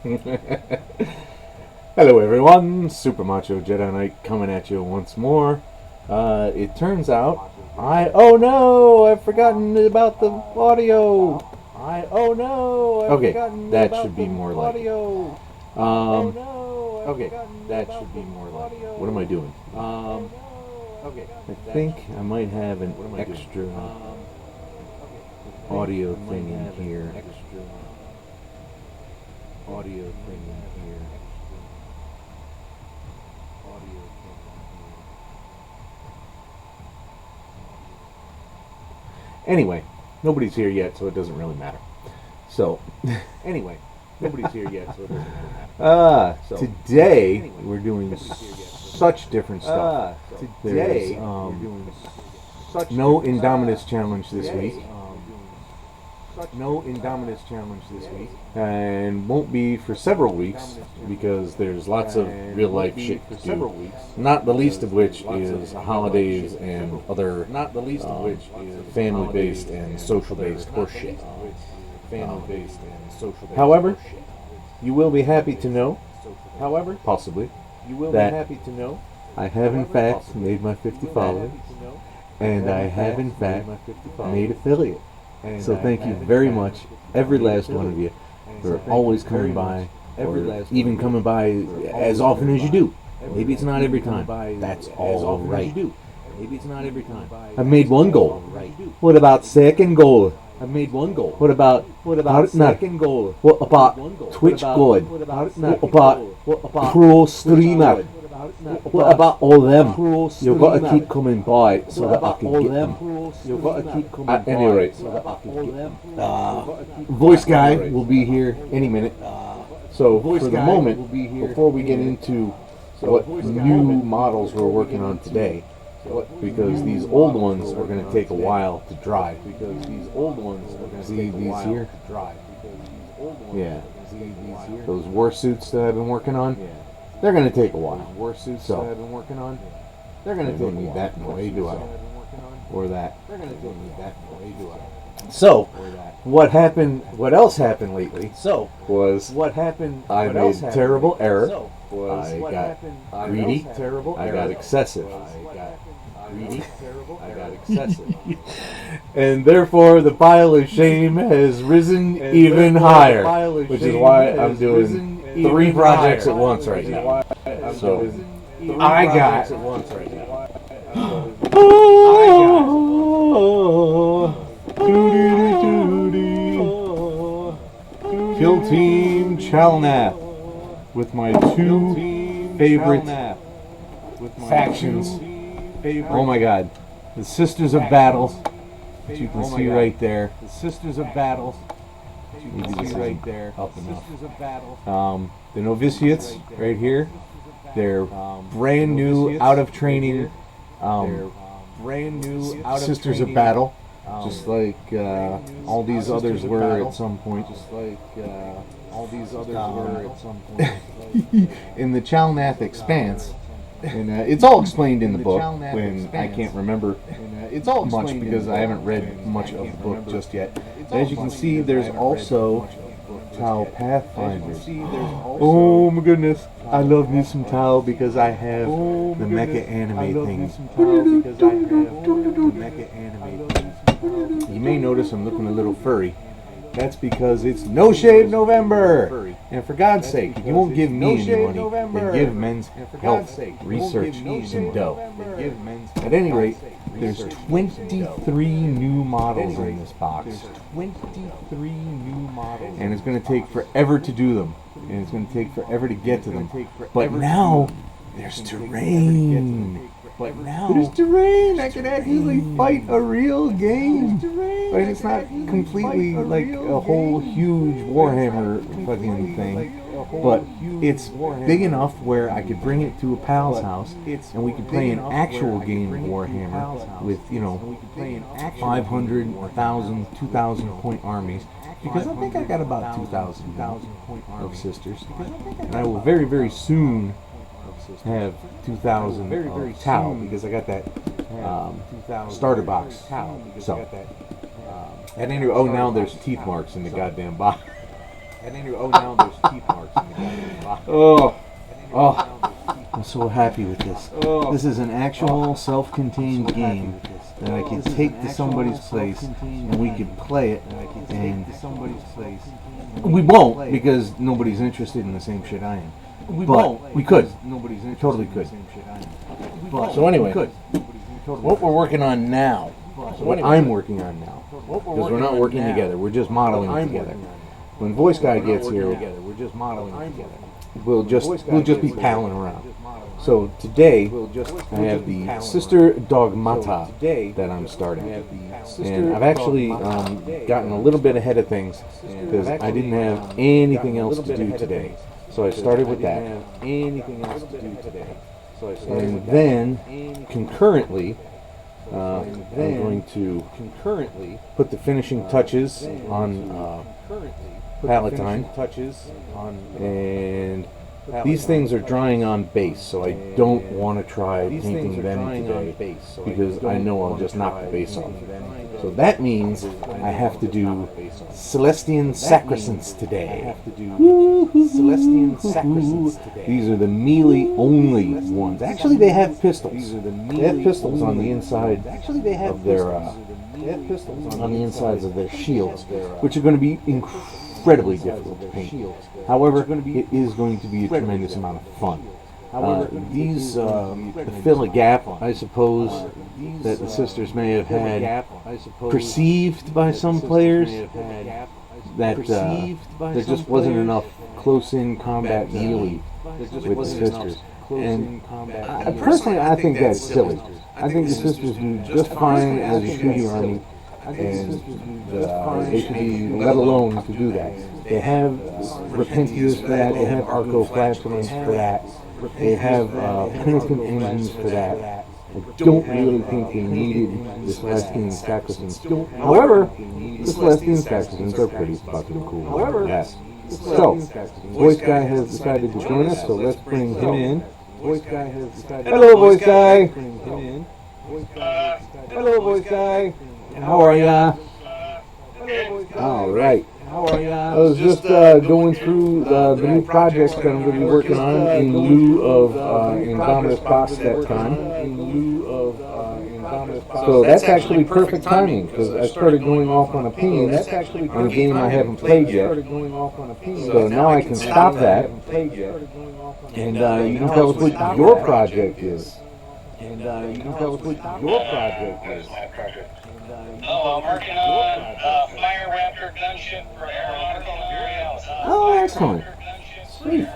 Hello everyone, Super Macho Jedi Knight coming at you once more. It turns out oh no, I've forgotten about the audio. Okay, that should be more like okay, that should be more like what am I doing? Okay, I think I might have an extra audio thing in here. Audio thing in here. Anyway, nobody's here yet, so it doesn't really matter. So, anyway, nobody's here yet, so it doesn't really matter. Today we're doing such different stuff. Today we're doing no Indomitus challenge this week. No Indomitus challenge this week, and won't be for several weeks because there's lots of real life shit to do. Not the least of which is holidays and other family based and social based horseshit. However, you will be happy to know. Possibly, you will be happy to know. I have in fact made my 50 followers, and I have in fact made affiliate. So thank you very much, every last one of you, for always coming by, or even coming by as often as you do. Maybe it's not every time. That's all right. Maybe it's not every time. I've made one goal. What about second goal? I've made one goal. What about second goal? What about Twitch God? What about pro streamer? What about all them? You've got to keep coming by so that I can get them. You've got to keep coming by. At any rate, voice guy will be here any minute. So for the moment, before we get into what new models we're working on today, because these old ones are going to take a while to dry. Because these old ones are going to take a while to dry. Yeah, those war suits that I've been working on. They're going to take a while. War suits that I've been working on. They're going to take me that way, do I? Or that. They're going to take me that way, do I? So, what happened? What else happened lately? Was what happened? I made a terrible error. I got greedy. I got excessive. I got excessive. And therefore, the pile of shame has risen even higher, which is why I'm doing 3 projects at once right now. So I got Kill Team Chalnap with my 2 favorite factions. Oh my God, the Sisters of Battle, that you can see right there. The Sisters of Battle. You can see right there. Up enough. The Novitiates right here. They're brand new, out of training. Sisters of Battle, just like all these others were at some point. In the Chalnath Expanse. And it's all explained in the book when I can't remember much because I haven't read much of the book just yet. As you can see, there's also Tau Pathfinders. Oh my goodness, I love me some Tau because I have the mecha anime thing. You may notice I'm looking a little furry. That's because it's No Shave November! And for God's sake, if you won't give me any money, then give Men's Health Research some dough. At any rate, there's 23 new models in this box. 23 new models. And it's going to take forever to do them. And it's going to take forever to get to them. But now, there's terrain. There's terrain. I can actually fight a real game. But it's not completely like a whole huge Warhammer fucking thing. But it's big enough where I could bring it to a pal's house and we could play an actual game of Warhammer with, 500, 1,000, 2,000 point armies. Because I think I got about 2,000 of sisters. And I will very, very soon have 2,000 of Tau because I got that starter box. So, and anyway, now there's teeth marks in the goddamn box. And then now there's teeth marks in the guy. Oh, I'm so happy with this. This is an actual self-contained game that I could take to somebody's place and we could play it. And we won't because nobody's interested in the same shit I am. But we could. Totally could. So anyway, what we're working on now, what I'm working on now, because we're not working together, we're just modeling together. When Voice Guy gets here, we're just modeling together. We'll just be palling around. So today, I have the Sister Dogmata that I'm starting. And I've actually gotten a little bit ahead of things because I didn't have anything else to do today. So I started with that. And then, concurrently, I'm going to put the finishing touches on Palatine. And these things are drying on base, so I don't want to try painting them today because I know I'll just knock the base off. So that means I have to do Celestian Sacresants today. These are the melee only ones. Actually, they have pistols. They have pistols on the inside of their on the insides of their shields, which are going to be incredibly difficult to paint. However, it is going to be a tremendous amount of fun. These fill a gap, I suppose, that the sisters may have had perceived by some players that there just wasn't enough close-in combat melee with the sisters. And personally, I think that's silly. I think the sisters do just fine as a shooting army, and they should be let alone to do that. They have Repentiers for that, they have Arco-Flatulence for that, they have Penitent Engines for that. I don't really think they needed the Celestian Sacresants. However, the Celestian Sacresants are pretty fucking cool. Yes. So, Voice Guy has decided to join us, so let's bring him in. Hello, Voice Guy! Hello, Voice Guy! How are ya? Alright. I was just going through the new projects that I'm going to be working on in lieu of Indomitus boxset time. So that's actually perfect timing because I started going off on opinions on a game I haven't played yet. So now I can stop that, and you can tell us what your project is. Oh, I'm working on Fire Raptor gunship for aeronautical imperials. Oh, excellent. Sweet.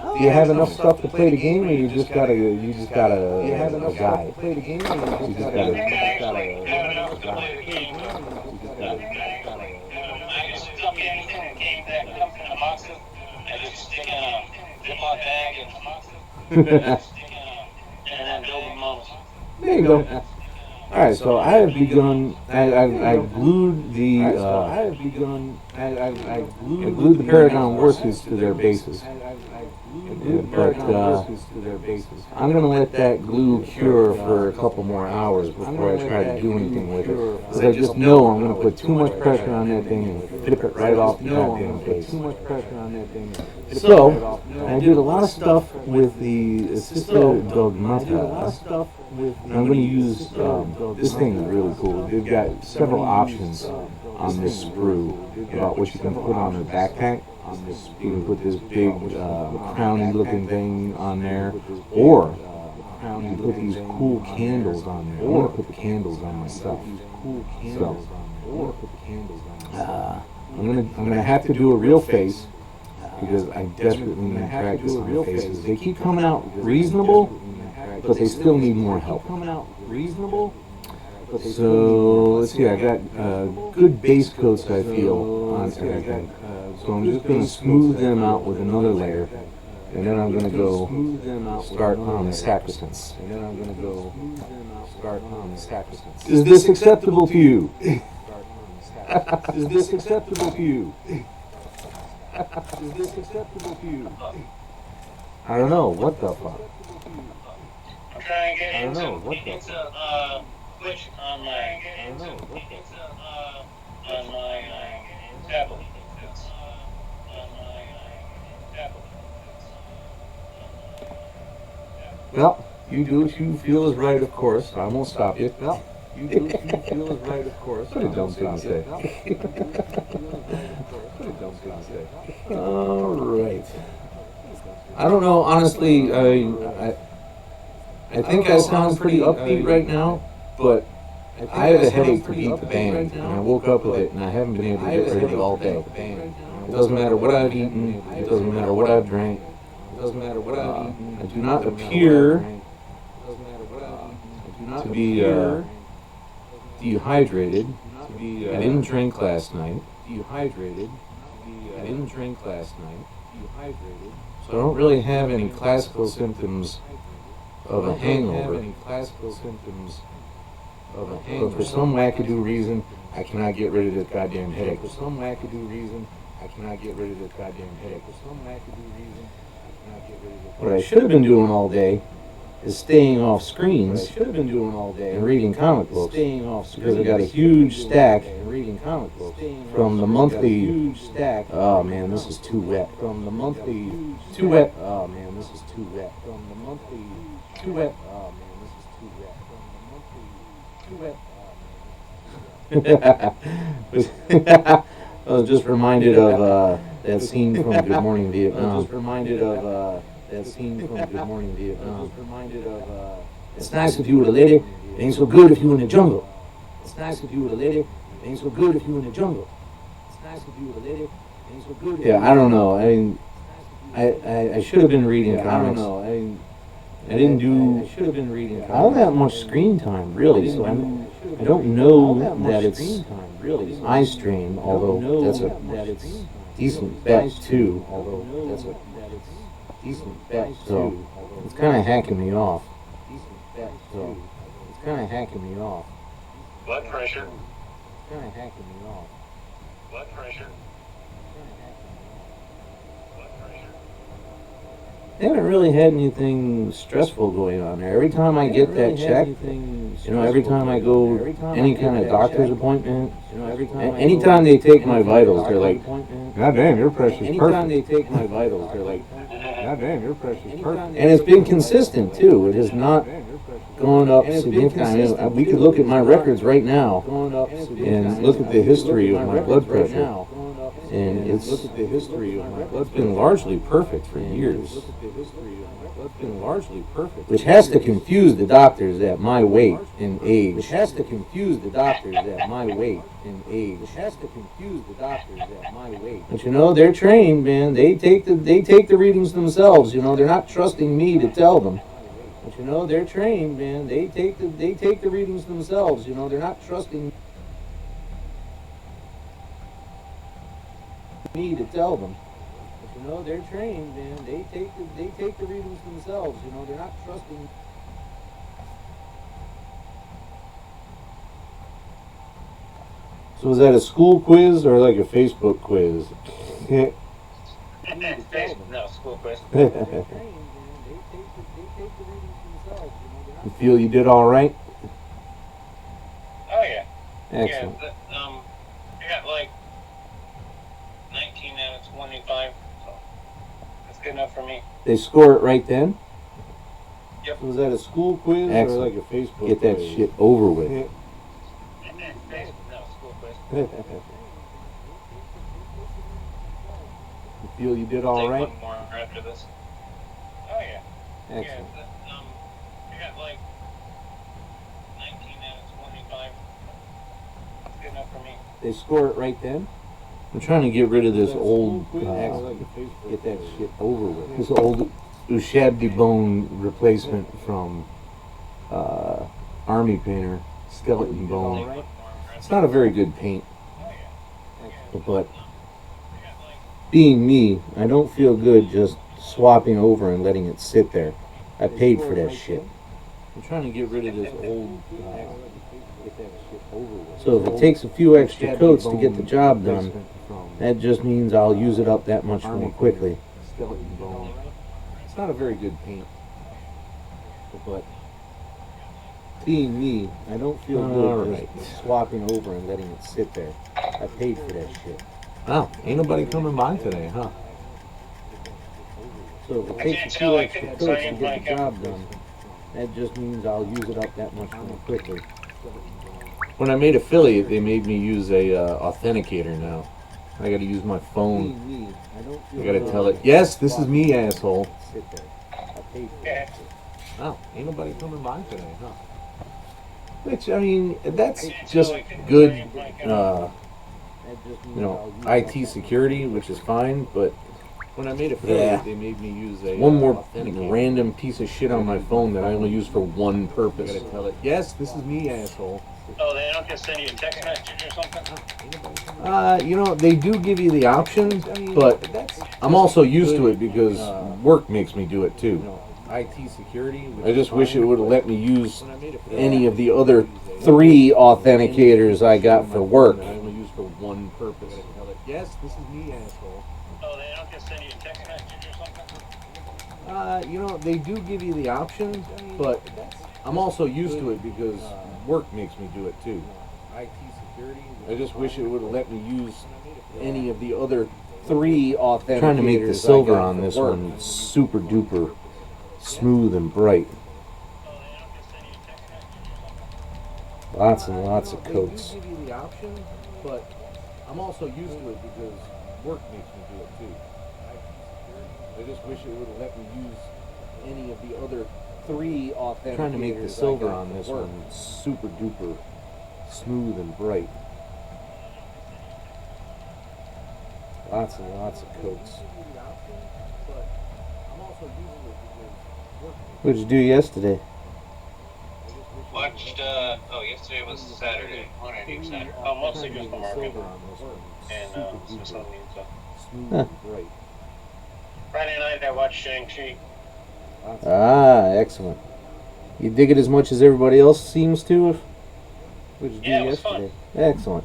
Do you have enough stuff to play the game, or you just got a guide? You just got a I actually have enough to play the game. I just dump anything in game that comes in a box. I just stick in a Ziploc bag and then build them up. There you go. Alright, so I have begun. I glued the. I glued the Paragon warsuits to their bases. But I'm going to let that glue cure for a couple more hours before I try to do anything with it. Because I just know I'm going to put too much pressure on that thing and flip it right off the goddamn base. So, I did a lot of stuff with the Sister Dogmata. I'm going to use, this thing is really cool. They've got several options on this sprue about what you can put on her backpack. You can put this big crowny looking thing on there, or you can put these cool candles on there. I'm going to put the candles on myself. So, I'm gonna have to do a real face because I desperately need practice on faces. They keep coming out reasonable, but they still need more help. So let's see, I got good base coats I feel on everything. So I'm just going to smooth them out with another layer, and then I'm going to go start on the Sacresants. Is this acceptable to you? Is this acceptable to you? I don't know, what the fuck? I'm trying to get into Twitch on my tablet. Well, you do what you feel is right, of course. I won't stop you. Well, you do what you feel is right, of course. What a dumb thing to say. What a dumb thing to say. All right. I don't know, honestly, I think I sound pretty upbeat right now, but I have a headache to beat the band, and I woke up with it, and I haven't been able to get rid of it all day. It doesn't matter what I've eaten, it doesn't matter what I've drank, it doesn't matter what I've eaten. I do not appear to be dehydrated. I didn't drink last night. Dehydrated. I didn't drink last night. Dehydrated. So I don't really have any classical symptoms of a hangover. But for some wackadoo reason, I cannot get rid of this goddamn headache. For some wackadoo reason, I cannot get rid of this goddamn headache. For some wackadoo reason, I cannot get rid of this. What I should have been doing all day is staying off screens and reading comic books. Because I got a huge stack from the monthly. Oh man, this is too wet. From the monthly. Too wet. Oh man, this is too wet. From the monthly. Too wet. Oh man, this is too wet. I was just reminded of that scene from Good Morning Vietnam. It's nice if you were a lady, it ain't so good if you in the jungle. It's nice if you were a lady, it ain't so good if you in the jungle. It's nice if you were a lady, it ain't so good. Yeah, I don't know. I mean, I should have been reading comics. I didn't do all that much screen time, really, so I don't know that it's eye strain, although that's a decent bet, too. So, it's kind of hacking me off. Blood pressure. Blood pressure. I haven't really had anything stressful going on there. Every time I get that check, every time I go any kind of doctor's appointment, anytime they take my vitals, they're like, God damn, your pressure's perfect. God damn, your pressure's perfect. And it's been consistent, too. It has not gone up significantly. We could look at my records right now and look at the history of my blood pressure. And it's been largely perfect for years. Which has to confuse the doctors at my weight and age. But they're trained, man. They take the readings themselves. They're not trusting me to tell them. But they're trained, man. They take the readings themselves. They're not trusting me to tell them. But they're trained, man. They take the readings themselves. They're not trusting. So is that a school quiz or like a Facebook quiz? No, school quiz. You feel you did all right? Oh yeah. Excellent. Yeah, I got like 19 out of 25, so that's good enough for me. They score it right then? Yep. So is that a school quiz or like a Facebook Get that quiz? Shit over with. No, school quiz. You feel you did all right? One more after this. Oh yeah. Excellent. Yeah, I got like 19 out of 25. That's good enough for me. They score it right then? I'm trying to get rid of this old, get that shit over with. This old Ushabti bone replacement from Army Painter, skeleton bone. It's not a very good paint, but being me, I don't feel good just swapping over and letting it sit there. I paid for that shit. I'm trying to get rid of this old, so if it takes a few extra coats to get the job done, that just means I'll use it up that much more quickly. It's not a very good paint, but being me, I don't feel good just swapping over and letting it sit there. I paid for that shit. Wow, ain't nobody coming by today, huh? So if it takes a few extra coats to get the job done, that just means I'll use it up that much more quickly. When I made affiliate, they made me use a authenticator now. I gotta use my phone. I gotta tell it, yes, this is me, asshole. Sit there. I'll pay for Yeah. it. Oh, ain't nobody coming by today, huh? Which, I mean, that's just good, That just means you know, I'll use IT security, which is fine, but when I made affiliate, Yeah. they made me use a one more random piece of shit on my phone that I only use for one purpose. I gotta tell it, yes, this is me, asshole. Oh, they don't just send you a text message or something? You know, they do give you the option, but I'm also used to it because work makes me do it too. IT security. I just wish it would have let me use any of the other 3 authenticators I got for work. I only use for one purpose. Yes, this is me, asshole. Oh, they don't just send you a text message or something? You know, they do give you the option, but I'm also used to it because work makes me do it too. IT security. I just wish it would have let me use any of the other 3 authenticators. Trying to make the silver on this one super duper smooth and bright. Lots and lots of coats. They do give you the option, but I'm also used to it because work makes me do it too. I just wish it would have let me use any of the other 3 authenticators. Trying to make the silver on this one super duper smooth and bright. Lots and lots of coats. What did you do yesterday? Watched, yesterday was Saturday. What did I do Saturday? Oh, mostly just the market. And, Smithsonian stuff. Huh. Friday night I watched Shang-Chi. Ah, excellent. You dig it as much as everybody else seems to? What did you do Yeah, it was yesterday? fun. Excellent.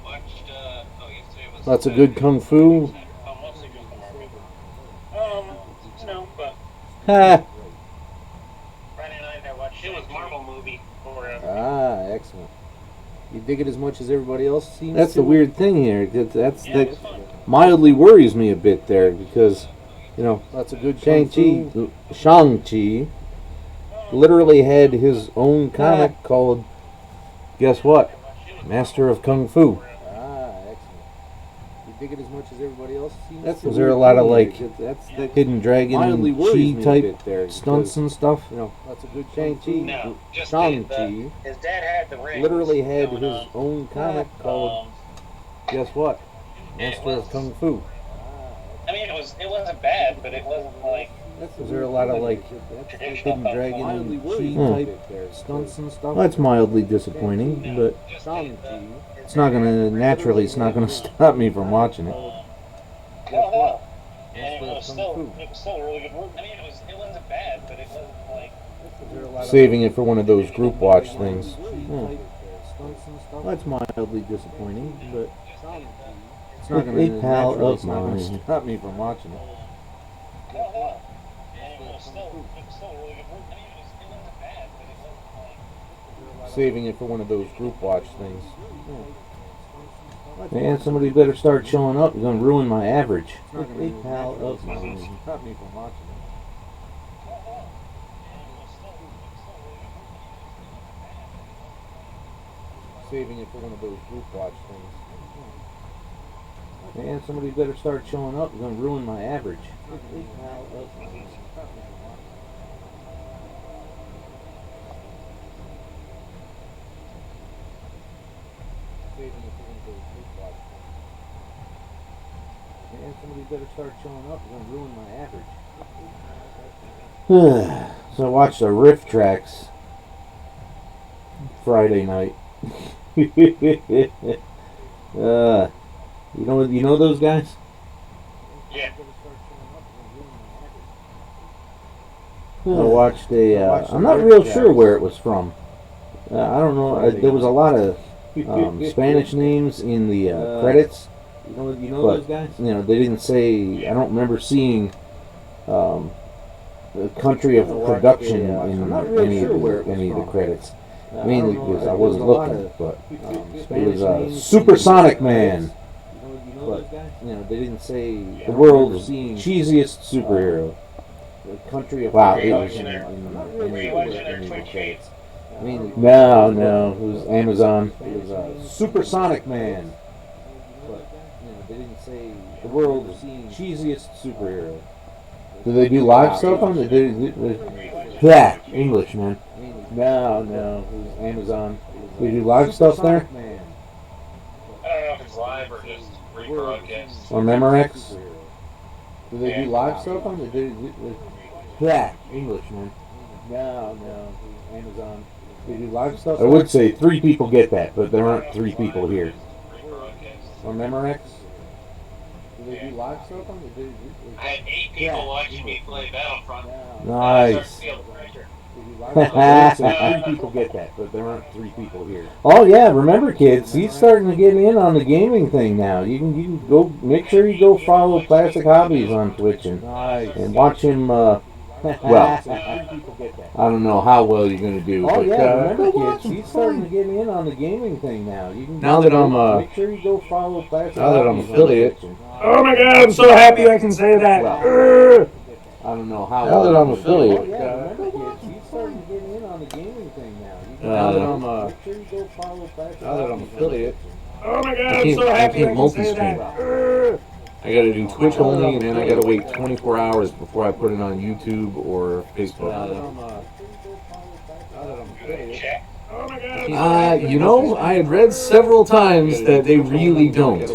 Watched, yesterday was Lots of good kung fu. Oh, mostly just the market. No, but Ha! Friday night I watched. It was Marvel movie. Ah, excellent. You dig it as much as everybody else seems to? That's the weird thing here. That mildly worries me a bit there because, you know, lots of good Shang-Chi literally had his own comic called, guess what? Master of Kung Fu. Dig it as much as everybody else seems. Was there a lot of like hidden dragon and chi type stunts and stuff? You know, lots of good Shang-Chi. No, just Shang-Chi his dad had the ring. literally had his own comic called, guess what? Master of Kung Fu. I mean, it wasn't bad, but it wasn't like. Was there a lot of like Traditional hidden Kung Fu. dragon and chi type stunts and stuff? That's mildly disappointing, but it's not gonna stop me from watching it. No. And it was still a really good movie. I mean, it wasn't bad, but it wasn't like. Saving it for one of those group watch things. That's mildly disappointing, but it's not gonna stop me from watching it. No. And it was still a really good movie. I mean, it wasn't bad, but it wasn't like. Saving it for one of those group watch things. Man, somebody better start showing up. You're gonna ruin my average. Stop me from watching it. Saving it for one of those group watch things. Man, somebody better start showing up. You're gonna ruin my average. Man, somebody better start showing up. You're gonna ruin my average. So I watched the riff tracks Friday night. You know those guys? Yeah. I watched I'm not real sure where it was from. I don't know. There was a lot of Spanish names in the credits. You know those guys? You know, they didn't say. I don't remember seeing the country of production in any of the credits. Mainly because I wasn't looking, but it was Supersonic Man. But they didn't say The world's cheesiest superhero. the country of Wow, production it and credits. I mean, No, it was Amazon. it was Supersonic Man. but they didn't say The world's cheesiest superhero. Do they do live stuff on it? Yeah, English, man. No, it was Amazon. They do live stuff there? Man. I don't know if it's live or just rebroadcast. Or Memorex? Do they do live stuff on it? Yeah, English, man. No, it was Amazon. They do live stuff. I would say 3 people get that, but there aren't 3 people here. Rebroadcast. Or Memorex? Do they do live stuff on it? I had 8 people watching me play Battlefront. Nice. I started to feel the pressure. I would say 3 people get that, but there aren't 3 people here. Oh yeah, remember kids, he's starting to get in on the gaming thing now. You can go, make sure you go follow Classic Hobbies on Twitch and watch him. Well, I don't know how well you're gonna do. Oh but, yeah, remember go kids, he's starting to get in on the gaming thing now. You can Now that I'm make sure you go follow Classic now that I'm Hobbies on affiliate. Twitch. Oh my God, I'm so happy I can say that. I don't know how. Now that I'm affiliate. Oh yeah, remember kids, he's starting to get in on the gaming thing now. You can Now that I'm make sure you go follow Classic now that I'm Hobbies on affiliate. Twitch. Oh my God, I'm so happy I can say that. I gotta do Twitch only, and then I gotta wait 24 hours before I put it on YouTube or Facebook. Check. You know, I had read several times that they really don't.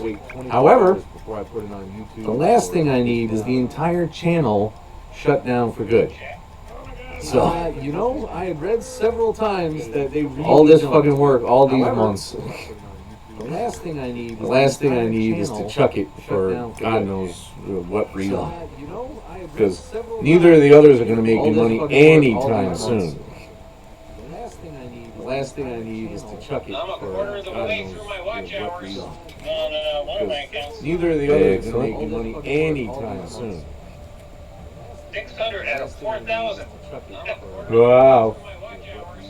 However, the last thing I need is the entire channel shut down for good. So, you know, I had read several times that they really all this fucking work all these months. The last thing I need is to chuck it for God knows what reason. Because neither of the others are going to make me money anytime soon. The last thing I need is to chuck it I'm a for quarter of the God way knows through my watch what hours reason. on one of my accounts. Neither of the others are going to make me money anytime soon. 600 out of 4,000. Wow. My watch hours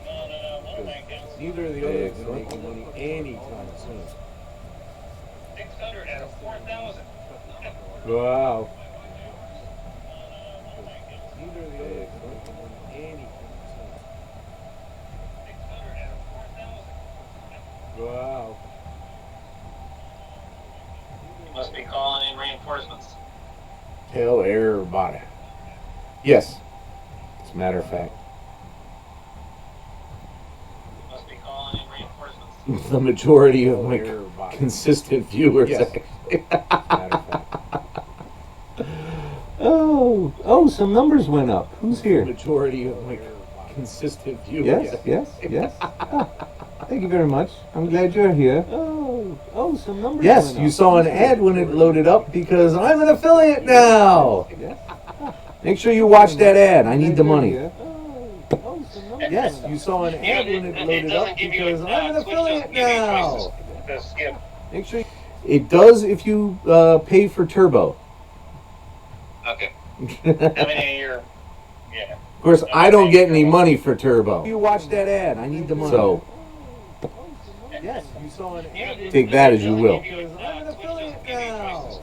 on one of my accounts. Neither of the others are going to make me money anytime soon. 600 out of 4,000. Wow. Wow. Must be calling in reinforcements. Tell everybody. Yes. As a matter of fact. Must be calling in reinforcements. The majority of my consistent viewers. Yes. Oh, some numbers went up. Who's here? The majority of my consistent viewers. Yes. Oh, thank you very much. I'm glad you're here. Oh, some numbers. Yes, you saw an ad when it loaded up because I'm an affiliate now. Make sure you watch that ad. I need the money. Yes, you saw an ad when it loaded up because I'm an affiliate now. Skip. Make sure it does if you pay for Turbo. Okay. How many a year? Yeah. Of course, I don't get any money for Turbo. You watch that ad. I need the money. So, yes, you saw an ad. Take that as you will. I'm an affiliate now.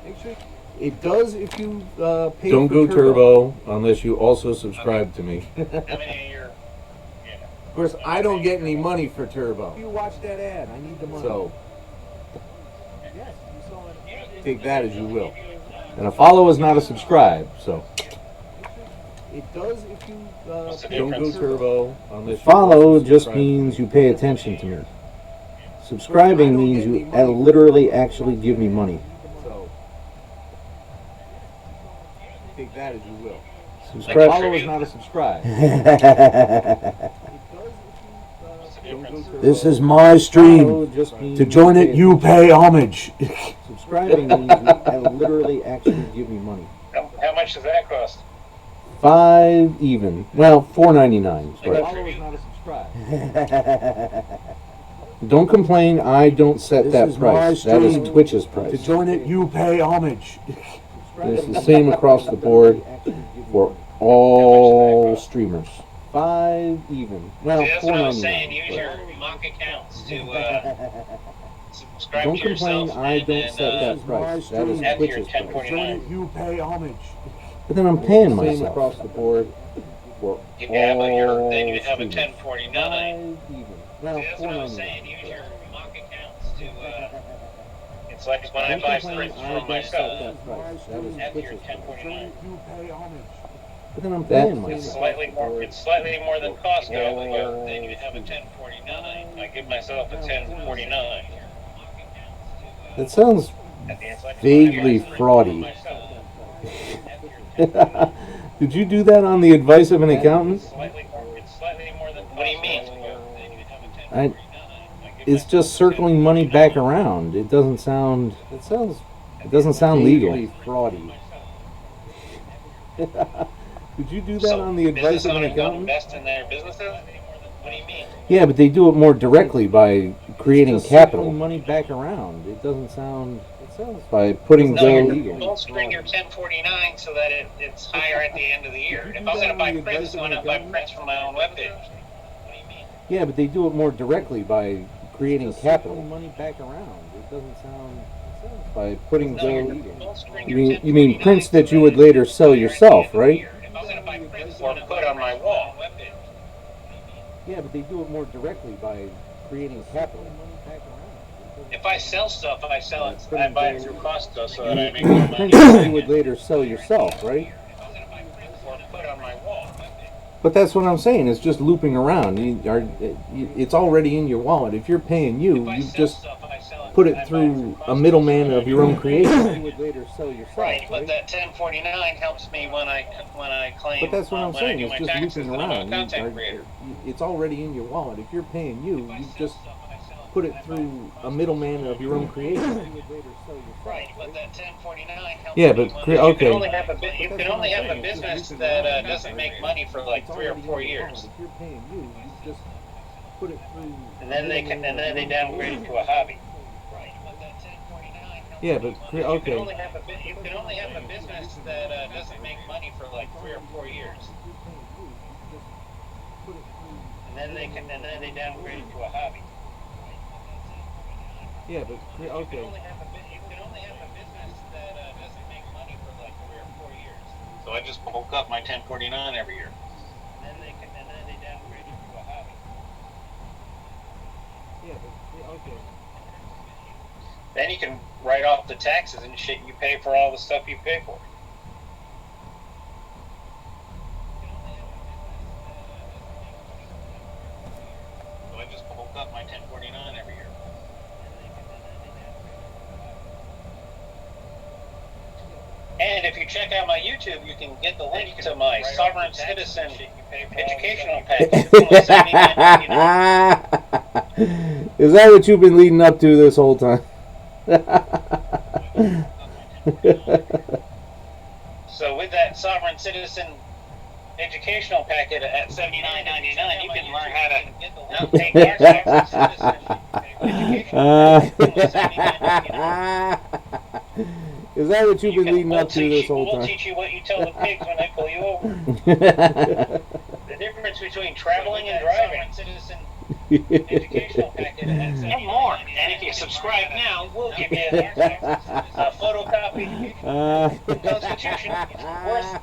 Make sure it does if you pay. Don't go Turbo unless you also subscribe to me. How many a year? Yeah. Of course, I don't get any money for Turbo. You watch that ad. I need the money. So, yes, you saw an ad. Take that as you will. And a follow is not a subscribe. So, it does if you don't go Turbo unless. Follow just means you pay attention to me. Subscribing means you literally actually give me money. So, take that as you will. Subscribe. Follow is not a subscribe. This is my stream. To join it, you pay homage. Subscribing means you literally actually give me money. How much does that cost? $5 even. Well, $4.99. Follow is not a subscribe. Don't complain. I don't set that price. That is Twitch's price. To join it, you pay homage. It's the same across the board for all streamers. $5 even. Well, See, that's what I was $4.99. saying. Use your mock accounts to subscribe Don't to complain, yourself, I and don't then, set that price. That is add to your Twitch's price. 1049. You pay homage. But then I'm paying Same myself. across the board for Yeah, but then all you have a streamers. 1049. Even. Well, See, that's what I was $4.99. saying. Use your mock accounts to. It's like when I Don't buy complain, prints I for don't myself. set that price. That is Add to your Twitch's price. 1049. You pay homage. But then I'm That paying same myself. It's slightly more. It's slightly more than Costco, but all then you have a 1049. I give myself a 1049. That sounds It's like vaguely when I buy fraudy. prints for myself. Add to your 1049. Did you do that on the advice of an accountant? It's slightly more than. What do you mean? It's just circling money back around. It doesn't sound. It doesn't sound legal. Vaguely fraudy. Did you do that on the advice of an Business owners don't accountant? invest in their businesses? What do you mean? Yeah, but they do it more directly by creating Just capital. circling Money back around. It doesn't sound. By putting No, gold. you don't screen your 1049 so that it's higher at the end of the year. If I'm going to buy prints, I'm going to buy prints from my own webpage. What do you mean? Yeah, but they do it more directly by creating capital. Money back around. It doesn't sound. By putting No, gold. don't screen You your mean, you mean 1049 prints that so you would later sell yourself, right? If I'm going to buy prints or put on my wall. Yeah, but they do it more directly by creating capital. If I sell stuff, I sell it. I buy it through Costco so that I make You more mean money. prints that you would later sell yourself, right? Or put on my wall. But that's what I'm saying. It's just looping around. It's already in your wallet. If you're paying you, If I you sell just stuff, I sell it. put I it buy through Costco a so middleman that I of make your own more creation. You would later sell yourself, Right, but right? that 1049 helps me when I claim. But that's what I'm when I saying. do It's my just taxes looping that I'm a around. content creator. It's already in your wallet. If you're paying you, you just put it through a middleman of your own creation. Right, but that 1049 helps Yeah, me but when okay. you can only have you can only have a business that doesn't make money for like 3 or 4 years, If you're paying you, you just put it through. and then they downgrade it to a hobby. Right, but that 1049 helps Yeah, me but when you okay. can only have a business that doesn't make money for like 3 or 4 years, and then they downgrade it to a hobby. Yeah, but You okay. can only have a business that doesn't make money for like 3 or 4 years. So I just bulk up my 1049 every year. And then they downgrade it to a hobby. Yeah, but okay. Then you can write off the taxes and shit you pay for all the stuff you pay for. So I just bulk up my 1049 every year. And if you check out my YouTube, you can get the link to my Sovereign Citizen educational package. It's only $79.99. Is that what you've been leading up to this whole time? So with that Sovereign Citizen educational packet at $79.99, you can learn how to not pay taxes. Is that what you've been leading up to this whole We'll time? teach you what you tell the pigs when they pull you over. The difference between traveling and driving. Educational packet and more. And if you subscribe now, we'll give you a photocopy of the Constitution. It's worth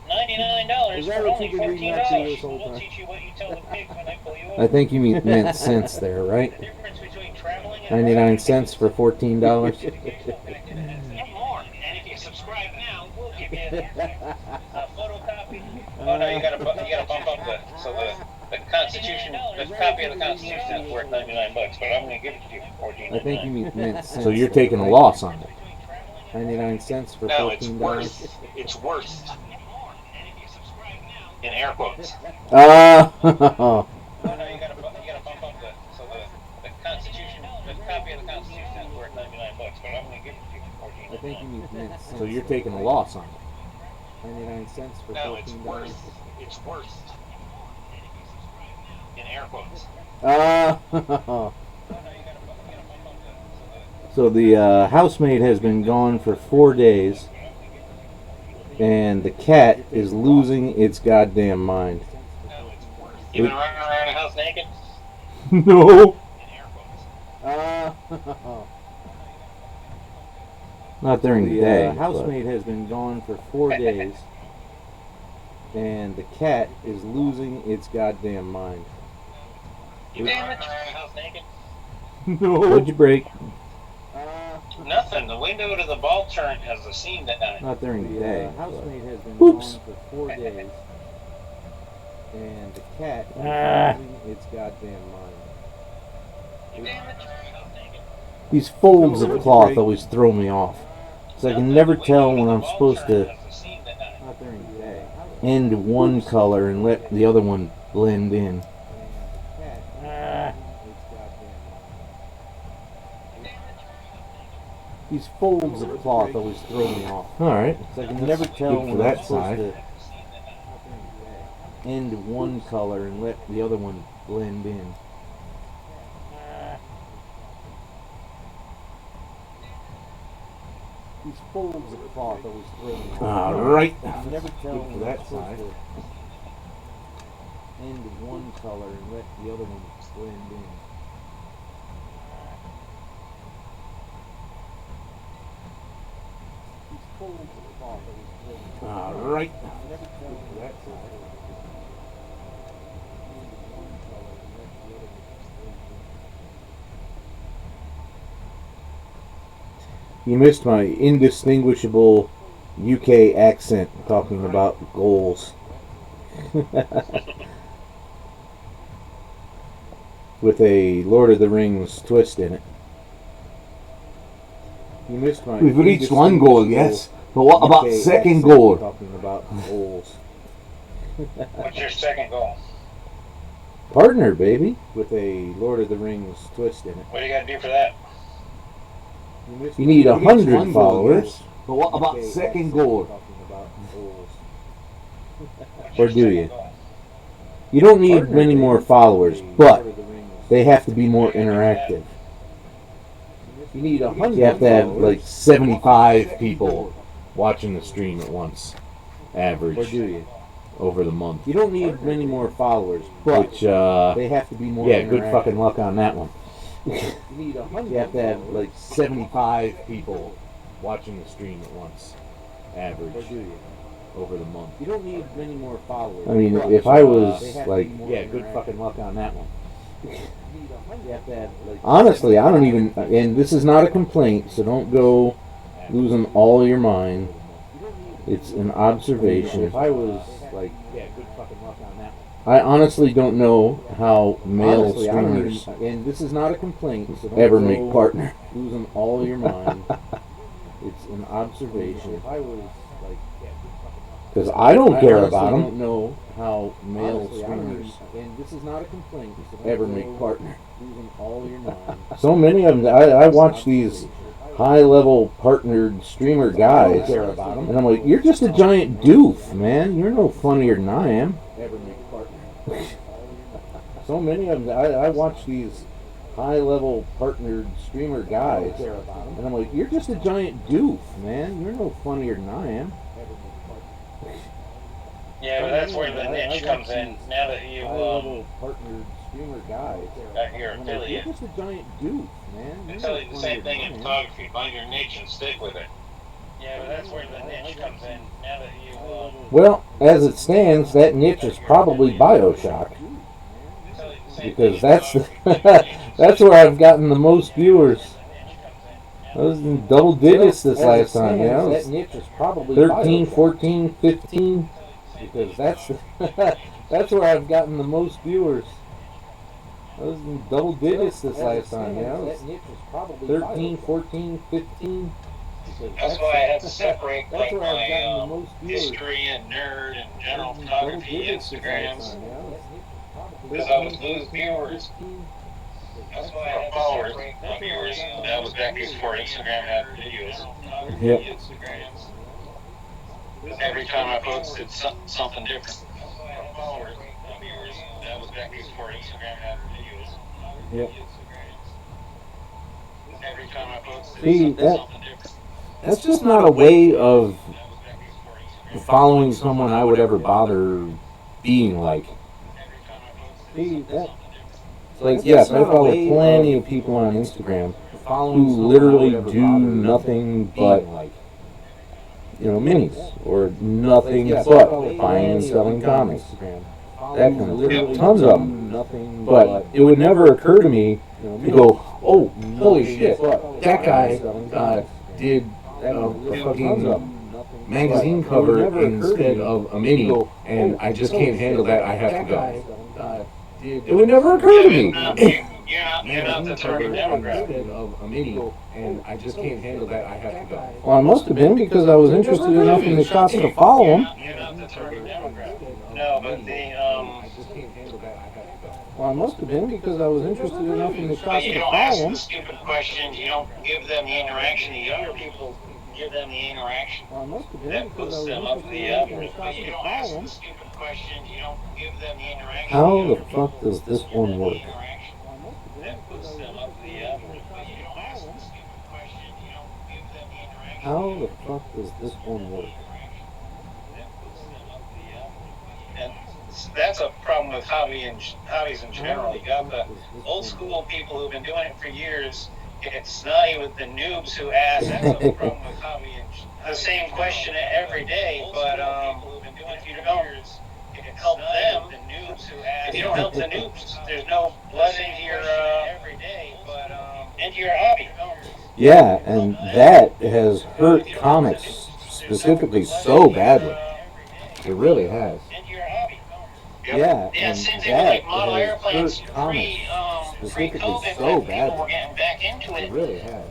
$99 Is that for what only you've been reading up to this $14. whole We'll time? teach you what you tell the pigs when they pull you over. I think you meant cents there, right? The difference between traveling and 99 cents for $14. educational packet and more. And if you subscribe now, we'll give you a photocopy. Oh no, you gotta bump up the Constitution. The copy of the Constitution is worth $99, but I'm gonna give it to you for $14. I think you meant cents. So you're taking a loss on it. 99 cents for No, it's $14. worth. In air quotes. Ah. Oh no, you gotta bump up the Constitution. The copy of the Constitution is worth $99, but I'm gonna give it to you for $14. I think you meant cents. So you're taking a loss on it. 99 cents for No, $14. it's worth. In air quotes. Ah. So the housemaid has been gone for 4 days, and the cat is losing its goddamn mind. You been running around the house naked? No. In air quotes. Ah. Not during the The day. housemaid has been gone for 4 days, and the cat is losing its goddamn mind. You damn it. House naked? No. What'd you break? Nothing. The window to the ball turret has a seam down it. Not during the day. The housemaid has been Oops. gone for 4 days, and the cat is losing its goddamn mind. You damn it. House naked? These folds of cloth always throw me off. So I can never tell when I'm supposed to Not during the day. end one color and let the other one blend in. These folds of cloth always throw me off. Alright. So I can never tell Good for when that I'm supposed side. to End one color and let the other one blend in. These folds of cloth always throw me off. Alright. I can never tell Good for when that I'm supposed side. to end one color and let the other one blend in. These folds of cloth always throw me off. Alright. I can never tell Good for when that I'm supposed side. to end one color and let the other one blend in. You missed my indistinguishable UK accent talking about goals. With a Lord of the Rings twist in it. You missed my We've reached one goal, yes. But what about UK second accent goal? Talking about goals. What's your second goal? Partner, baby. With a Lord of the Rings twist in it. What do you got to do for that? You need 100 one goal, followers. yes. But what about UK second accent goal? Talking about goals. What's Or your do second you? goal? You don't need Partner, many baby. more followers, Lord but of the Rings. they have to be more interactive. You need 100. You have to have followers. like 75 people watching the stream at once, Or average, do you? over the month. You don't need many more followers, but Which, they have to be more yeah, good interactive. fucking luck on that one. You need 100. You have to have followers. like 75 people watching the stream at once, Or average, do you? over the month. You don't need many more followers. I mean, but, if I was they have to like, be more yeah, good interactive. fucking luck on that one. You have to have like Honestly, I don't even, and this is not a complaint, so don't go losing all your mind. It's an observation. If I was like, Yeah, good fucking luck on that one. I I honestly don't know how male honestly, I don't streamers even, and this is not a complaint, so don't ever go make partner. losing all your mind. It's an observation. If I was like, Because I don't care honestly about don't them. know How male honestly, I don't streamers even, and this is not a complaint, so don't ever go make partner. losing all your mind. So many of them, I watch these high-level partnered streamer guys, care about 'em. and I'm like, you're just a giant doof, man. You're no funnier than I am. Ever make partner. So many of them, I watch these high-level partnered streamer guys, care about 'em. and I'm like, you're just a giant doof, man. You're no funnier than I am. Yeah, but that's where the niche comes in. Now that you High-level partnered streamer guys. got your I'm like, affiliate. You're just a giant doof, man. I You're tell no you the funnier same thing than in I am. photography. Find your niche and stick with it. Yeah, but that's where the niche comes in. Now that you Well, as it stands, that niche is probably Bioshock, I tell you the same because thing that's in the, photography. that's where I've gotten the most viewers. I was in double digits this last time, yeah. I That was niche is probably 13, Bioshock. 14, 15, because that's the, that's where I've gotten the most viewers. I was in double digits this last time, yeah. I was That niche is probably 13, Bioshock. 14, 15. That's why I had to separate That's like where I've gotten the my most viewers. history and nerd and general I was in photography double digits this last Instagrams time, yeah. because I was losing viewers. That's why I had to separate my viewers. That was back before Instagram had videos. Yep. Instagrams. Every time I posted something different. Followers, my viewers. That was back before Instagram had videos. Yep. Every time I posted See, something that- different. That's just not a way of That was back before Instagram. following someone I would ever bother being like. Every time I posted See, something that- different. Like, That's yes, just I not a follow way plenty of of people on Instagram, who literally do nothing but, minis, or nothing but buying and selling comics. That kind of thing. Tons of them. But it would never occur to me to go, oh, holy shit, that guy did a fucking magazine cover instead of a mini, and I just can't handle that, I have to go. It would never occur to me. You're not the target demographic. Of a mini, and I just can't handle that, I have to go. Well, it must have been because I was interested enough in the shots to follow him. You're not the target demographic. No, but I just can't handle that, I have to go. Well, it must have been because I was interested enough in the but shots you to don't ask follow them him. stupid questions. You don't give them the interaction. The younger people give them the interaction. Well, it must have been That because puts I was them up interested the enough in the algorithm. shots But you to don't ask follow them him. stupid questions. You don't give them the interaction. How the fuck does this one work? That puts them up the algorithm. But you don't ask them stupid questions. You don't give them the interaction. How the fuck does this one work? And that's a problem with hobbies in general. You got the old school people who've been doing it for years get snotty with the noobs who ask. That's a problem with the same question every day. But if you don't help them, if you don't help the noobs, there's no blessing to your into your hobby. Yeah, and that has hurt comics specifically so badly. It really has. Yeah, Yeah, and same thing with that like model has airplanes hurt comics specifically pre-COVID so when people were badly. getting back into It it. really has.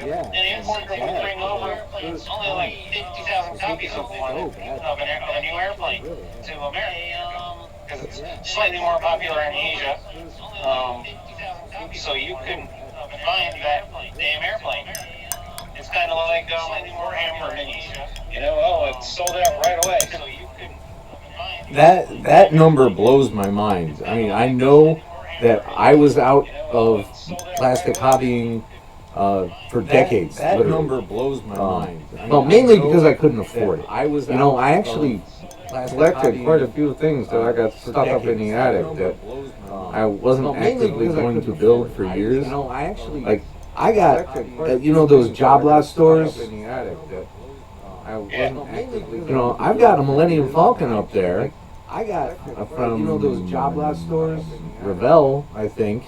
Yeah, An importer would and bring that over has only hurt like comics 50,000 copies of specifically one so of badly. a new airplane It really has. to America because it's slightly more popular in Asia. So you can find that damn airplane. It's kind of like Warhammer minis. It's sold out right away. So you can find That number blows my mind. I mean, I know that I was out of plastic hobbying for decades. That literally. number blows my mind. I mean, Well, mainly because I couldn't afford it. I was I actually collected quite a few things that I got stuck up in the attic that I wasn't actively going to build for years. Like, I got, those job lot stores. I've got a Millennium Falcon up there. I got from those job lot stores, Revell, I think.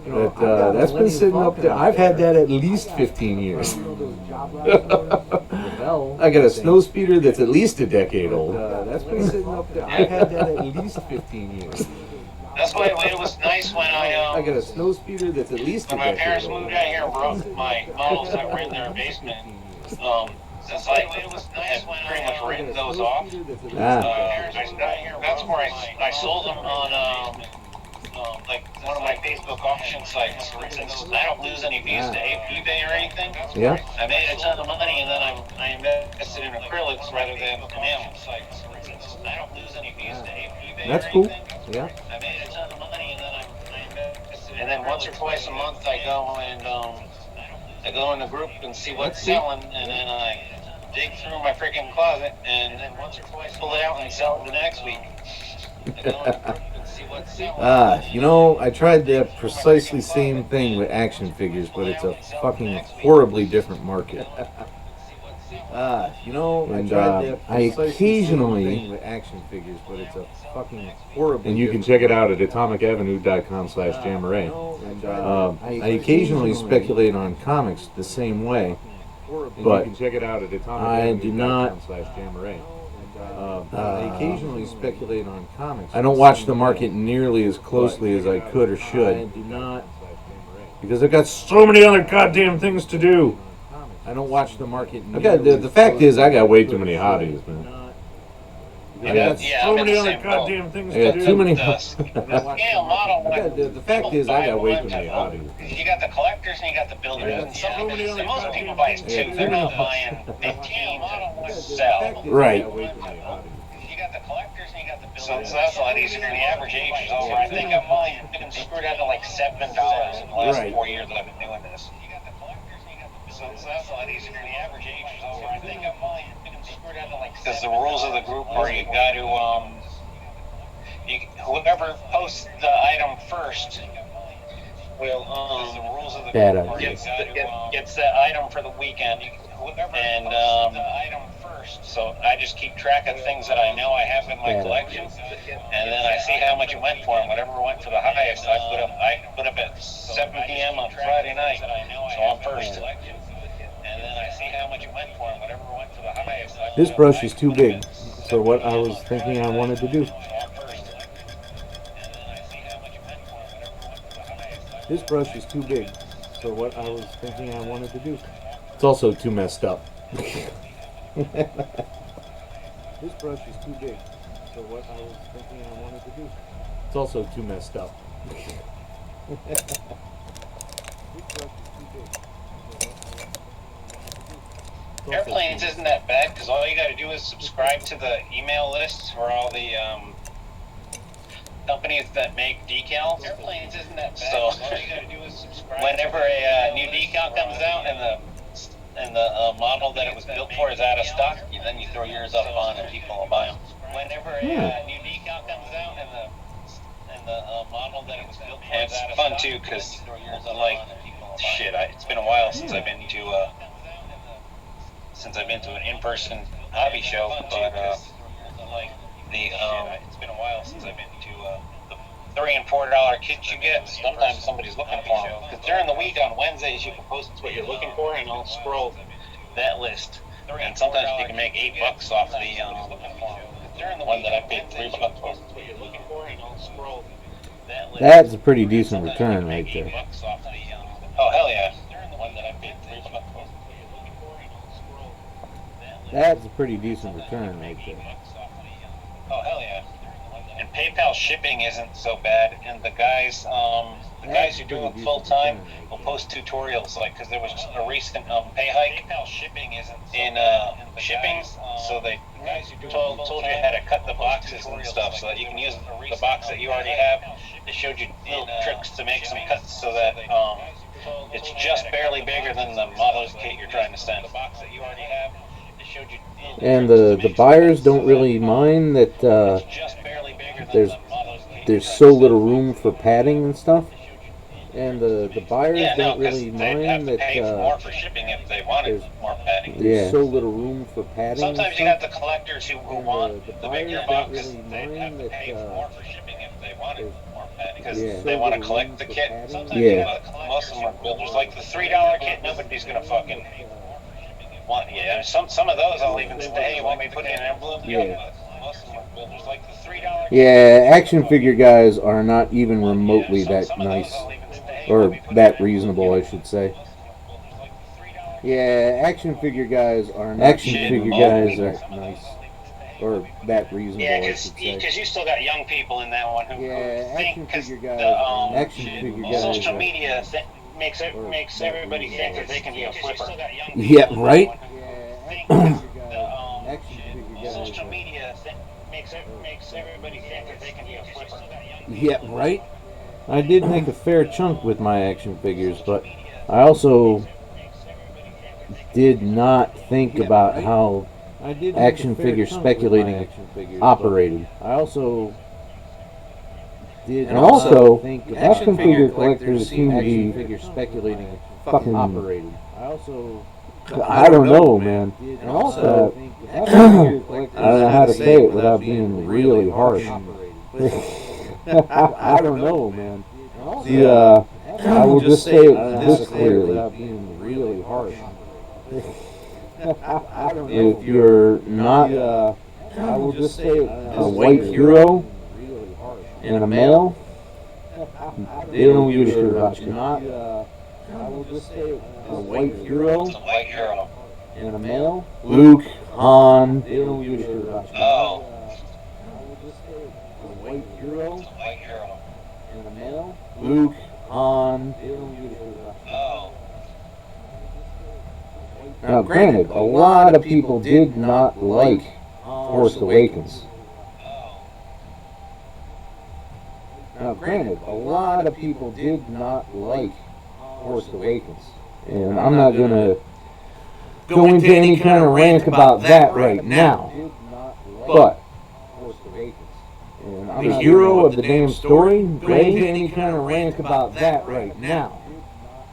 That's been sitting up there. I've had that at least 15 years. I got a snow speeder that's at least a decade old. That's been sitting up there. I've had that at least 15 years. That's why it was nice when I got a snow speeder that's at least a when my decade parents old. moved out here and brought my models that were in their basement. Since I had pretty much written those off, that's where I sold them on like one of my Facebook auction sites. Since I don't lose any views to eBay or anything, Yeah. I made a ton of money and then I invested in acrylics rather than enamel sites. Since I don't lose any views to eBay That's or cool. anything, Yeah. I made a ton of money and then I invested. And then once or twice a month I go in the group and see what's selling, and then I dig through my freaking closet and then once or twice pull it out and sell it the next week. I go in the group and see what's selling. I tried that precisely same thing with action figures, but it's a fucking horribly different market. And I occasionally with action figures, but it's a fucking horribly. And you can check it out at atomicavenue.com/Jamaray. I occasionally speculate on comics the same way, but you can check it out at I do not. I occasionally speculate on comics. I don't watch the market nearly as closely as I could or should. Because I've got so many other goddamn things to do. I don't watch the market. The fact is, I got way too many hobbies, man. I got so many other goddamn things to do. I got too many. The fact is, I got way too many hobbies. You got the collectors and you got the builders. And most people buy two. They're not buying 15 to sell. Right. You got the collectors and you got the builders. So that's a lot easier than the average age is over. I think I'm only been screwed out to like $7 in the last 4 years that I've been doing this. So that's a lot easier than the average age is over. I think I'm only been screwed out to like because the rules of the group are you got to whoever posts the item first will Bad idea. gets the item for the weekend, and so I just keep track of things that I know I have in my collection, and then I see how much it went for, and whatever went for the highest, I put up at 7 p.m. on Friday night, so I'm first. And then I see how much it went for, and whatever went for the highest. This brush is too big for what I was thinking I wanted to do. This brush is too big for what I was thinking I wanted to do. It's also too messed up. This brush is too big for what I was thinking I wanted to do. It's also too messed up. This brush is too big. Airplanes isn't that bad because all you got to do is subscribe to the email lists for all the companies that make decals. Airplanes isn't that bad. So all you got to do is subscribe. Whenever a new decal comes out and the model that it was built for is out of stock, then you throw yours up on and people will buy them. Whenever a new decal comes out and the model that it was built for is out of stock, it's fun too because like shit. It's been a while since I've been to an in-person hobby show, but it's been a while since I've been to the $3 and $4 kits you get. Sometimes somebody's looking for them because during the week on Wednesdays you can post what you're looking for, and I'll scroll that list. And sometimes you can make $8 off the one that I paid $3 for. That's a pretty decent return right there. Oh hell yeah! That's a pretty decent return right there. Oh hell yeah! And PayPal shipping isn't so bad, and the guys who do it full time will post tutorials, like because there was a recent pay hike. PayPal shipping isn't in shipping, so they told you how to cut the boxes and stuff, so that you can use the box that you already have. They showed you little tricks to make some cuts so that it's just barely bigger than the model's kit you're trying to send. The box that you already have. And the buyers don't really mind that there's so little room for padding and stuff. And the buyers don't really mind that for shipping if they wanted more padding. There's so little room for padding. Sometimes you got the collectors who want the the bigger buyers boxes. don't They really have mind to pay that more for shipping if they wanted more padding because yeah. they want to collect the kit. Sometimes most of them are builders. Like the $3 kit, nobody's gonna fucking want. Yeah, some of those I'll even say, hey, you want me to put in an envelope? Yeah. Most of them are builders. Like the $3. Yeah, action figure guys are not even remotely that nice, or that reasonable, I should say. Yeah, action figure guys are not nice, or that reasonable, Yeah, I should say. because you still got young people in that one who think action figure guys social are, media makes everybody think that they can be a flipper. Yeah, right. Social media makes everybody think that they can be a flipper. Yeah, right. I did make a fair chunk with my action figures, but I also did not think about how action figure speculating operated. I also did also think action figure collectors seem to be speculating fucking operated. I don't know, man. And also, I don't know how to say it without being really harsh. I don't know, man. I will just say it this clearly. Really harsh. If you're not, I will just say a white hero and a male, they don't use Sriracha. I will just say a white hero and a male, Luke, Han, they don't use Sriracha. Oh. A white hero and a male, Luke, Han, they don't use Sriracha. Oh. Now, granted, a lot of people did not like Force Awakens. Now, granted, a lot of people did not like Force Awakens. And I'm not going to go into any kind of rant about that right now. But, and the hero of the damn story. Go into any kind of rant about that right now.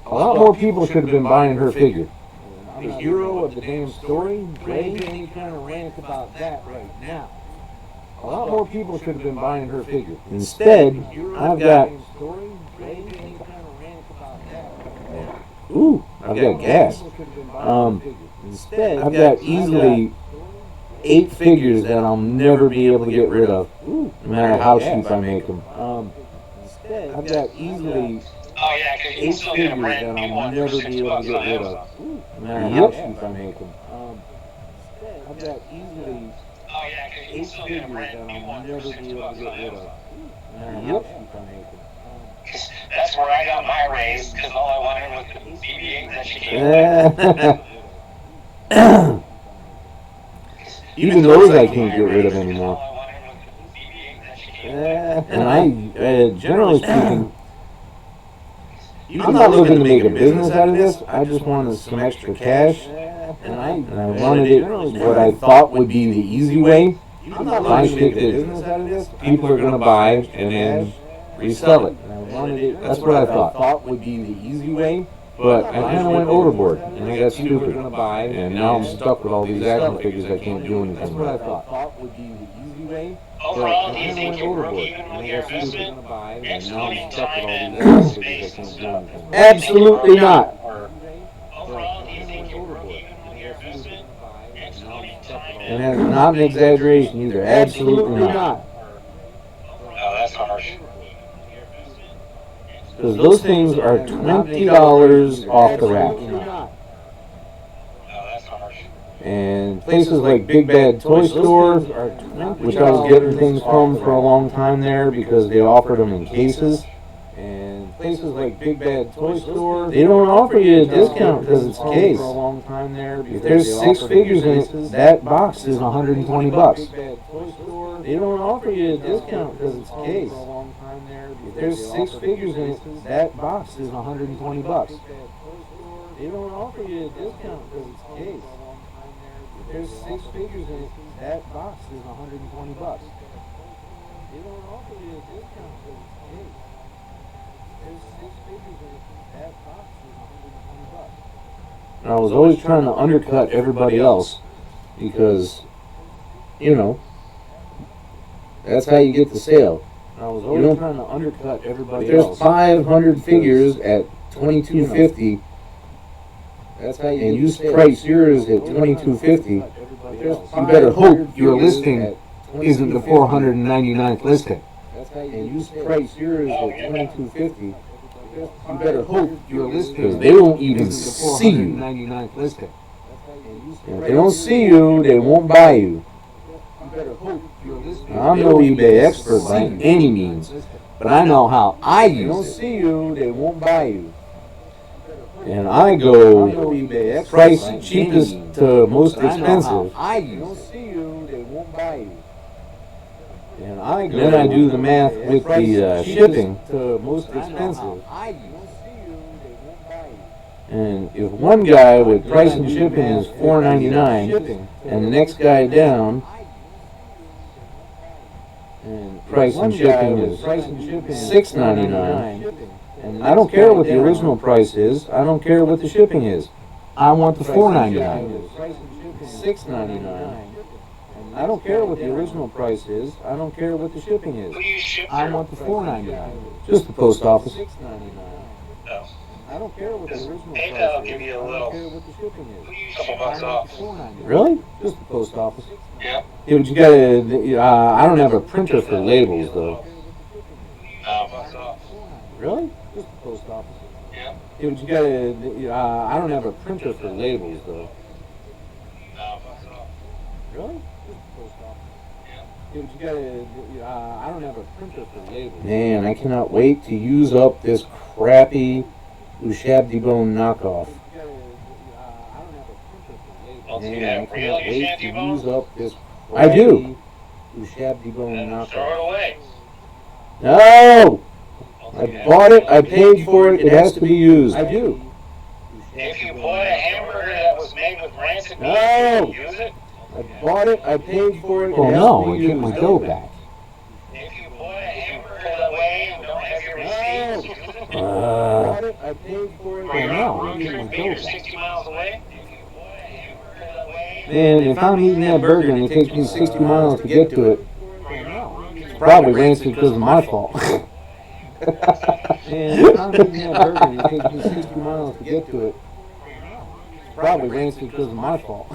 A lot more people should have been buying her figure. The hero of the damn story. Go into any kind of rant about that right now. A lot more people should have been buying her figure. Instead, I've got. Ooh, I've got gas. Instead, I've got easily 8 figures that I'll never be able to get rid of, no matter how cheap I make them. Instead, I've got easily Oh yeah, because you 8 still get a figures brand that new I'll one never for be able to $6 get on rid Amazon. of, no matter how cheap I make them. I've got easily Oh yeah, because you 8 still get a figures brand that new I'll one for never be able $6 to get on rid of, Amazon. no matter how cheap I make them. That's where I got my raise, because all I wanted was the BB-8 that she came with. Even those I can't get rid of anymore. All I wanted was the BB-8 that she came with. And I, generally speaking, I'm not looking to make a business out of this. I just wanted some extra cash, and I wanted it what I thought would be the easy way. If I stick that people are going to buy and then resell it. That's what I thought would be the easy way. But I kind of went overboard, and I got stupid, and now I'm stuck with all these action figures I can't do anything with. That's what I thought would be the easy way. Overall, do you think you broke even with your investment? Excluding time and space and stuff. Absolutely not. Overall, do you think you broke even with your investment? Excluding time And and that's not an exaggeration either. Absolutely not. Oh, that's harsh. Because those things are $20 off the rack. Oh, that's harsh. And places like Big Bad Toy Store, which I was getting things from for a long time there because they offered them in cases. And places like Big Bad Toy Store, they don't offer you a discount because it's a case. If there's 6 figures in it, that box is $120. They don't offer you a discount because it's a case. If there's 6 figures in it, that box is $120. They don't offer you a discount because it's a case. If there's 6 figures in it, that box is $120. They don't offer you a discount because it's a case. There's 6 figures in it, that box is $120. I was always trying to undercut everybody else because, that's how you get the sale. I was always trying to undercut everybody else. There's 500 figures at $22.50. That's how you and you price yours at $22.50. You better hope your listing isn't the 499th listing. And you price yours at $22.50. You better hope your listing because they won't even see you. If they don't see you, they won't buy you. I'm no eBay expert by any means, but I know how I use it. If they don't see you, they won't buy you. And I go price cheapest to most expensive. And then I do the math with the shipping to most expensive. And if one guy with price and shipping is $4.99, and the next guy down, and price and shipping is $6.99. And I don't care what the original price is. I don't care what the shipping is. I want the $4.99. $6.99. I don't care what the original price is. I don't care what the shipping is. Who do you ship I through? want the $4.99. Just the post office. Oh. I don't care what the original price is. PayPal will give you a I little don't care what the shipping is. Who do you ship $2 off? Really? Just the post office. Yeah. Yeah, but you gotta. I don't have a printer for labels though. $2 off. Really? Just the post office. Yeah. Yeah, but you gotta. I don't have a printer for labels though. $2 off. Really? Just the post office. Yeah. Yeah, but you gotta. I don't have a printer for labels. Man, I cannot wait to use up this crappy Ushabti Bone knockoff. Well, do you Man, I have real cannot wait to Ushabti bone? use up this. I do. Ushabti Bone Then knockoff. throw it away. No! Well, I do you have- bought it, I paid for it, it has to be used. I do. If you bought a hamburger that was made with rancid meat, No. you use it. I bought it, I paid for it, Well, it has no, to I be get my used. dough back. If you I paid for it. I know. You're 60 miles away. Man, if I'm eating that burger and it takes me 60 miles to get to it, it's probably rancid because of my fault. Man, if I'm eating that burger and it takes me 60 miles to get to it, it's probably rancid because of my fault.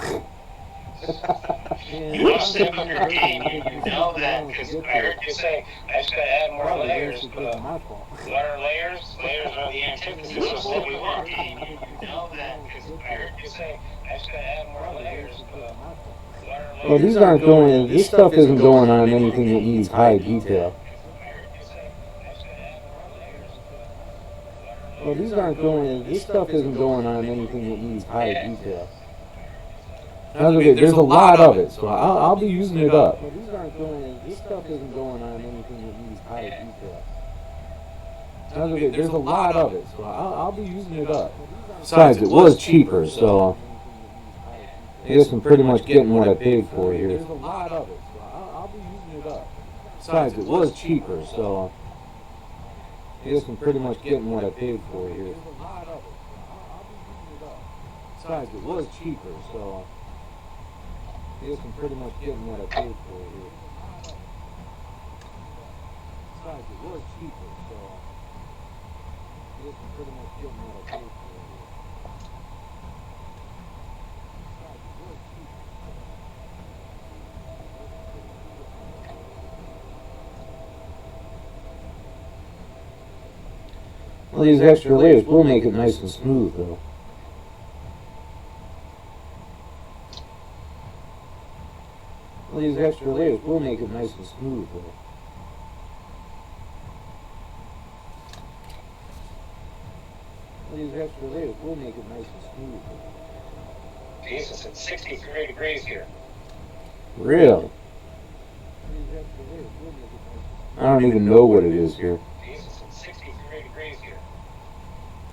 You're sick on your game. You know that because I heard you say, I just got to add more layers. What are layers? Layers are the antithesis of what we want. You know that because I heard you say, I just got to add more layers. Well, these aren't going. This stuff isn't going on anything that needs high detail. Well, these aren't going. This stuff isn't going on anything that needs high detail. That's okay. There's a lot of it, so I'll be using it up. Well, these aren't going. This stuff isn't going on anything that needs high detail. That's okay. There's a lot of it, so I'll be using it up. Besides, it was cheaper, so I guess I'm pretty much getting what I paid for here. There's a lot of it, so I'll be using it up. Besides, it was cheaper, so I guess I'm pretty much getting what I paid for here. Besides, it was cheaper, so I guess I'm pretty much getting what I paid for here. Besides, it was cheaper, so I guess I'm pretty much getting what I paid for here. Well, these extra layers will make it nice and smooth, though. Well, these extra layers will make it nice and smooth, though. Well, these extra layers will make it nice and smooth, though. Jesus, it's 63 degrees here. Really? I don't even know what it is here. Jesus, it's 63 degrees here.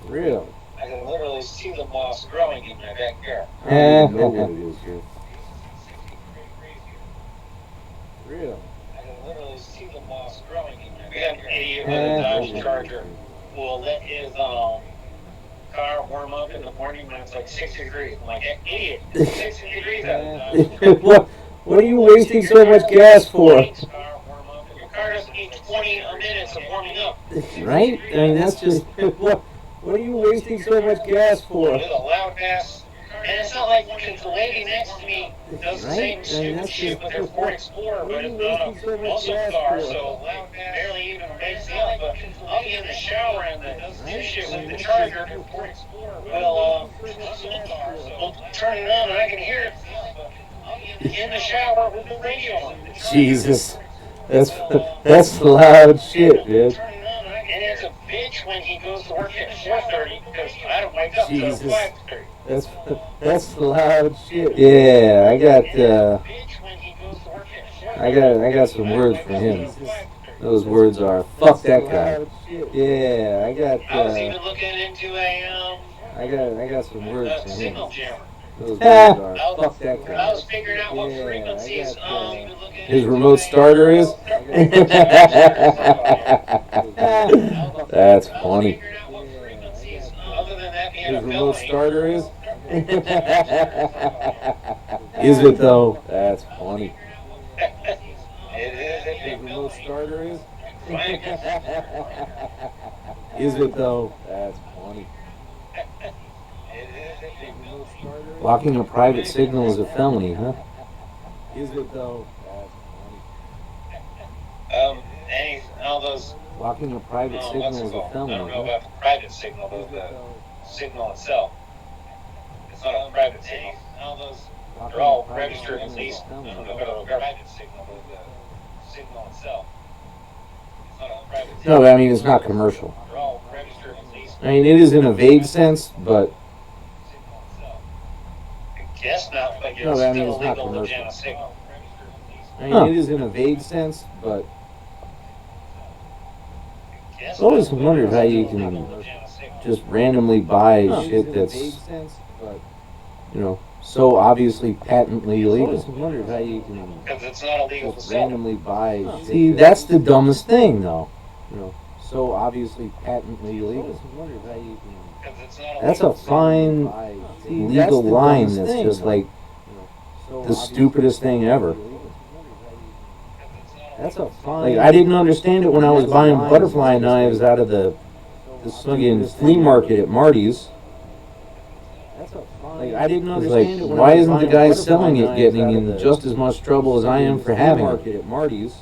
Really? I can literally see the moss growing in my backyard. I don't even know what it is here. Really? I can literally see the moss growing in my backyard. We got an idiot with a Dodge Charger who will let his car warm up in the morning when it's like 60 degrees. I'm like, idiot, it's 60 degrees out of Dodge. What are you wasting so much gas for? Your car doesn't need 20 minutes of warming up. Right? I mean, that's just... What are you wasting so much gas for? With a loud gas. And it's not like the lady next to me does the same stupid shit with her Ford Explorer, but it's not a muscle car, so barely even makes it up. But I'll be in the shower and the shit with the Charger, will turn it on and I can hear it in the shower with the radio on. Jesus. That's loud shit, dude. And it's a bitch when he goes to work at 4:30 because I don't wake up Jesus. until 5:30. That's loud shit. Yeah, I got some words for him. Those words are fuck that guy. Yeah, I was even looking into I got some words for him. signal jammer. Those words are fuck that guy. I was figuring out what frequencies. His remote starter is. That's funny. Other than that being His a remote felony. starter is. Is it though? That's funny. It is a His big remote felony. starter is. Fine. Is it though? That's funny. It is a big felony. Blocking a private signal is a felony, huh? Is it though? That's funny. All those. Blocking a private signal What's it is a called? I felony, don't know huh? about the private signal, but the signal itself. It's not a private signal. All those. They're all registered at least. I don't know about the private signal, but the signal itself. It's not a private signal. No, I mean it's not commercial. They're all registered at least. I mean it is in a vague sense, but I guess not, but No, it's I mean, still it's not illegal to commercial. jam a signal. I mean it is in a vague sense, but Guess I've always not, wondered how it's you still can illegal to jam a signal. just randomly buy shit that's, you know, so obviously patently illegal. I've always wondered how you can Because it's not illegal to just sell. randomly buy. See, that's the dumbest thing, though. You know, so obviously patently illegal. Because it's not That's a fine legal line that's just like the stupidest thing ever. Like, I didn't understand it when I was buying butterfly knives out of the fucking flea market at Marty's. Like, I didn't understand it. Why isn't the guy selling it getting in just as much trouble as I am for having it at Marty's?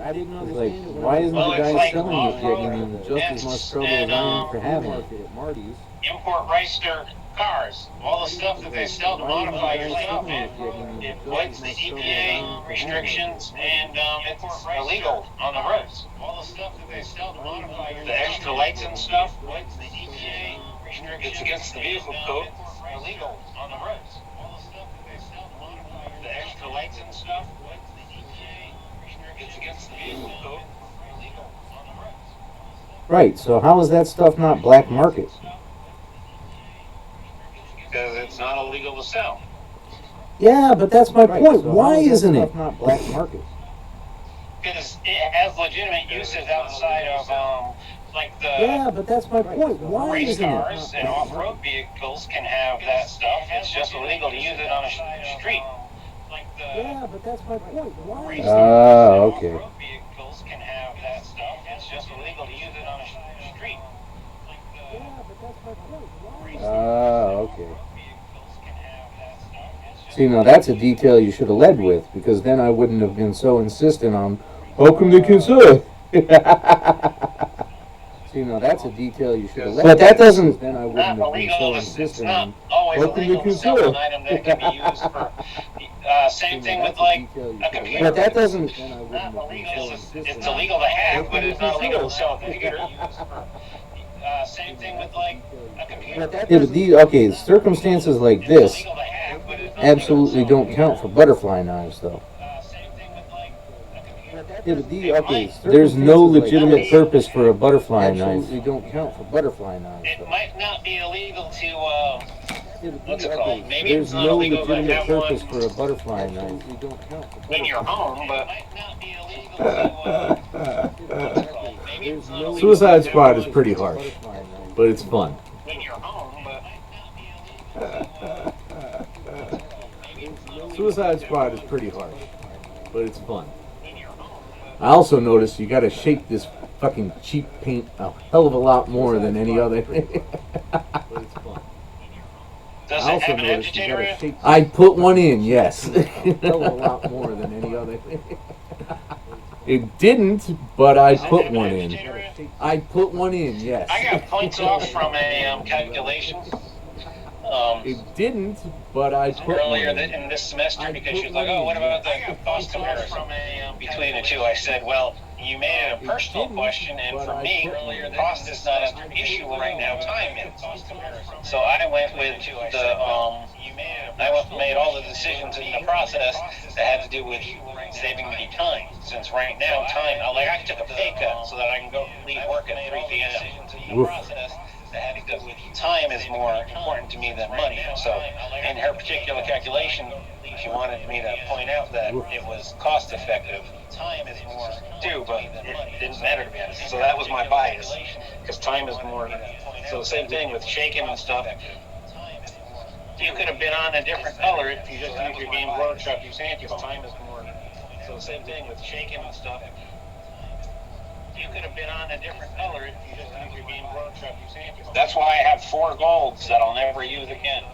I didn't understand. Like, why isn't the guy selling it getting in just as much trouble as I am for having it at Marty's? import Reister cars. All the stuff that they sell to modify your stuff, it avoids the EPA restrictions and it's illegal on the roads. All the stuff that they sell to modify your the extra lights and stuff, avoids the EPA restrictions. It's against the vehicle code. Illegal on the roads. All the stuff that they sell to modify the extra lights and stuff, avoids the EPA restrictions. It's against the vehicle code. Illegal on the roads. Right. So how is that stuff not black market? Because it's not illegal to sell. Yeah, but that's my point. So why isn't it not black market? Because it has legitimate uses outside of, like the Yeah, but that's my point. Why race isn't cars it? and off-road vehicles can have that stuff. It's just illegal to use it on a street. Like the Yeah, but that's my point. Why? race Ah, cars and okay. off-road vehicles can have that stuff. It's just illegal to use it on a street. Like the Yeah, but that's my point. Why? race Ah, okay. vehicles can have that stuff. It's just See, now that's a detail you should have led with, because then I wouldn't have been so insistent on, how come they can sell it? See, now that's a detail you should have led with. But that doesn't, then I wouldn't not have been illegal. so It's insistent not on, always how come they illegal to can sell sell an it? item that can be used for. Same thing with like a computer. But that doesn't, Not illegal. It's illegal to have, but it's not illegal to sell a computer. Same thing with like a computer. yeah, but these, okay, circumstances like this It's illegal to have, but it's not absolutely illegal to don't count for butterfly knives, though. same thing with like a computer. Yeah, but these, okay, there's no legitimate purpose for a butterfly knife. Absolutely don't count for butterfly knives, It though. might not be illegal to what's it Okay, called? Maybe there's it's not no illegal to legitimate have purpose one for a butterfly knife. Don't count for in your home, but it might not be illegal to what's it called? Maybe it's not illegal Suicide to Squad have is one pretty harsh, but it's fun. in your home, but it might not be illegal to maybe it's not illegal Suicide Squad is pretty harsh, but it's fun. in your home. I also noticed you gotta shake this fucking cheap paint a hell of a lot more than any other. But it's fun. Does I it also have an noticed you agitator gotta in? shake. I put one in, yes. A hell of a lot more than any other. It didn't, but I put one in. I put one in, yes. I got points off from a calculation. It didn't, but I put one Earlier in. in this semester I because put she was like, one "Oh, in. what about the cost comparison between the two?" I said, "Well, you made it a personal question, and for me, cost is not an issue right now. Time is. So I went with the made all the decisions in the process that had to do with saving me time. Since right now, time, I took a pay cut so that I can go leave work at 3 p.m. Oof. Time is more important to me than money. So in her particular calculation, she wanted me to point out that it was cost effective. Time is more too, but it didn't matter to me. So that was my bias, because time is more. So the same thing with shaking and stuff. You could have been on a different color if you just used your game workshop, you sample. Time is more. So the same thing with shaking and stuff. You could have been on a different color if you just used your game workshop, you sample. That's why I have 4 golds that I'll never use again.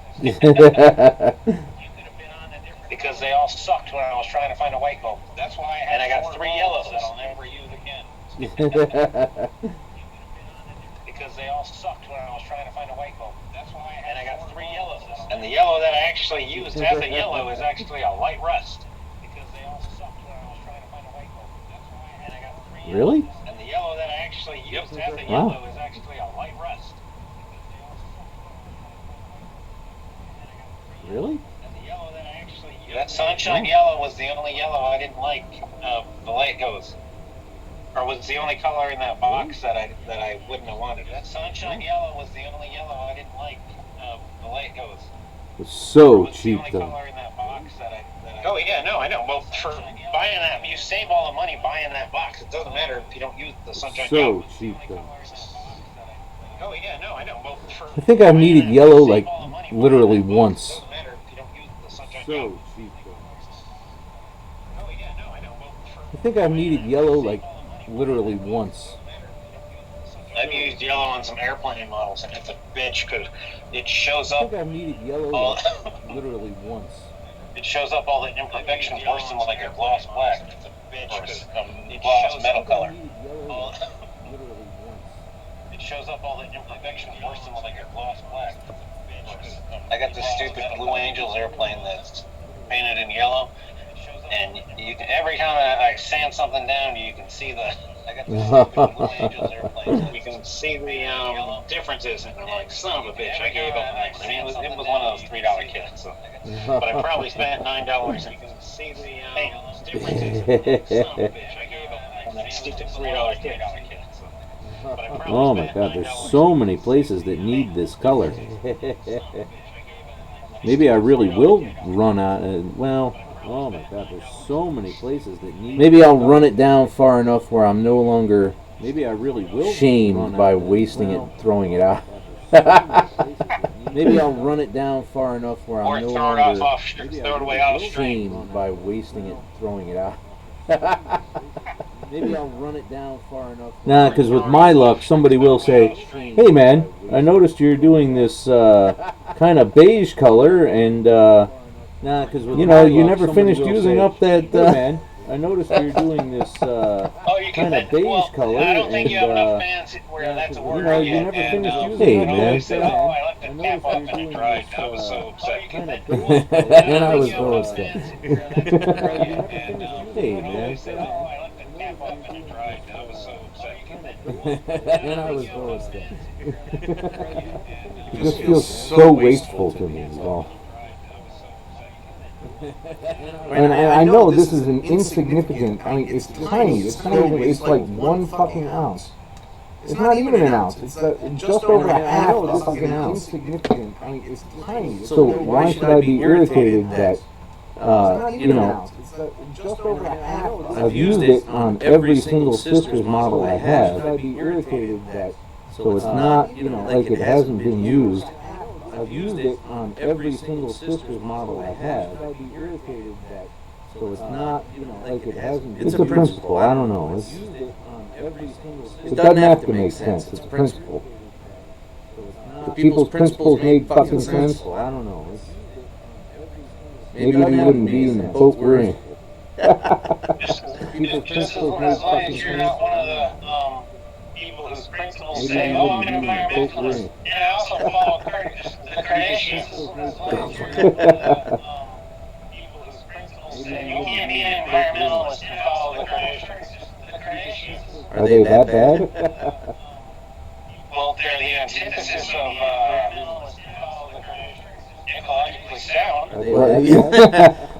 Because they all sucked when I was trying to find a white gold. That's why I got 3 yellows that I'll never use again. Because they all sucked when I was trying to find a white gold. That's why I got 3 yellows. And the yellow that I actually used as a yellow is actually a light rust. Because they all sucked when I was trying to find a white gold. That's why I got 3 yellows. Really? And the yellow that I actually used as a Wow. yellow is actually a light rust. Really? That sunshine yellow was the only yellow I didn't like. The light goes, or was the only color in that box that I wouldn't have wanted. That sunshine yellow was the only yellow I didn't like. The light goes. It's so Was the cheap only though. color in that box that I. Oh yeah, no, I know. Well, for buying that. You save all the money buying that box. It doesn't matter if you don't use the sunshine So gum. cheap though. Oh yeah, no, I know. Well, I think I've needed yellow like literally once. Doesn't matter if you don't use the sunshine So gum. cheap though. Oh yeah, no, I know. Well, I think I've needed yellow like literally once. I've used yellow on some airplane models, and it's a bitch because it shows I up. think I've needed yellow like literally once. It shows up all the imperfections worse than like a gloss black. It's a bitch because it gloss metal color. It shows up all the imperfections worse than like a gloss black. It's a bitch. I got this stupid Blue Angels airplane that's painted in yellow, and you can, every time I sand something down, you can see the. I got this stupid Blue Angels airplane. You can see the differences, and I'm like, son of a bitch, I gave up. I mean, it was one of those $3 kits, so. But I probably spent $9 and you can see the differences. Son of a bitch, I gave up on that stupid $3 kit. Oh my god, there's so many places that need this color. Maybe I really will run out. Well, oh my god, there's so many places that need. Maybe I'll run it down far enough where I'm no longer. Maybe I really will shamed by wasting it, throwing it out. Maybe I'll run it down far enough where I'm no longer. Throw it away off stream. Shamed by wasting it, throwing it out. Maybe I'll run it down far enough. Nah, because with my luck, somebody will say, "Hey man, I noticed you're doing this kind of beige color, and nah, because you know you never finished using up that man. I noticed you're doing this kind of beige color, I don't think and you have enough fans where that's a word. you know you never finished using. Hey man, I left the cap up and it dried. I was so upset. and I was roasted. Hey man. And I was roasted. It just feels so wasteful to me as well. And I know this is an insignificant. I mean, it's tiny. It's not even. It's like 1 fucking ounce. It's not even an ounce. It's just over a half a fucking ounce. Insignificant. I mean, it's tiny. So why should I be irritated that? You know, I've used it on every single Sisters model I have. I'd be irritated that, so it's not, you know, like it hasn't been used. I've used it on every single Sisters model I have. I'd be irritated that, so it's not, you know, like it hasn't been used. It's a principle. I don't know. It doesn't have to make sense. It's a principle. If people's principles made fucking sense, I don't know. Maybe we wouldn't be in the boat we're in. People's principles made fucking sense. You're not one of the people whose principles say, Maybe "Oh, we I'm an wouldn't be in the boat we're in. environmentalist." And I also follow the creationists. You can't be an environmentalist and follow the creationists. Are they that bad? Well, they're the antithesis of ecologically sound.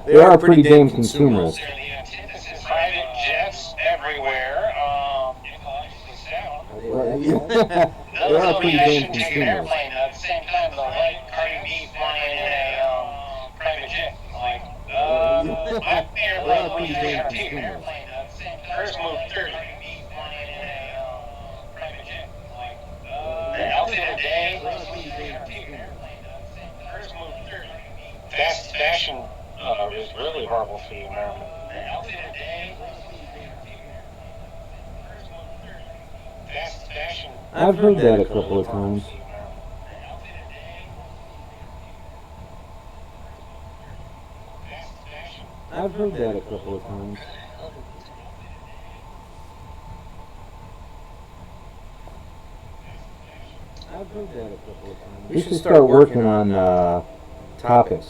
They are pretty damn consumerist. They're the antithesis. Private jets everywhere. Ecologically sound. They are pretty damn Take an consumerist. airplane at the same time they'll like Cardi B flying in a private jet. Like, I'm airplane when you take an airplane at the same time. First move 30. Private jet. Like, the outfit a day. First move 30. Fast fashion is really horrible for the environment. The outfit a day. Fast fashion. I've heard that a couple of times. I've heard that a couple of times. I've heard that a couple of times. We should start working on topics.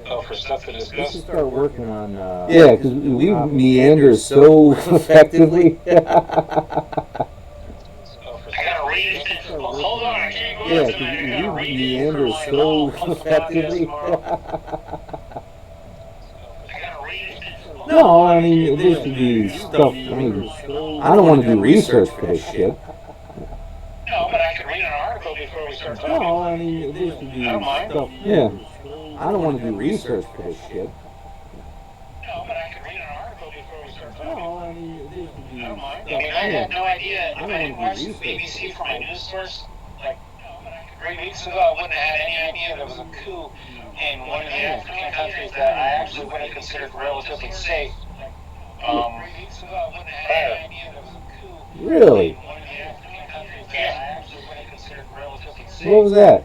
Oh, for stuff to We discuss. should start working on. Yeah, because we meander so effectively. I gotta read it. Well, hold on, I can't go Yeah, into that. I gotta we read it. meander so effectively. I gotta read it. No, I mean, there should be stuff. I mean, I don't want to do research for this shit. No, but I can read an article before we start talking. No, I mean, there should be I don't mind. stuff. Yeah. I don't want to do research for this shit. No, but I could read an article before we start talking. No, I mean, I don't mind. I mean, I had no idea. If I didn't watch the BBC for my news source, like 3 weeks ago, I wouldn't have had any idea there was a coup in one of the African countries that I actually would have considered relatively safe. 3 weeks ago, I wouldn't have had any idea there was a coup. Really? One of the African countries that I actually would have considered relatively safe. What was that?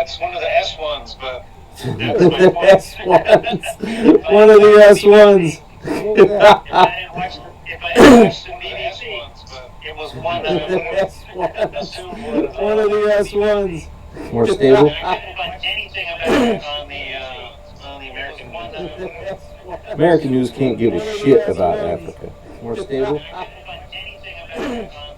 It's one of the S ones, but One of the One of the S ones. What was that? if I didn't watch the BBC, it was one that I would assume was One of the S ones. More stable. I couldn't find anything about it on the American one. American news can't give a shit about Africa. More stable.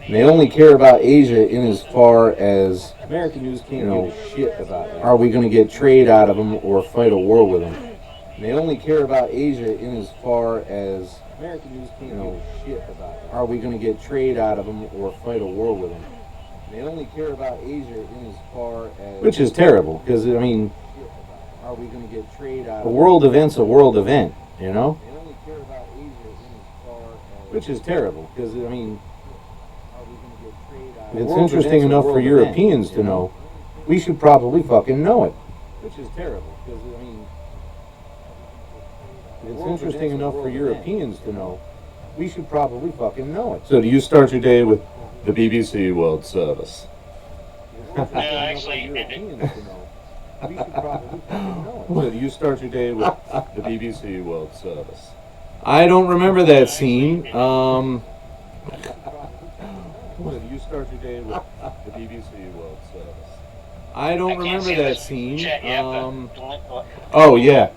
They only care about Asia in as far as American news can't give a shit about Africa. Are we going to get trade out of them or fight a war with them? They only care about Asia in as far as American news can't give a shit about Africa. Are we going to get trade out of them or fight a war with them? They only care about Asia in as far as... Which is terrible, because, I mean... Are we going to get trade out of... A world event's a world event, you know? They only care about Asia in as far as... Which is terrible, because, I mean... Are we going to get trade out of... It's interesting enough for Europeans to know. We should probably fucking know it. Which is terrible, because, I mean... It's interesting enough for Europeans to know. We should probably fucking know it. So do you start your day with the BBC World Service? No, actually, We should probably fucking know it. So do you start your day with the BBC World Service? I don't remember that scene. So do you start your day with the BBC World Service? I don't I can't remember see that this scene. chat yet, Oh yeah.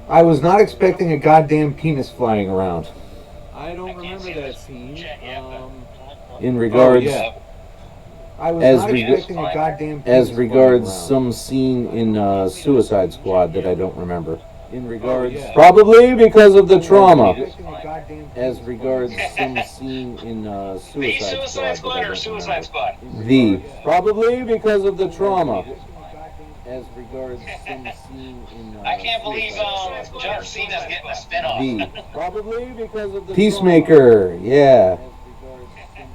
I was not expecting a goddamn penis flying around. I don't remember that scene. In regards, I was as not reg- expecting a goddamn penis as flying regards around. some scene in Suicide Squad that I don't remember. In regards, yeah. probably because of the trauma. Expecting a goddamn As penis regards some scene in The Suicide Suicide Squad Squad that I or don't Suicide remember. Squad? The probably because of the trauma. As regards some scene in I can't believe John Cena's getting a spinoff. The probably because of the Peacemaker. Yeah.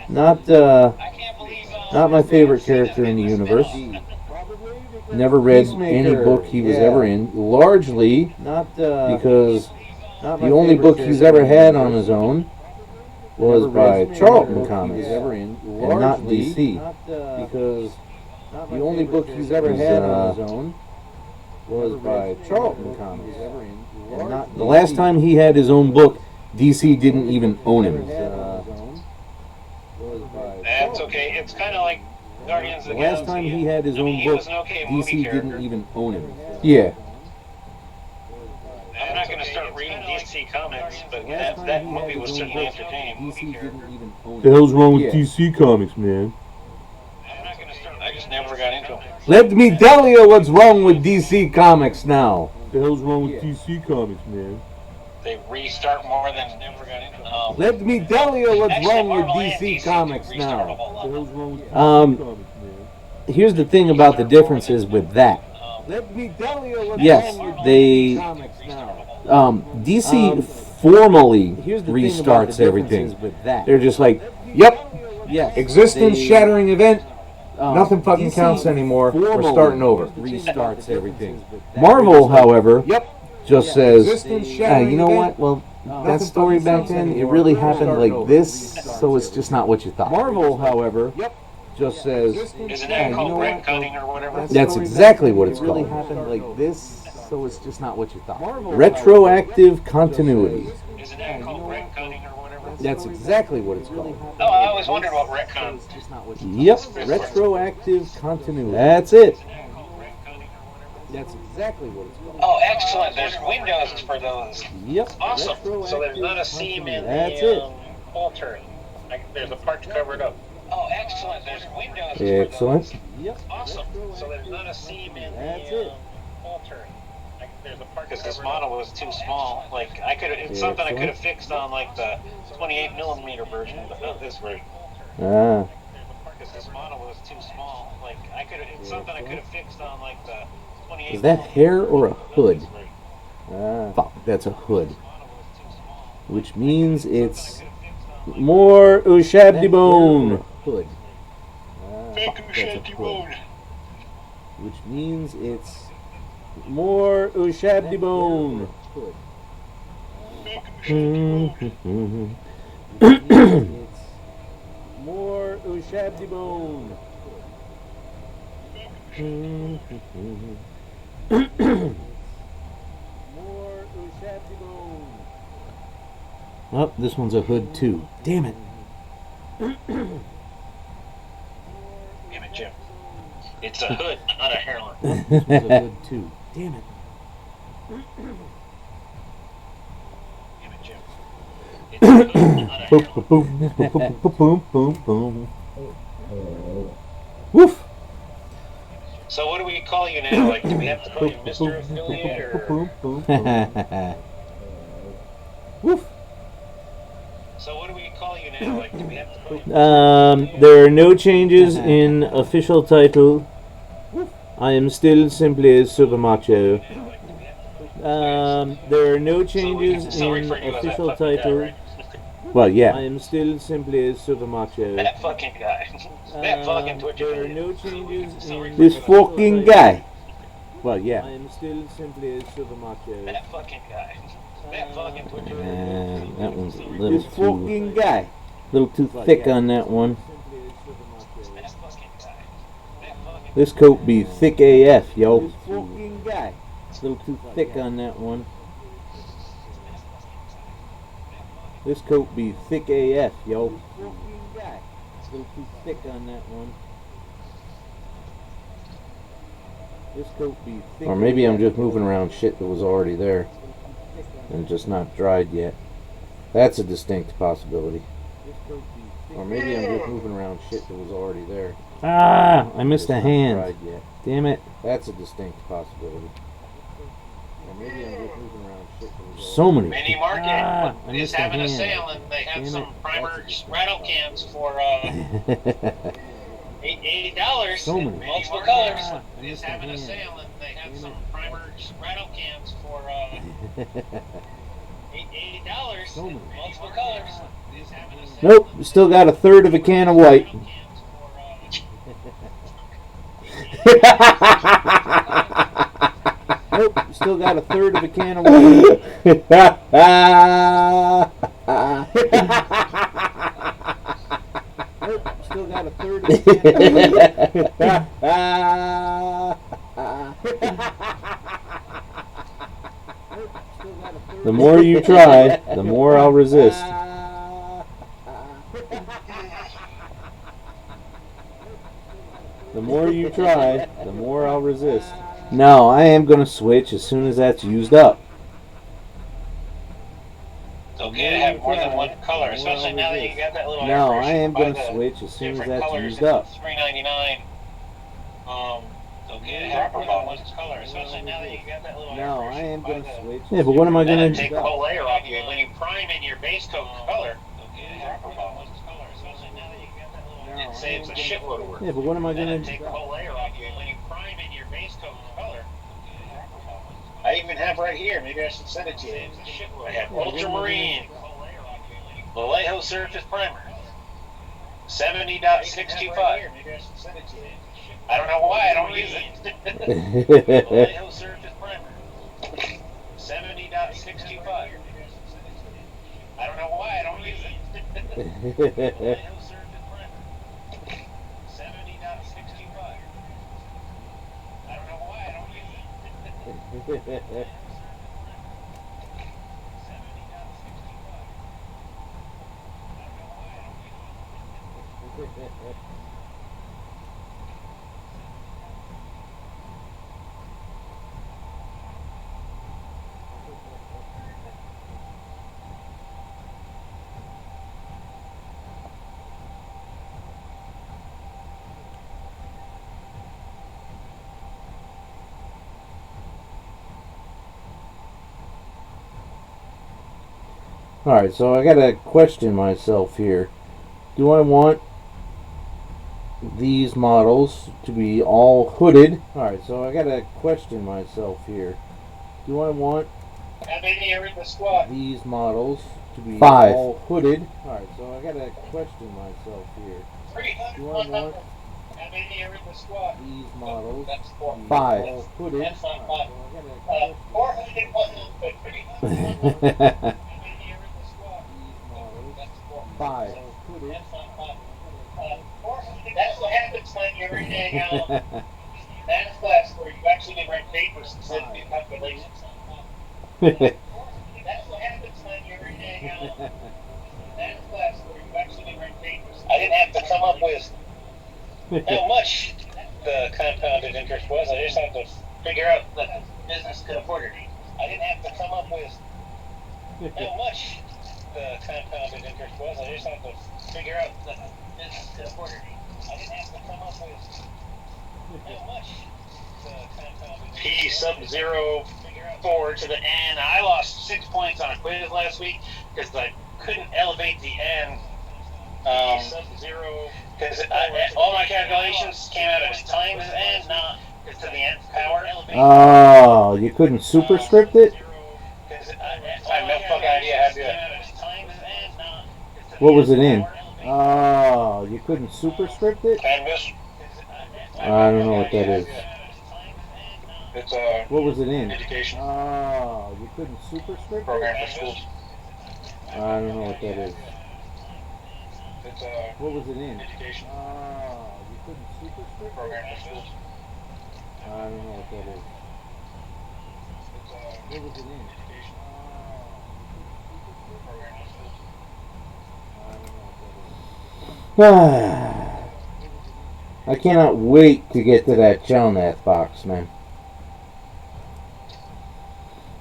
Not I can't believe not my favorite character in the universe. Never read any book he was ever in. Largely not because the only book he's ever had on his own was by Charlton Comics and not DC. Because the only book he's ever had on his own was by Charlton Comics and not the last time he had his own book, DC didn't even own him. That's okay. It's kind of like Guardians of The the last Galaxy. time he had his I mean, own he book, was an okay movie DC character. didn't even own him. Yeah. I'm not going to start reading DC comics, but that movie was certainly entertaining. DC didn't even own The hell's wrong with Yeah. DC Comics, man? I'm not going to start. I just never got into them. Let me tell you what's wrong with DC Comics now. The hell's wrong with DC Comics, man? They restart more than never got into them. Let me tell you what's Actually, wrong with Marvel and DC DC Comics do restart a now. whole lot. The hell's wrong with DC Um, Comics, man? Here's the thing about the differences with that. Let me tell you what's Yes, wrong with they- DC Comics now. DC formally restarts everything. They're just like, yep, Yes. existence-shattering event. Nothing fucking counts anymore. We're starting over. Restarts everything. Marvel, however, Yep. just says, Existence-shattering you know event. what? Well, that story back then, it really happened like this, so it's just not what you thought. Marvel, however, Yep. just says, Isn't that you called know what? retconning or whatever? That's exactly what it's really called. happened like this, so it's just not what you thought. Retroactive continuity. Isn't that called retconning or whatever? That's exactly what it's called. Oh, I always wondered what retcon. Yep, retroactive continuity. That's it. That's exactly what it's called. Oh, excellent. There's windows for those. Yep. Awesome. So there's not a seam in That's the it. altar. Like, there's a part to cover it up. Oh, excellent. There's windows for Excellent. those. Yep. Awesome. So there's not a seam in That's the it. altar. Like, there's a part because this model was too small. Like, I could. It's something I could have fixed on like the 28 millimeter version, but not this version. Ah. Because this model was too small. Like, I could. It's something I could have fixed on like the Is that hair or a hood? Fuck, that's a hood. Which means it's more Ushabdibone. Hood. Fuck, that's a hood. Which means it's more Ushabdibone. Hood. It's more Ushabdibone. More Ushabdibone. Oh, this one's a hood too. Damn it. Damn it, Jim. It's a hood, not a hairline. This one's a hood too. Damn it. Damn it, Jim. It's a hood, not a Boom, hairline. boom, boom, boom, boom, boom. Woof. So what do we call you now? Like, do we have to call you Mr. Affiliate or? Woof. So what do we call you now? Like, do we have to call you? There are no changes in official title. I am still simply Super Macho. There are no changes in official title. Well, yeah. I am still simply Super Macho. That fucking guy. That fucking Twitch There are affiliate. no changes in this fucking guy. Well, yeah. I am still simply Super Macho. That fucking guy. That fucking Twitch affiliate. That one's a little too fucking guy. Little too thick on that one. That fucking guy. That fucking. This coat be thick AF, yo. This fucking guy. It's a little too thick on that one. This coat be thick AF, yo. It's a little too thick on that one. This coat be thick. Or maybe I'm just moving around shit that was already there and just not dried yet. That's a distinct possibility. Or maybe I'm just moving around shit that was already there. Ah, I missed a hand. Damn it. That's a distinct possibility. Or maybe I'm just moving around shit that was so many. Mini Market I is missed a having a hand. sale, and they have Damn some it. primer rattle cans for $80. So many. Multiple colors. I Is missed a having a hand. sale, and they have some primer rattle cans for $80. So many. Multiple colors. Is having a sale. Nope, still got a third of a can of white. Nope, still got a third of a can of white. Nope, still got a third of a can of The more you try, the more I'll resist. The more you try, the more I'll resist. No, I am going to switch as soon as that's used up. It's okay to have more than one color, especially now that you got that little No, airbrush. I am going Buy to the switch as soon as different that's colors used at up. $3.99. It's okay to have more than one color, especially now that you got that little No, airbrush. I am Buy going to the- switch. Yeah, but what am I Then going take to the whole do? layer off you. When you prime in your base coat color, especially now that you got that little, it saves a shitload of work. Yeah, but what am I Then going to take do? the whole layer off you. When you prime in your base coat color, I even have right here. Maybe I should send it to you. I have Ultramarine Vallejo Surface Primer, 70.65. I don't know why I don't use it. Vallejo Surface Primer, 70.65. I don't know why I don't use it. Vallejo Surface Primer, 70.65. I don't know why I don't use it. 70.65. Alright, so I gotta question myself here. Do I want these models to be all hooded. Alright, so I gotta question myself here. Do I want How many are in the squad? these models to be all hooded? Alright, so I gotta question myself here. Do I want How many are in the squad? these models That's to four. be Five. all hooded? That's not five. Alright, 400 so I gotta How many are question. in the squad? These models That's four. Five. all hooded. That's not five. 400. That's what happens when you're in a math class where you actually write papers instead of do calculations. That's what happens when you're in a math class where you actually write papers. I didn't have to come up with how much the compounded interest was. I just had to figure out that the business could afford it. I didn't have to come up with how much the compounded interest was. I just had to figure out that the business could afford it. I didn't have to come up with how much the compounded P sub 04 to the N. I lost 6 points on a quiz last week because I couldn't elevate the N. Sub 0 because all my calculations came out as times N, not to the nth power. Oh, you couldn't superscript it? I have no fucking idea how to do it. What was it in? Oh, you couldn't superscript it? Canvas. I don't know what that is. It's What was it in? education Oh, you couldn't superscript program it? for schools. I don't know what that is. It's What was it in? education Oh, you couldn't superscript program it? for schools. I don't know what that is. It's What was it in? education program for schools. I don't know what that is. I cannot wait to get to that Chelnath box, man.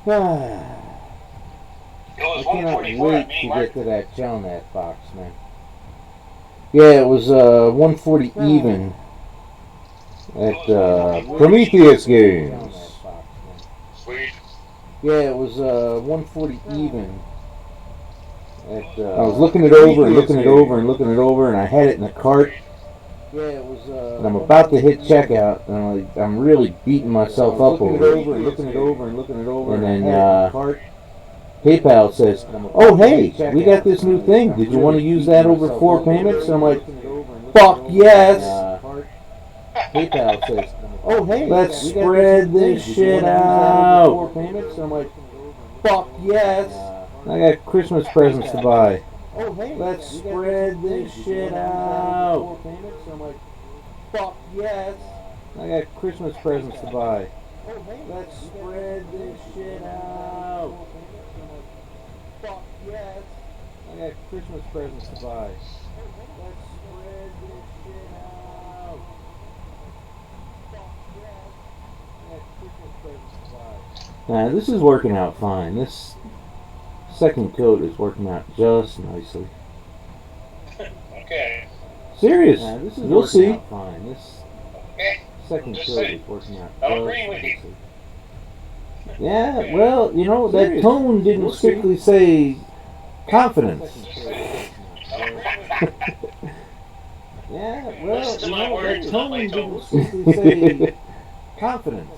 It was I cannot 144 wait at me, to Mark. get to that Chelnath box, man. Yeah, it was 140 even at Prometheus Games. Sweet. Yeah, it was 140 even. I was looking it over and looking it over and looking it over, and I had it in the cart. Yeah, it was. And I'm about to hit checkout, and I'm really beating myself up over it. Looking it over and looking it over, and then PayPal says, "Oh hey, we got this new thing. Did you want to use that over 4 payments?" And I'm like, "Fuck yes." PayPal says, "Oh hey, let's spread this shit out." 4 payments. And I'm like, "Fuck yes." I got Christmas presents to buy. Oh hey, let's spread this shit out. I'm like, fuck yes. I got Christmas presents to buy. Oh hey, let's spread this shit out. Fuck yes. I got Christmas presents to buy. Let's spread this shit out. Fuck yes. I got Christmas presents to buy. Now this is working out fine. This second coat is working out just nicely. Okay. Serious. You'll see. Fine. This Okay. second Just coat saying. is working out I'm just agreeing with you. nicely. Yeah, well, you know, that tone didn't strictly say confidence. Yeah, well, Listen to you my know, words, that not tone my didn't tones. strictly say confidence.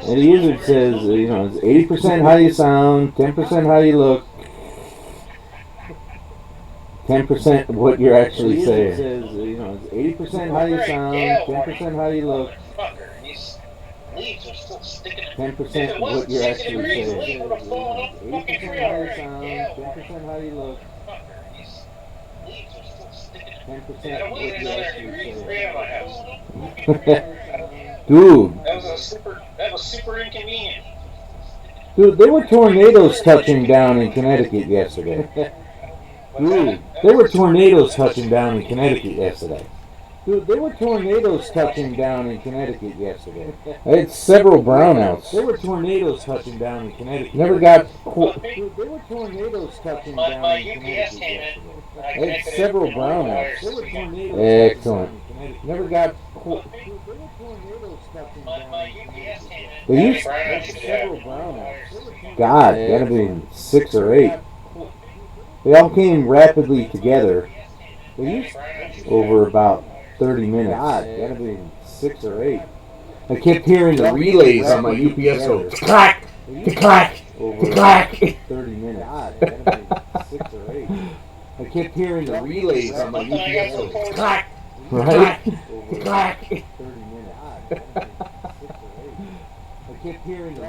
And the user says, you know, it's 80% how you sound, 10% how you look, 10% what you're actually saying. Says, you know, it's 80% how you sound, 10% how you look, Motherfucker, these leaves are still sticking. 10% what you're actually saying. The leaf would have fallen off the fucking 80% tree how you already. sound, Yeah, 10% how you look, motherfucker, these leaves are still sticking. 10% There what wasn't you're another actually tree saying. at my house. Dude, That was super inconvenient. there were tornadoes touching down in Connecticut yesterday. Dude, there were tornadoes touching down in Connecticut yesterday. Dude, there were tornadoes touching down in Connecticut yesterday. I had several brownouts. There were tornadoes touching down in Connecticut. Never got. Dude, there were tornadoes touching down My in UPS Connecticut came in. yesterday. I I had connected several it to all the wires. brownouts. There were tornadoes. Excellent. Never got. Dude, there were tornadoes touching down My in UPS Connecticut. came in. They used Brownouts, yeah. several brownouts. God, gotta be 6 or 8. They all came rapidly together over about 30 minutes. God, gotta be 6 or 8. I kept hearing the relays on my UPS go clack, clack, clack. 30 minutes. God, gotta be 6 or 8. I kept hearing the relays on my UPS go clack, Right? clack. 30 minutes.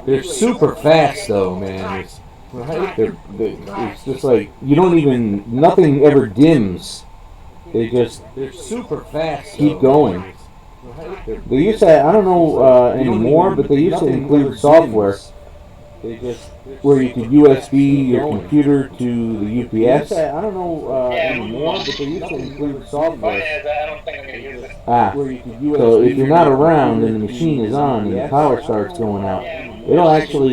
They're super fast though, man. Right? It's just like you don't even nothing ever dims. They're super fast. Keep going. They used to, I don't know anymore, but they used to include software where you could USB your computer to the UPS. I don't know anymore, but they used to include software. I don't think I'm going to use it. So if you're not around and the machine is on and the power starts going out, it'll actually,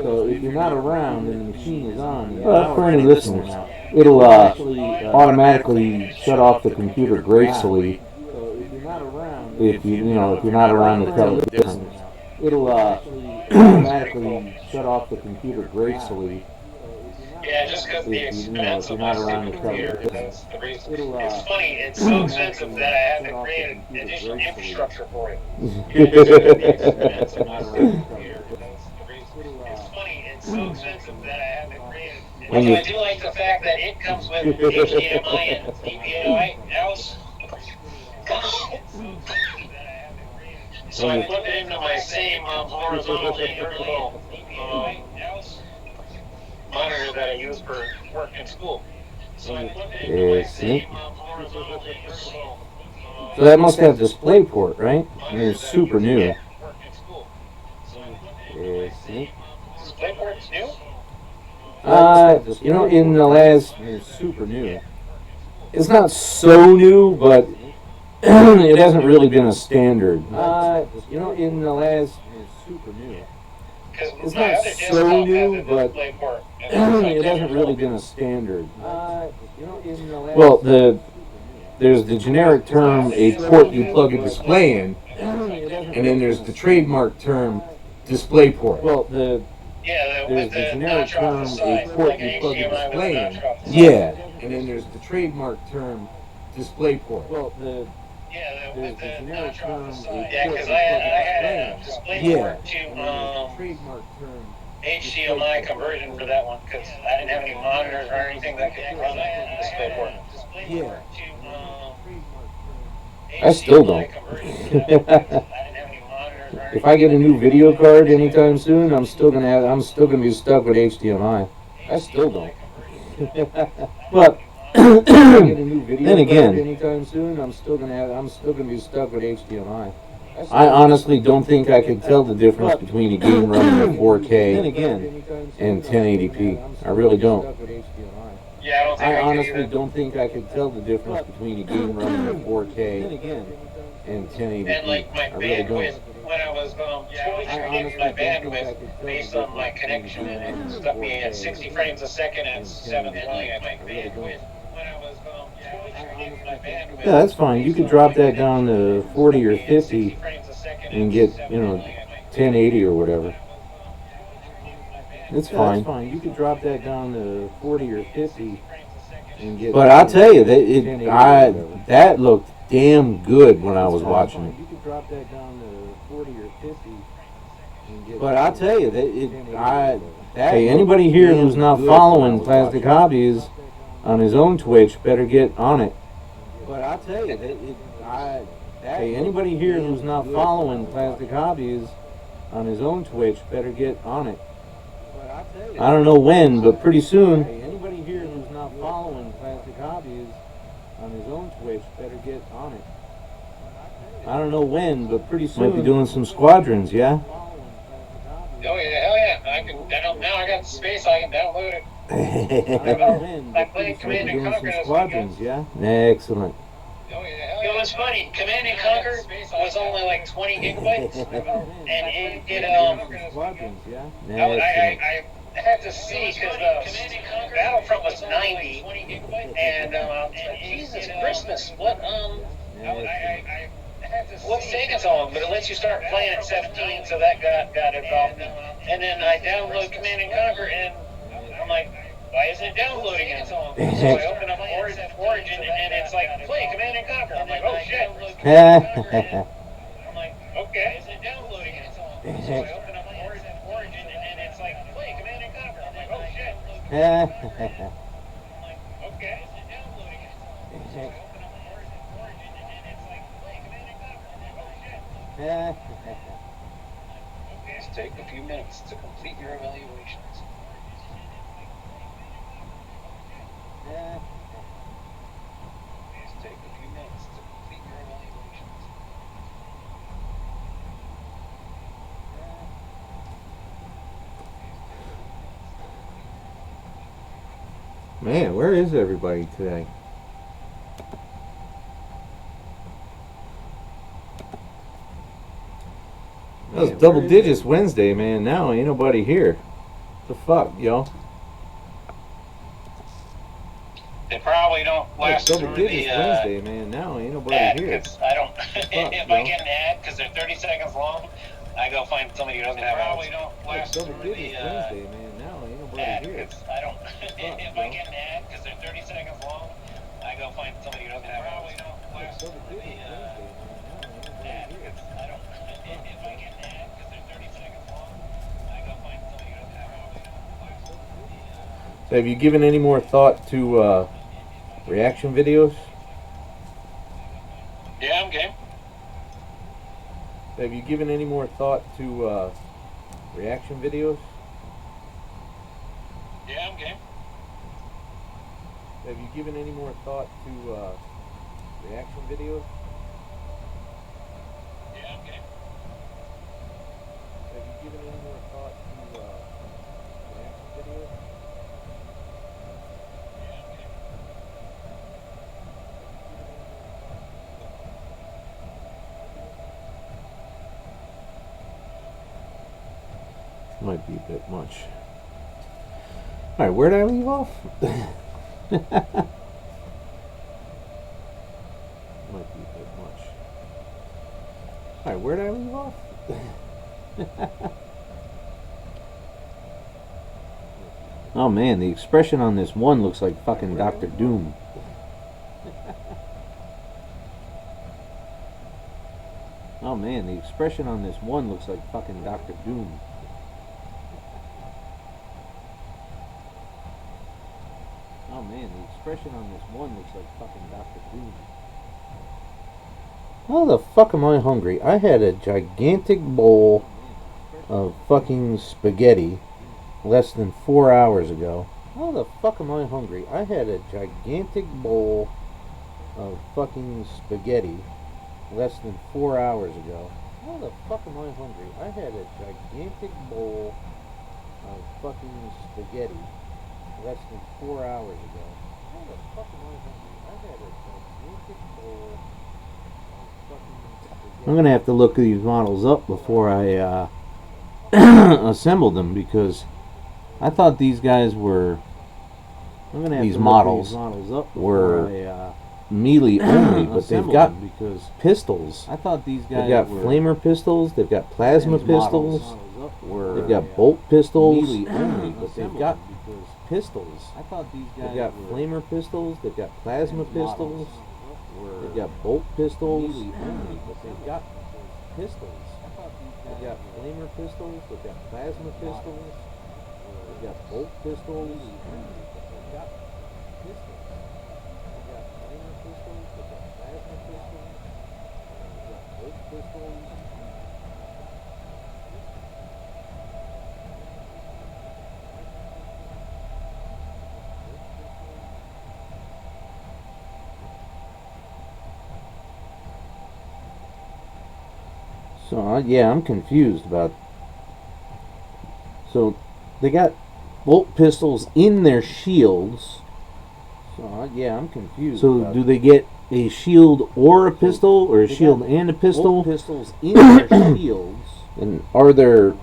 so if you're not around and the machine is on, for any listeners, it'll automatically shut off the computer gracefully. If you're not around to tell the difference, it'll automatically shut off the computer gracefully. Yeah, just because the expense of my stupid computer, that's the reason. It's funny, it's so expensive that I have to create an additional infrastructure for it. It's funny, it's so expensive that I have to create it. Although I do like the fact that it comes with HDMI and DPI outs. So I put it into my same horizontal and vertical monitor that I use for work and school. So I put it into my same horizontal and vertical. So that must have DisplayPort, right? I mean, it's super new. DisplayPort's new? In the last, it's super new. It's not so new, but it hasn't really been a standard. In the last, it's super new. It's not so new, but it hasn't really been a standard. Well, there's the generic term, a port you plug a display in, and then there's the trademark term, DisplayPort. Well, there's the generic term, a port you plug a display in. Yeah, and then there's the trademark term, DisplayPort. Well, there's the generic term, Yeah, because I had a DisplayPort to trademark term. HDMI conversion for that one because I didn't have any monitors or anything that could run that DisplayPort. Yeah. I still don't. If I get a new video card anytime soon, I'm still gonna be stuck with HDMI. I still don't. But then again, anytime soon, I'm still gonna be stuck with HDMI. I honestly don't think I could tell the difference between a game running at 4K and 1080p. I really don't. Yeah, I honestly don't think I could tell the difference between a game running at 4K and 1080p. And like my I really don't. bandwidth, when I was predicting my bandwidth based on my connection, and it stuck me at 60 frames a second at 720 at my bandwidth. When I was predicting my bandwidth. Yeah, that's fine. You could drop that down to 40 or 50 and get, 1080 or whatever. It's fine. You could drop that down to 40 or 50 and get. But I'll tell you that looked damn good when I was watching it. You could drop that down to 40 or 50 and get. But I'll tell you hey, anybody here who's not following Plastic Hobbies on his own Twitch better get on it. But I'll tell you hey, anybody here who's not following Plastic Hobbies on his own Twitch better get on it. I don't know when, but pretty soon. Hey, anybody here who's not following Plastic Hobbies on his own Twitch better get on it. I don't know when, but pretty soon. Might be doing some squadrons, yeah? Oh yeah, hell yeah! I can download. Now I got the space. I can download it. I played Command and Conquer this weekend. Yeah? Excellent. Oh yeah, it was funny. Command and Conquer was only like 20 gigabytes, and I had to see because Battlefront was 90, and Jesus Christmas, what I what's taking so long? But it lets you start playing at 17, so that got involved me. And then I download Command and Conquer, and I'm like, why isn't it downloading it? So I open up Origin, and it's like, play Command and Conquer. I'm like, oh shit. I'm like, okay. Isn't it downloading it? So I open up Origin, and it's like, play Command and Conquer. I'm like, oh shit. I'm like, okay. Isn't it downloading it? So I open up Origin, and it's like, play Command and Conquer. I'm like, oh shit. Okay. Just take a few minutes to complete your evaluations. Just take a few minutes to complete your evaluations. Man, where is everybody today? That was double digits Wednesday, man. Now ain't nobody here. The fuck, yo? They probably don't last Double through digits the Wednesday, man. Now ain't nobody ad, here. 'cause I don't. Fuck, if yo. I get an ad because they're 30 seconds long, I go find somebody who doesn't have ads. Probably don't last Double through digits the Wednesday, man. Now ain't nobody ad, here. 'cause I don't. If I get an ad because they're 30 seconds long, I go find somebody who doesn't have ads. Probably don't last Double through digits the Wednesday, man. Now ain't nobody ad, here. 'cause I don't. If I get an ad because they're 30 seconds long, I go find somebody who doesn't have ads. So have you given any more thought to reaction videos? Yeah, I'm game. Have you given any more thought to reaction videos? Yeah, I'm game. Have you given any more thought to reaction videos? Yeah, I'm game. Have you given any more thought to reaction videos? Might be a bit much. Alright, where did I leave off? Might be a bit much. Alright, where did I leave off? Oh man, the expression on this one looks like fucking Dr. Doom. Oh man, the expression on this one looks like fucking Dr. Doom. Oh man, the expression on this one looks like fucking Dr. Doom. How the fuck am I hungry? I had a gigantic bowl of fucking spaghetti less than 4 hours ago. How the fuck am I hungry? I had a gigantic bowl of fucking spaghetti less than 4 hours ago. How the fuck am I hungry? I had a gigantic bowl of fucking spaghetti less than 4 hours ago. How the fuck am I hungry? I had a gigantic bowl of fucking spaghetti. I'm gonna have to look these models up before I assemble them, because I thought these guys were. These models were melee only, but they've got pistols. I thought these guys. They've got flamer pistols. They've got plasma pistols. They've got bolt pistols. Melee only, but they've got pistols. I thought these guys. They've got flamer pistols. They've got plasma pistols. They've got bolt pistols. Melee only, but they've got pistols. I thought these guys. They've got flamer pistols. They've got plasma pistols. They've got bolt pistols. They've got pistols. They've got flamer pistols. They've got plasma pistols. They've got bolt pistols. So yeah, I'm confused about. So they got bolt pistols in their shields. So yeah, I'm confused. So do they get a shield or a pistol, or a shield and a pistol? Bolt pistols in their shields. And are there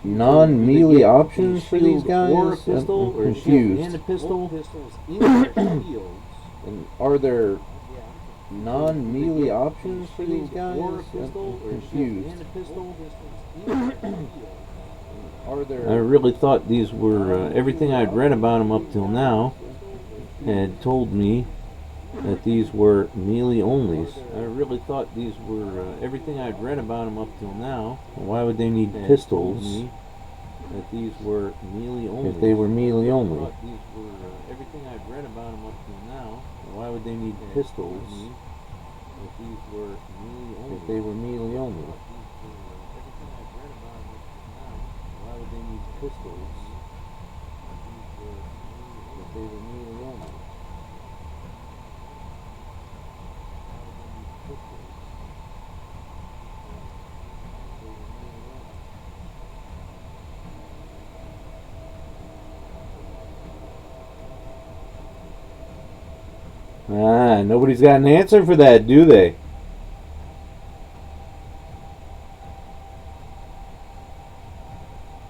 non-melee options for these guys? Or a pistol, or a shield and a pistol? Bolt pistols in their shields. And are there non-melee options for these guys? I'm confused. I really thought these were, everything I'd read about them up till now had told me that these were melee onlys. I really thought these were, everything I'd read about them up till now. Why would they need pistols? That these were melee only. If they were melee only. These were, everything I'd read about them up till now. Why would they need pistols? If these were melee only. If they were melee only. Everything I'd read about them up till now. Why would they need pistols? If they were melee only. Ah, nobody's got an answer for that, do they?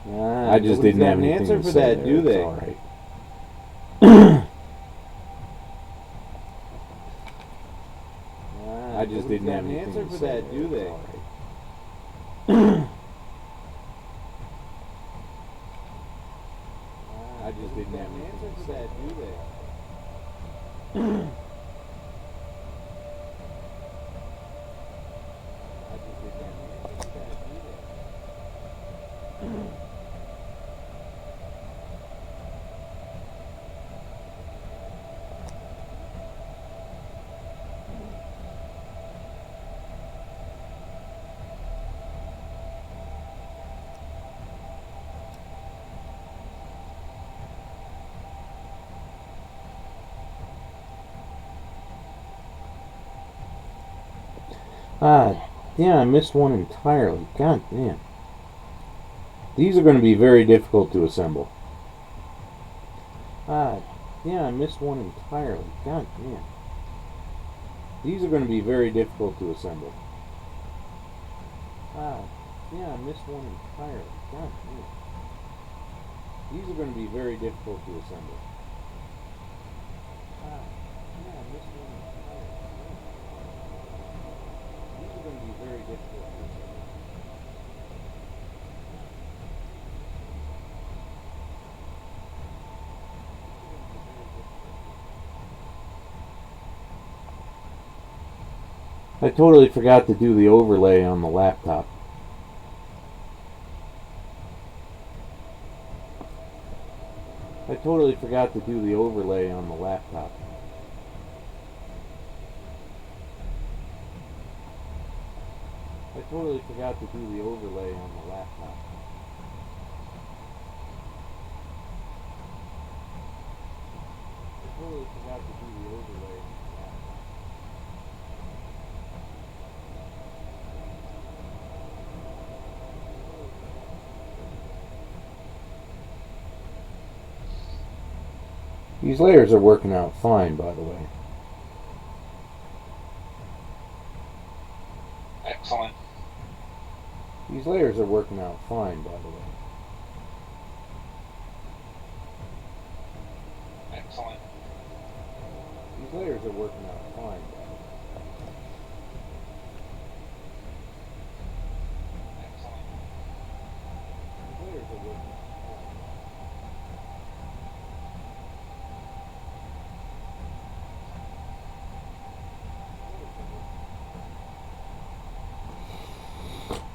Ah, I just didn't have an answer for that, do they? All right. I just didn't have an answer for that, do they? All right. I just didn't have an answer for that, do they? Yeah, I missed one entirely. God damn. These are going to be very difficult to assemble. Yeah, I missed one entirely. God damn. These are going to be very difficult to assemble. Yeah, I missed one entirely. God damn. These are going to be very difficult to assemble. Yeah, I missed one entirely. These are going to be very difficult to assemble. I totally forgot to do the overlay on the laptop. I totally forgot to do the overlay on the laptop. I totally forgot to do the overlay on the laptop. I totally forgot to do the overlay on the laptop. These layers are working out fine, by the way. Excellent. These layers are working out fine, by the way. Excellent. These layers are working out fine, by the way. Excellent. These layers are working out fine.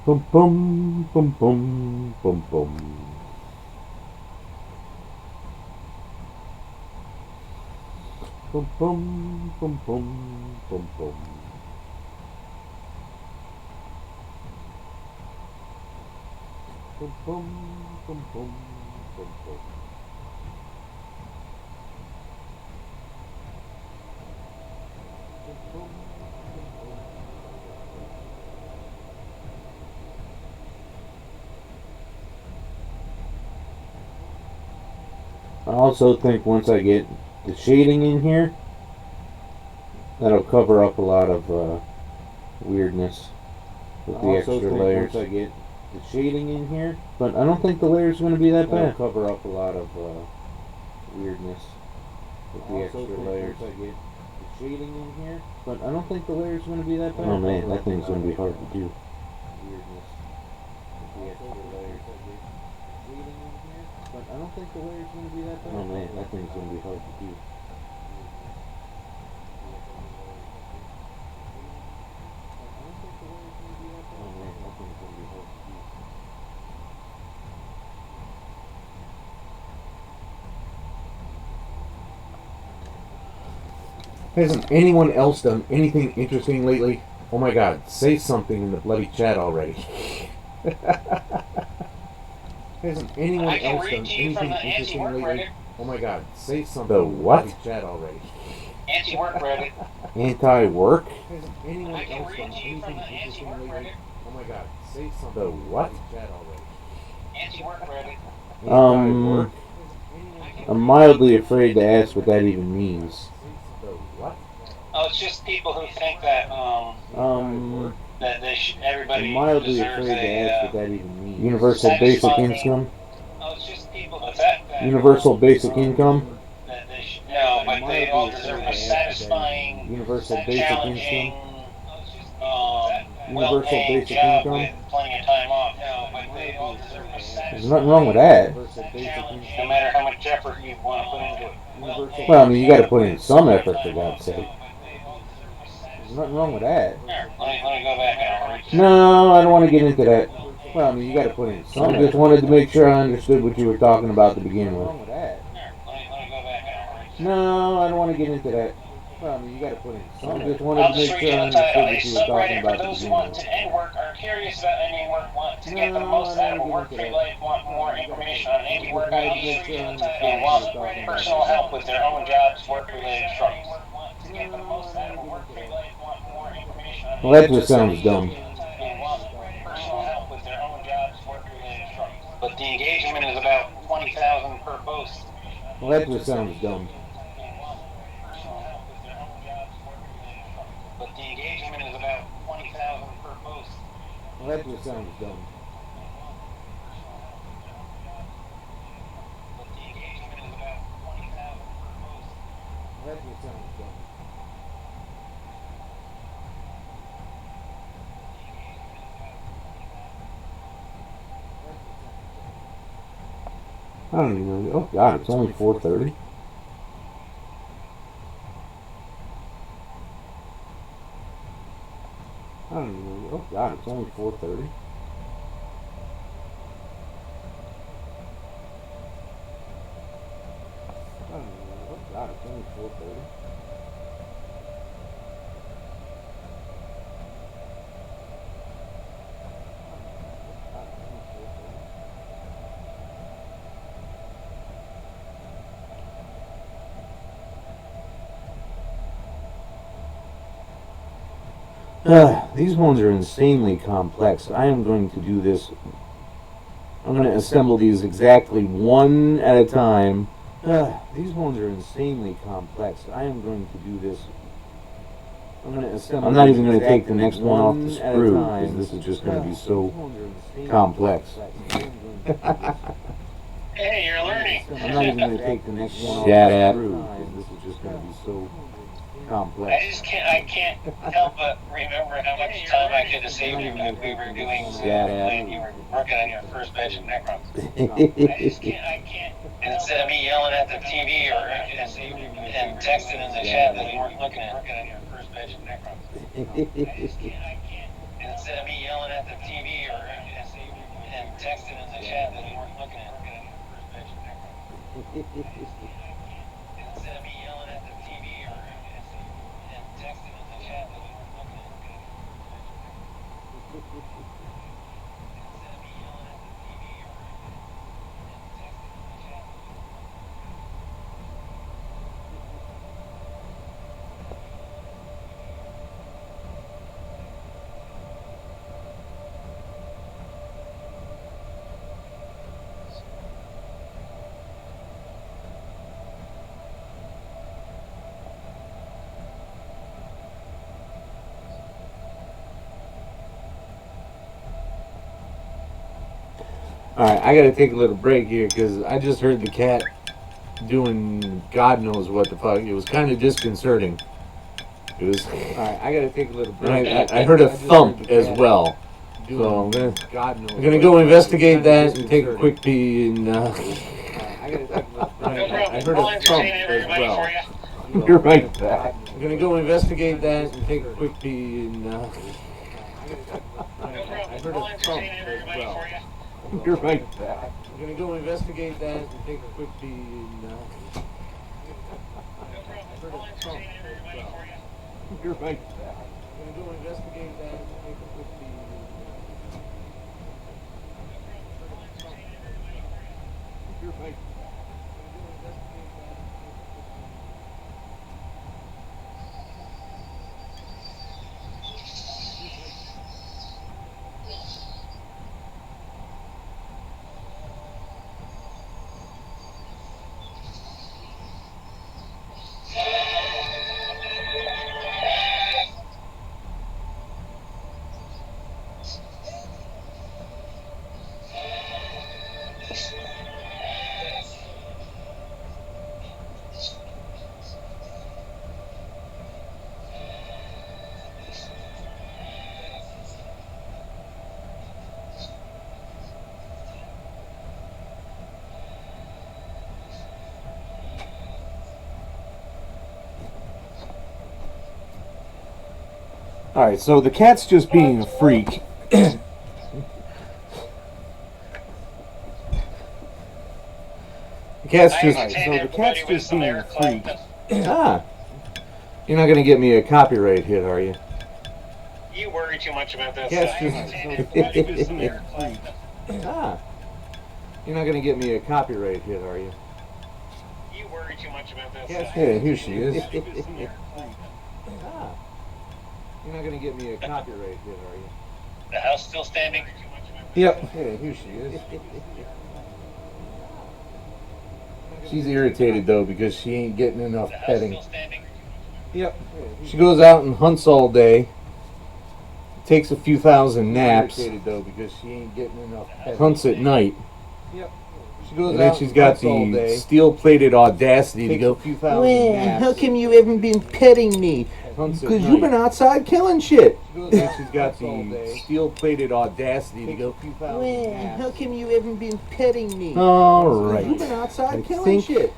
Bum bum bum bum bum bum. Bum bum bum bum bum bum. Bum bum bum bum bum bum. I also think once I get the shading in here, that'll cover up a lot of weirdness with the extra layers. Once I get the shading in here, but I don't think the layers are going to be that bad. That'll cover up a lot of weirdness with the extra layers. Once I get the shading in here, but I don't think the layer's going to be that bad. Oh man, that thing's going to be hard to do. Weirdness. The extra layers. Shading in here, but I don't think the layer's going to be that bad. Oh man, that thing's going to be hard to do. Hasn't anyone else done anything interesting lately? Oh my god, say something in the bloody chat already. Hasn't anyone else done anything interesting lately? Oh my god, say something in the bloody chat already. Anti-work Reddit. Anti-work? Hasn't anyone else done anything interesting lately? Oh my god, say something. The what? Chat already. Anti-work Reddit. Anti-work? I'm mildly afraid to ask what that even means. What? Oh, it's just people who think that that they should, everybody I'm mildly deserves afraid to ask what a that even means. Universal basic satisfying- income? Oh, it's just people. What's that? Universal basic income? That they should, no, but they all deserve a satisfying, Universal basic challenging, income? well-paying basic job income? with plenty of time off. No, but they all deserve a satisfying. There's nothing wrong with that. Challenge, no matter how much effort you want to put into it. Well, I mean, you got to put in some effort, for God's sake. There's nothing wrong with that. Here, let me go back and I'll read. No, I don't want to get into that. Well, I mean, you got to put in some. I just wanted to make sure I understood what you were talking about to begin with. Here, let me go back and I'll read. No, I don't want to get into that. Well, I mean, you got to put in some. I just wanted I'll to just make read sure I you the title. understood A what you were talking subreddit about for to those who begin want with. to end work, are curious about ending work, want to get the most out of a work-free life, want more information on anti-work ideas, and want personal help with their own jobs, work-related struggles. To get the most out of a work-free life, want more information on Well, that just sounds dumb. and want personal help with their own jobs, work-related struggles. But the engagement is about 20,000 per post. Well, that just sounds dumb. But the engagement is about 20,000 per post. Well, that just sounds dumb. But the engagement is about 20,000 per post. Well, that just sounds dumb. I don't even know. Oh God, it's only 4:30. I don't even know. Oh God, it's only 4:30. I don't even know. Oh God, it's only 4:30. These ones are insanely complex. I am going to do this. I'm going to assemble these exactly one at a time. These ones are insanely complex. I am going to do this. I'm not even going to take the next one off the screw because this is just going to be so complex. Hey, you're learning. I'm not even going to take the next one off the screw because this is just going to be so complex. I can't help but remember how much time I could have saved you if we were doing when you were working on your first batch of Necrons. I can't. And instead of me yelling at the TV or and texting in the chat that we weren't looking at working on your first batch of Necrons. I can't. And instead of me yelling at the TV or and texting in the chat that we weren't looking at working on your first batch of Necrons. Instead of me yelling at the TV or and texting in the chat that we weren't looking at. Instead of me yelling at the TV or and texting in the chat that we weren't looking at. Alright, I gotta take a little break here because I just heard the cat doing God knows what the fuck. It was kind of disconcerting. It was. Alright, I gotta take a little break. I heard a thump as well. So I'm gonna go investigate that and take a quick pee and. I gotta take a little break. I heard a thump as well. For You're right, Pat. I'm gonna go investigate that and take a quick pee and. I heard a thump as well. You're right, Pat. I'm gonna go investigate that and take a quick pee and. I heard a thump as well. You're right, Pat. I'm gonna go investigate that and take a quick pee and. You're right. Alright, so the cat's just being a freak. The cat's just being a freak. Ah. You're not gonna get me a copyright hit, are you? You worry too much about this. Ah. You're not gonna get me a copyright hit, are you? You worry too much about this. Yeah, here she is. Ah. You're not gonna get me a copyright hit, are you? The house still standing? Yep. Yeah, here she is. She's irritated though because she ain't getting enough The house petting. still standing? Yep. She goes out and hunts all day. Takes a few thousand naps. Irritated though because she ain't getting enough petting. Hunts at night. Yep. She goes And then out she's and got hunts all the day. steel-plated audacity to Takes go, a few thousand "Well, naps." how come you haven't been petting me? Hunts at Because you've night. been outside killing shit." She goes out She's and got hunts all the day. steel-plated audacity to Takes go, a few thousand "Well, naps. how come you haven't been petting me?" All right. You've been outside killing shit.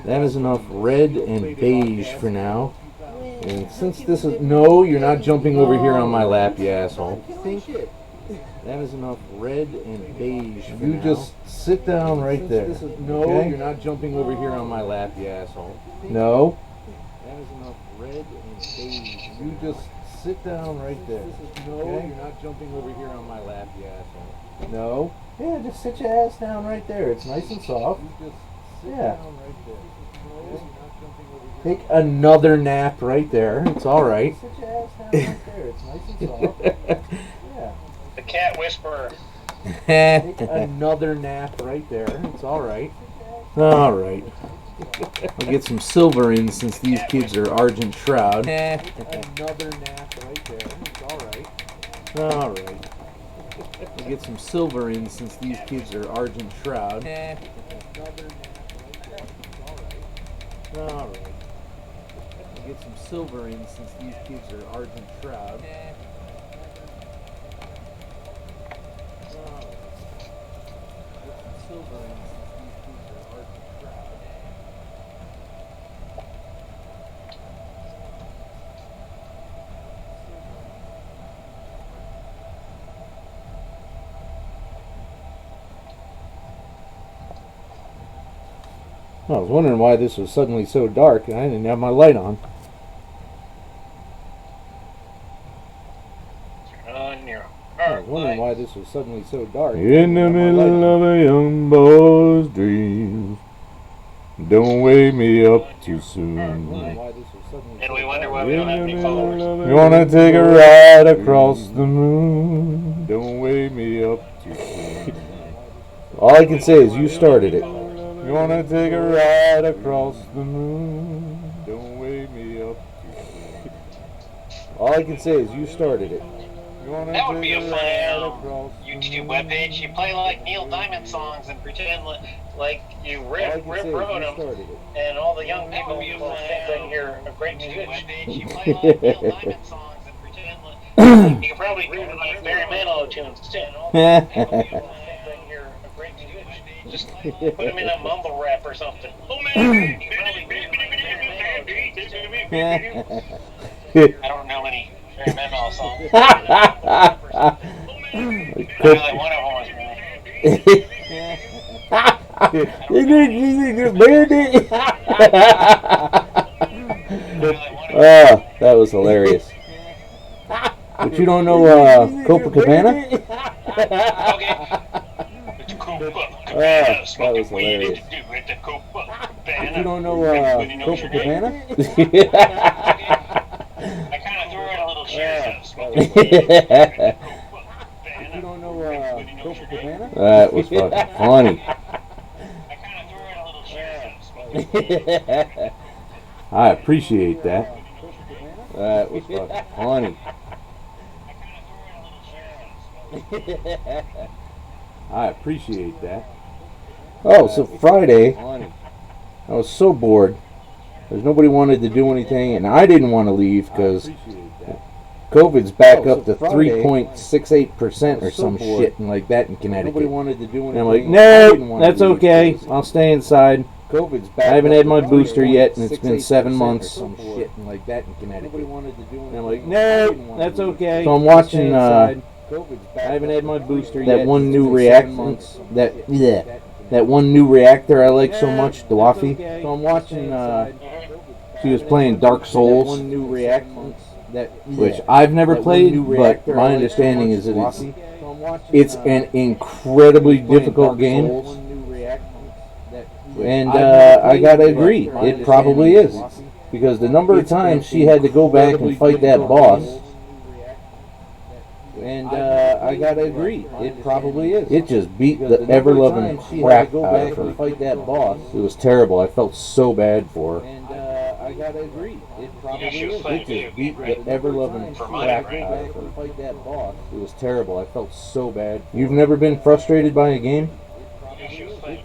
That is enough red and beige for now. And since this is... No, you're not jumping over here on my lap, you asshole. That is enough red and beige for You now. just sit down right there. No, Okay? you're not jumping over here on my lap, you asshole. No. That is enough red and beige. You just sit down right there. No, Okay? you're not jumping over here on my lap, you asshole. No. Yeah, just sit your ass down right there. It's nice and soft. You just sit Yeah. down right there. No, you're not jumping over here. Take another nap right there. It's all right. Sit your ass down right there. It's nice and soft. Yeah. The cat whisperer. Take another nap right there. It's all right. All right. I'll get some silver in since these kids are Argent Shroud. Another nap right there. It's all right. All right. I'll get some silver in since these kids are Argent Shroud. Another nap right there. It's all right. All right. I'll get some silver in since these kids are Argent Shroud. I was wondering why this was suddenly so dark and I didn't have my light on. On your I was wondering why this was suddenly so dark. In the middle of a young boy's dreams, don't wake me up too soon. And we wonder why we don't have any followers. You wanna take a ride across the moon? Don't wake me up too soon. All I can say is you started it. You wanna take a ride across the moon? Don't wake me up too soon. All I can say is you started it. That would be a funny YouTube webpage. You play like Neil Diamond songs and pretend like you Rip wrote them, and all the young people will think that you're a great musician. You play like Neil Diamond songs and pretend like you can probably do like Barry Manilow tunes too. Just put him in a mumble rap or something. Oh man! I don't know any Barry Manilow songs. Really, one of them was. Oh, that was hilarious. But you don't know Copacabana? Okay. Oh, that was hilarious. But you don't know Copacabana? I kind of threw in a little shit. You don't know Copacabana? That was fucking funny. I appreciate that. That was fucking funny. I appreciate that. Oh, so Friday, I was so bored. There's nobody wanted to do anything, and I didn't want to leave because COVID's back up to 3.68% or some shit like that in Connecticut. Nobody wanted to do anything. And I'm like, no, that's okay. I'll stay inside. COVID's back. I haven't had my booster yet, and it's been 7 months. Some shit like that in Connecticut. Nobody wanted to do anything. And I'm like, no, that's okay. So I'm watching. I haven't had my booster yet. That one new reactor. That one new reactor I like so much, the Waffy. So I'm watching. She was playing Dark Souls. One new reactor. Which I've never played, but my understanding is that it's an incredibly difficult game. And I gotta agree, it probably is. Because the number of times she had to go back and fight that boss. And I gotta agree, it probably is. It just beat the ever-loving crap out of her. Fight that boss. It was terrible. I felt so bad for her. And I gotta agree, it probably is. It just beat the ever-loving crap out of her. Fight that boss. It was terrible. I felt so bad. You've never been frustrated by a game?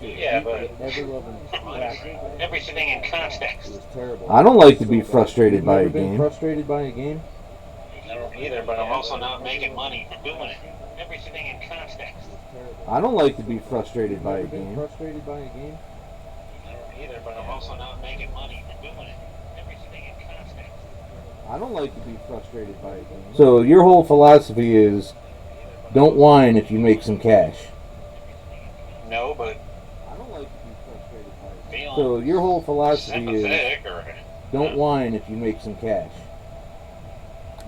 Yeah, but everything in context. It was terrible. I don't like to be frustrated by a game. Frustrated by a game? I don't either, but I'm also not making money for doing it. Everything in context. I don't like to be frustrated by a game. Frustrated by a game? I don't either, but I'm also not making money for doing it. Everything in context. I don't like to be frustrated by a game. So your whole philosophy is, don't whine if you make some cash. No, but I don't like to be frustrated by a game. So your whole philosophy is, don't whine if you make some cash.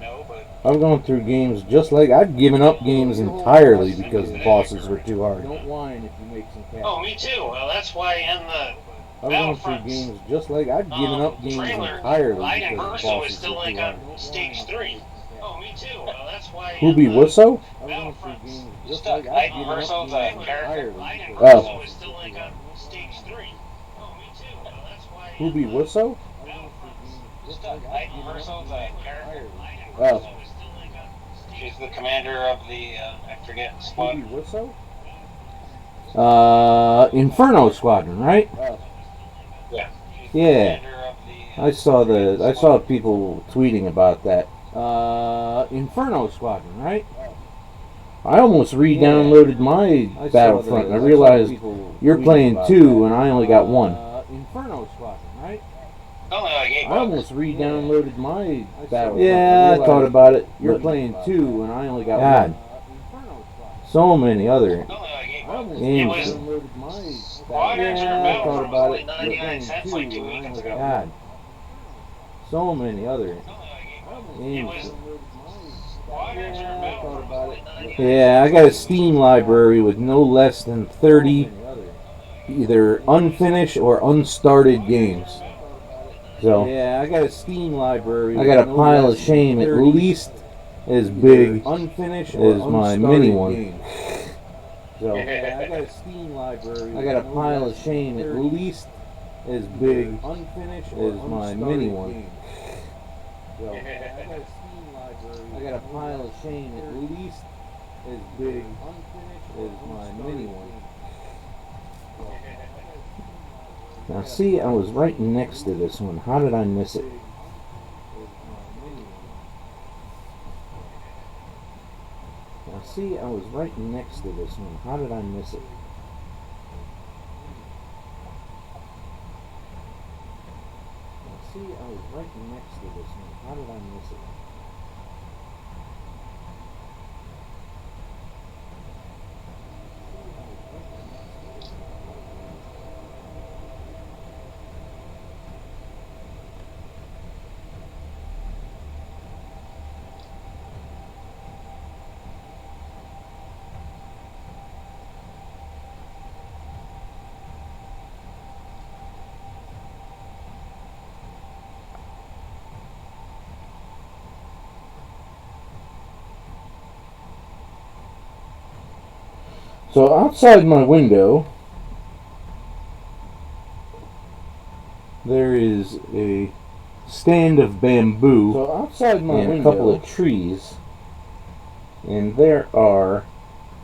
No, but I've gone through games just like I've given up games entirely because the bosses were too hard. Don't whine if you make some cash. Oh, me too. Well, that's why in the I've gone through games just like I've given up games entirely because the bosses were too hard. Stage 3. Oh, me too. Well, that's why. Who be Wusso? I've gone through games just Stuck. like I've given up games character. entirely. Oh. Is still like on stage 3. Oh, me too. Well, that's why. Who be Wusso? Stuck. Character. Oh. She's the commander of the I forget squad. Who be Wusso? Inferno Squadron, right? Yeah. Yeah. I saw people tweeting about that. Inferno Squadron, right? I almost re-downloaded my Battlefront and I realized you're playing 2 and I only got 1. Inferno Squadron, right? I almost re-downloaded my Battlefront. Yeah, I thought about it. You're playing 2 and I only got 1. So many other games. Yeah, I thought about it. You're playing 2 and I only got 1. So many other games. Yeah, I got a Steam library with no less than 30 either unfinished or unstarted games. So yeah, I got a Steam library. I got a pile of shame at least as big unfinished as my mini one. So yeah, I got a Steam library. I got a pile of shame at least as big unfinished as my mini one. So yeah, I got a Steam library. I got a pile of shame at least as big as my mini one. Now see, I was right next to this one. How did I miss it? Now see, I was right next to this one. How did I miss it? Now see, I was right next to this one. How did I miss it? So outside my window, there is a stand of bamboo and a couple of trees, and there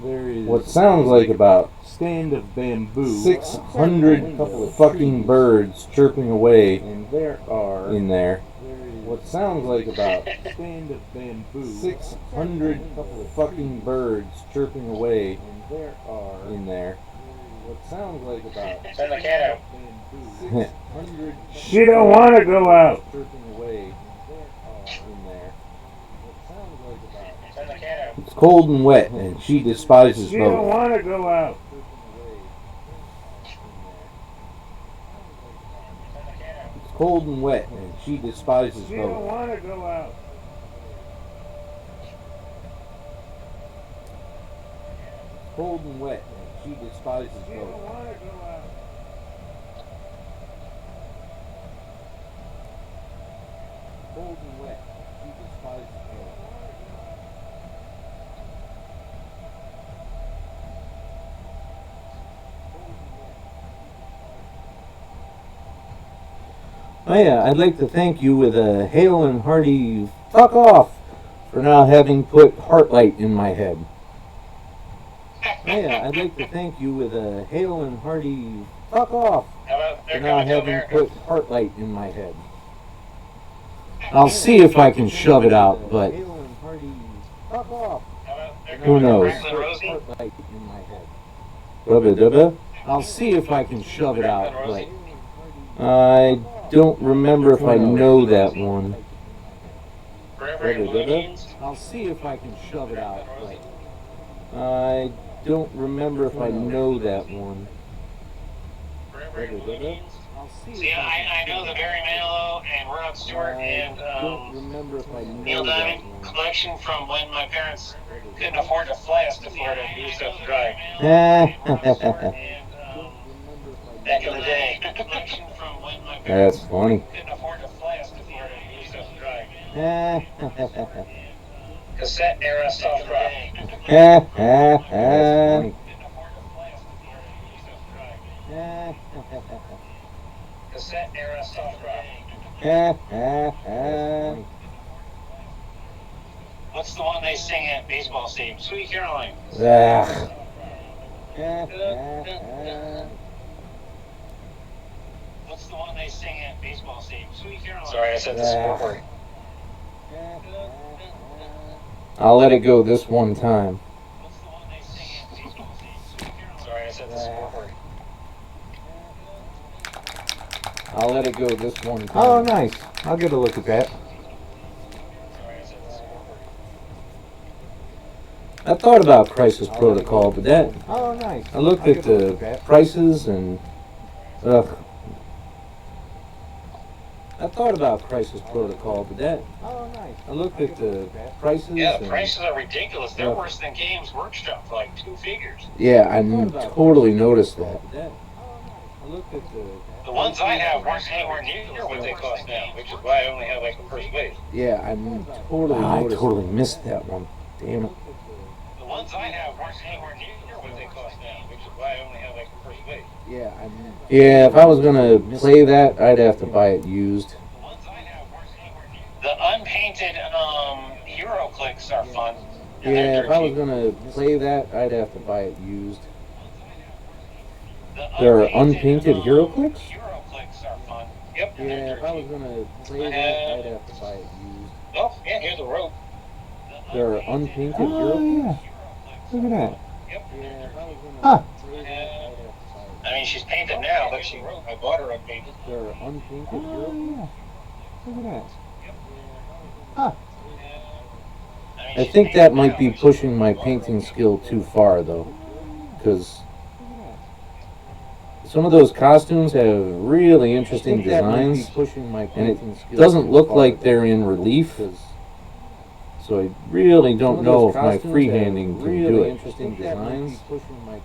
is what sounds like about Stand of bamboo. 600 fucking birds chirping away, and there are in there what sounds like about Stand of bamboo. 600 fucking birds chirping away, and there are in there what sounds like about Send the cat out. 600 She don't want to go out. chirping away, and there are in there what sounds like about Send the cat out. it's cold and wet, and she despises She don't both. want to go out. Send the cat out. It's cold and wet, and she despises She don't both. want to go out. Cold and wet, and she despises She both. don't want to go out. Cold and wet, and she despises both. Oh yeah, I'd like to thank you with a hail and hearty fuck off for not having put Heartlight in my head. Oh yeah, I'd like to thank you with a hail and hearty fuck off How about for they're not coming to having America? put Heartlight in my head. I'll see if I can shove it out, but hail and hearty fuck off. How about they're Who coming to knows? Franklin Rosie? Heartlight in my head. Rubba dubba. I'll see if I can shove it out, but I don't remember if I know that one. Reverend Blue Jeans? I'll see if I can shove it out, but I don't remember if I know that one. Reverend Blue Jeans? I'll See, I know the Barry Manilow and Rod Stewart and don't remember if I Neil know that Diamond one. collection from when my parents couldn't afford to fly us to Florida and do stuff to drive. Back in the day. Collection from when my parents That's funny. couldn't afford to fly us to Florida and do stuff to drive. Cassette era soft rock. That's funny. Cassette era soft rock. That's What's the one they sing at baseball stadium? Sweet Caroline. funny. What's the one they sing at baseball stadium? Sweet Caroline. Sorry, I said this before. I'll let it go this one time. What's the one they sing at baseball stadium? Sweet Caroline. Sorry, I said this before. I'll let it go this one time. Oh, nice. I'll get a look at that. Sorry, I said this before. I thought about Crisis Protocol, but that Oh, nice. I looked I'll at get a look the at that. prices and I thought about Crisis Protocol, but that Oh, nice. I looked at the prices Yeah, the and prices are ridiculous. They're worse than Games Workshop for like 2 figures. yeah, I totally noticed that. I looked at The ones I have weren't anywhere near what they cost now, which is why I only have like the first wave. yeah, I totally missed that one. Damn it. The ones I have weren't anywhere near what they cost now, which is why I only have like the first wave. Yeah, if I was gonna play that, I'd have to buy it used. The ones I have weren't anywhere near. The unpainted Hero clicks are fun. And Yeah, they're if I was cheap. gonna play that, I'd have to buy it used. The There are unpainted hero clicks? Hero clicks are fun. Yep. And Yeah, they're if I was cheap. gonna play that, I'd have to buy it used. Oh, yeah, here's a rope. There are unpainted Oh, hero yeah. clicks? Look at that. Yep. Yeah, if I was gonna Ah. play that, I'd have to buy it. I mean, she's painted now, but I bought her unpainted. There are unpainted hero Oh, clicks? yeah. Look at that. Ah. I think that might be pushing my painting skill too far, though, because some of those costumes have really interesting designs, and it doesn't look like they're in relief. So I really don't know if my freehanding can do it. Interesting designs,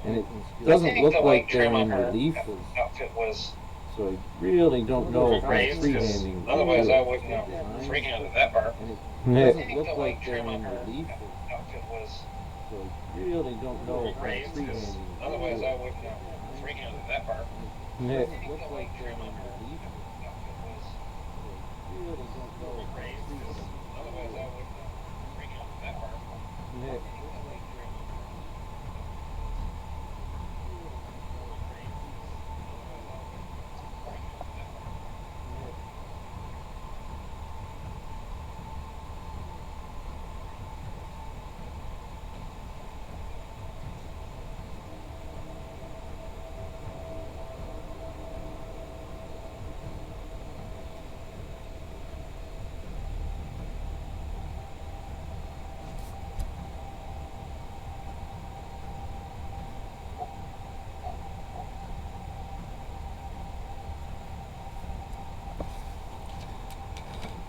and it doesn't look like they're in relief. Outfit was So I really don't know if my raised, 'cause freehanding can otherwise do I it. wouldn't have freehanded that part. And it doesn't look like they're in relief. Outfit was So I really don't know if my raised, 'cause freehanding can otherwise do I it. wouldn't have freehanded that part. And it look like they're in relief. Outfit was Really don't know if my raised, 'cause freehanding otherwise I wouldn't have freehanded that part. can do it.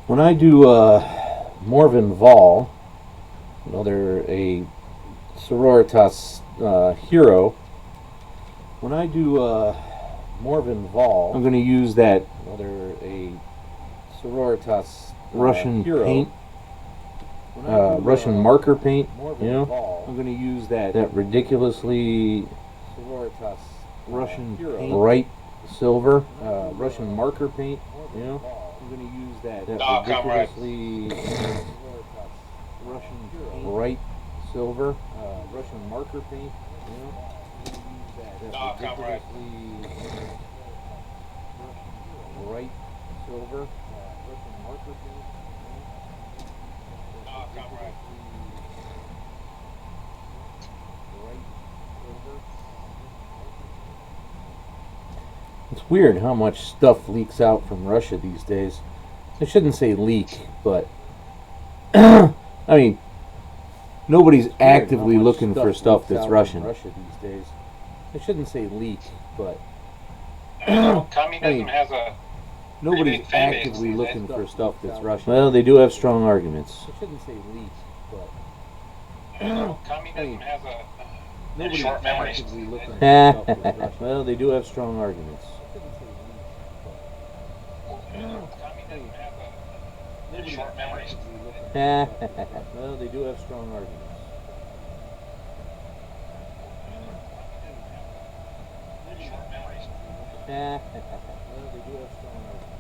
When I do Morven Vol, another a sororitas hero, when I do Morven Vol, I'm going to use that another a sororitas Russian hero. paint, Russian marker paint. You know, I'm going to use that ridiculously sororitas Russian paint. bright silver Russian marker paint. You know, I'm going to use that ridiculously Russian bright silver Russian marker paint. You know, I'm going to use that ridiculously bright silver Russian marker paint. It's weird how much stuff leaks out from Russia these days. I shouldn't say leak, but I mean, nobody's actively looking for stuff that's Russian. Russia these days. I shouldn't say leak, but Communism has a nobody's fan base actively these looking days. for stuff that's Russian. Well, they do have strong arguments. I shouldn't say leak, but communism has a nobody's short memories. actively looking for stuff that's Russian. Well, they do have strong arguments. Short memories. Well, they do have strong arguments. Short memories. Well, they do have strong arguments.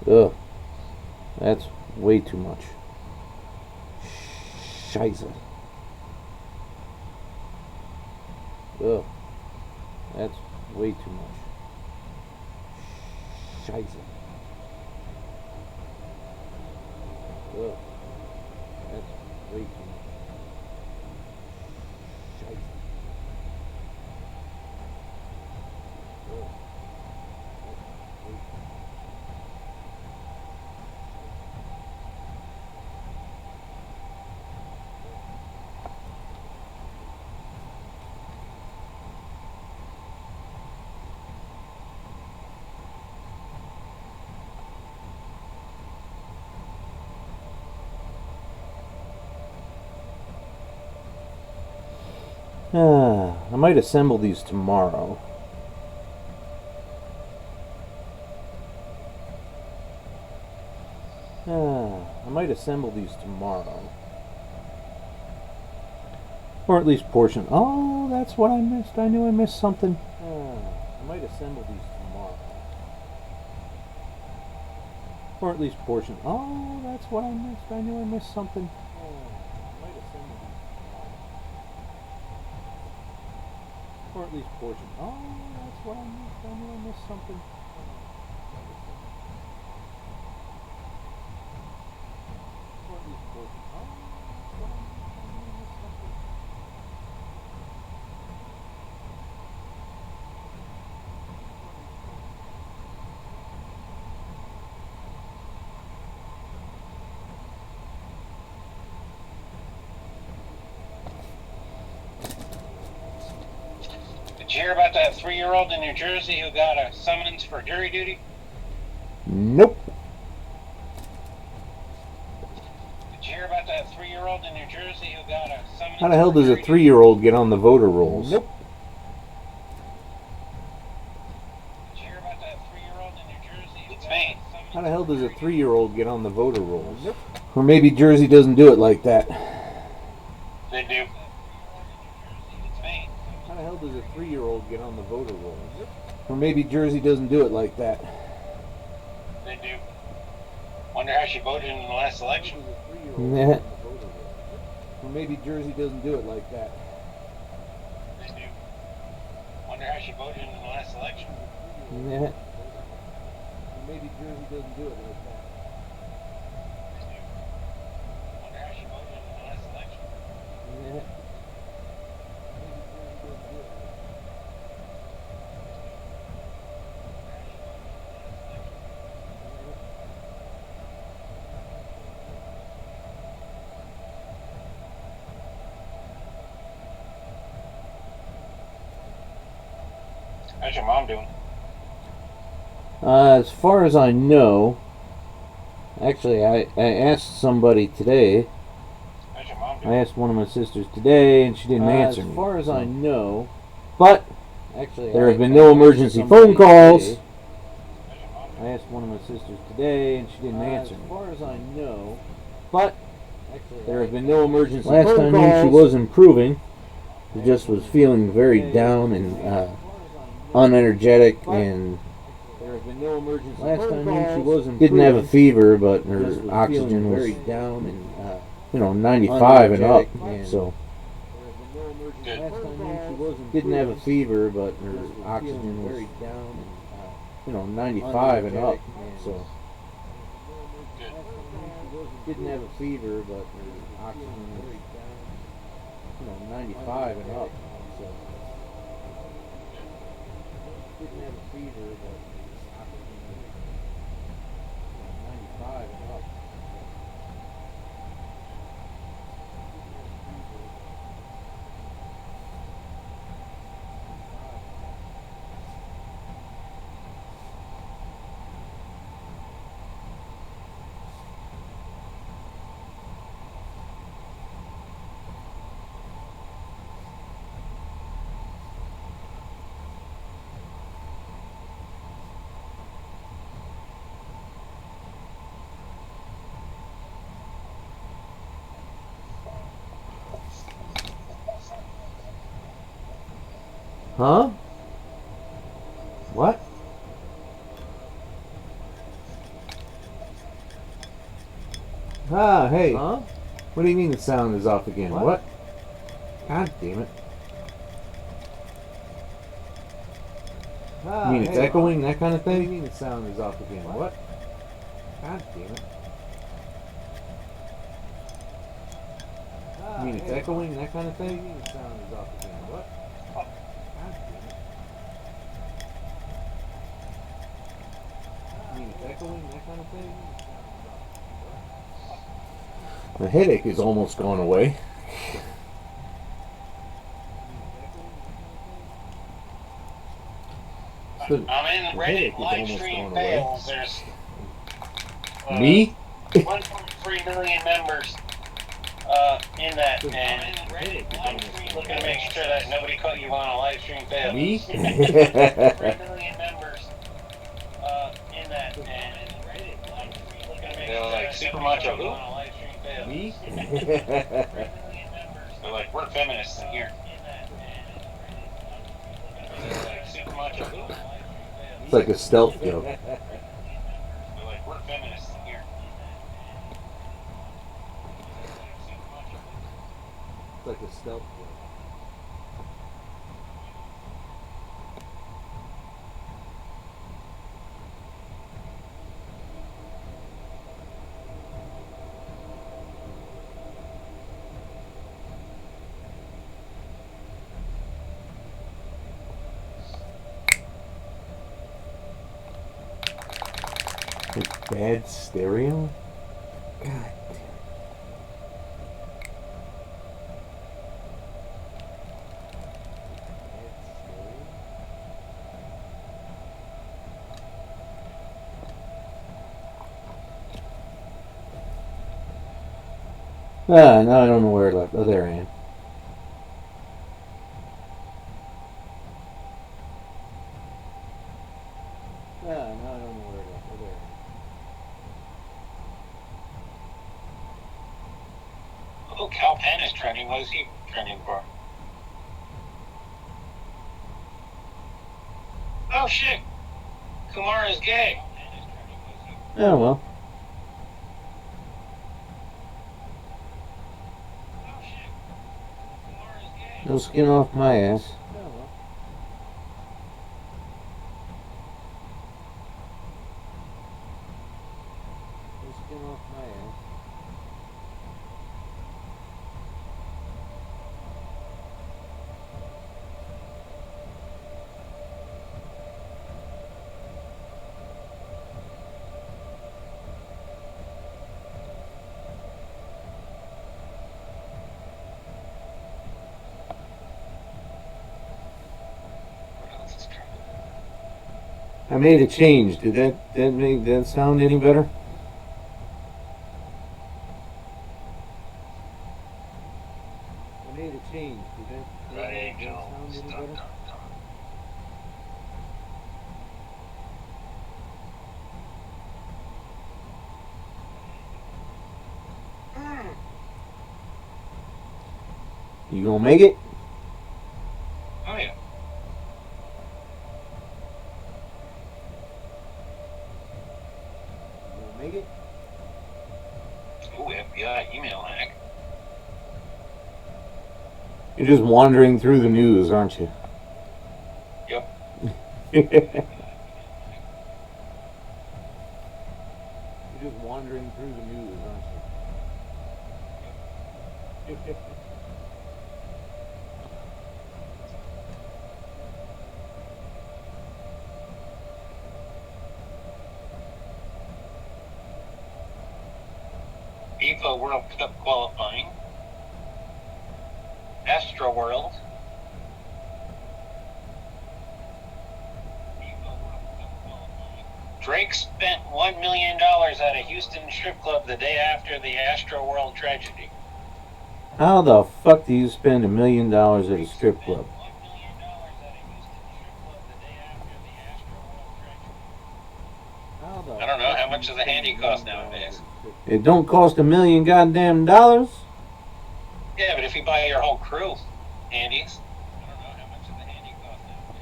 Ugh, that's way too much. Scheiße. Ugh, that's way too much. Scheiße. Ugh, that's way too much. Scheiße. Ugh, that's way too much. I might assemble these tomorrow. I might assemble these tomorrow. Or at least portion. Oh, that's what I missed. I knew I missed something. I might assemble these tomorrow. Or at least portion. Oh, that's what I missed. I knew I missed something. I might assemble these tomorrow. Or at least portion. Oh, that's what I missed. I knew I missed something. Or at least portion. Oh, that's what I missed. I knew I missed something. Did you hear about that 3-year-old in New Jersey who got a summons for jury duty? Nope. Did you hear about that 3-year-old in New Jersey who got a summons? How the hell does a 3-year-old get on the voter rolls? Nope. Did you hear about that 3-year-old in New Jersey? It's Maine. How the hell does a 3-year-old get on the voter rolls? Nope. Or maybe Jersey doesn't do it like that. They do. It's Maine. How the hell does a 3-year-old get on the voter rolls? Or maybe Jersey doesn't do it like that. They do. Wonder how she voted in the last election. Nah. Or maybe Jersey doesn't do it like that. They do. Wonder how she voted in the last election. Nah. Or maybe Jersey doesn't do it like that. They do. Wonder how she voted in the last election. Nah. How's your mom doing? As far as I know, actually, I asked somebody today. How's your mom I doing? asked one of my sisters today, and she didn't answer me. As far as I know, but Actually, there have been no emergency phone calls. How's your mom doing? I asked one of my sisters today, and she didn't answer me. As far as I know, But actually, there have been no emergency Last phone I calls. knew, she was improving. She just was feeling very down and unenergetic, and there have been no emergency last phone I knew, she calls. wasn't didn't have a fever, but her Just was oxygen feeling was very down and 95 and up. unenergetic, So Good. last I knew, she wasn't didn't have a fever, but just her was oxygen feeling was very down and 95 and up. unenergetic, So Good. didn't have a fever, but her oxygen was 95 and up. So didn't have a fever, but her oxygen was 95 and up. Huh? What? Ah, hey. Huh? What do you mean the sound is off again? What? God damn it. Ah, You mean it's hey. echoing, that kind of What do you thing? mean the sound is off again? What? God damn it. Ah, You mean it's hey. echoing, that kind of What do you thing? mean the sound is off again? What? God damn it. You mean it's echoing, that kind of thing? The headache is almost gone away. I'm in The Reddit headache is live almost stream gone away. fails. There's Me? 1.3 million members. in that, and I'm looking to make sure that nobody caught you on a live stream fail. Me? 3 million members. In that, and they're like super macho. Who? Me? They're like, we're feminists in here. They're like super macho. Who? It's like a stealth joke. They're like, we're feminists in here. It's like a stealth joke. Bad stereo? God. Ah, now I don't know where it left. Oh, there I am. Ah, now I don't know where it left. Oh, there I am. Oh, Cal Penn is trending. What is he trending for? Oh shit! Kumar is gay. Oh, well. Oh shit! Kumar is gay. No skin off my ass. No skin off my ass. I made a change. Did that make that sound any better? I made a change. Did that make that sound any better? You gonna make it? Oh yeah. You gonna make it? Ooh, FBI email hack. You're just wandering through the news, aren't you? Yep. You're just wandering through the news, aren't you? FIFA World Cup qualifying. Astro World. Drake spent $1 million at a Houston strip club the day after the Astro World tragedy. How the fuck do you spend $1 million at a strip club? I don't know, how much does a handy cost nowadays? It don't cost $1 million goddamn dollars. Yeah, but if you buy your whole crew, handies. I don't know, how much does a handy cost nowadays?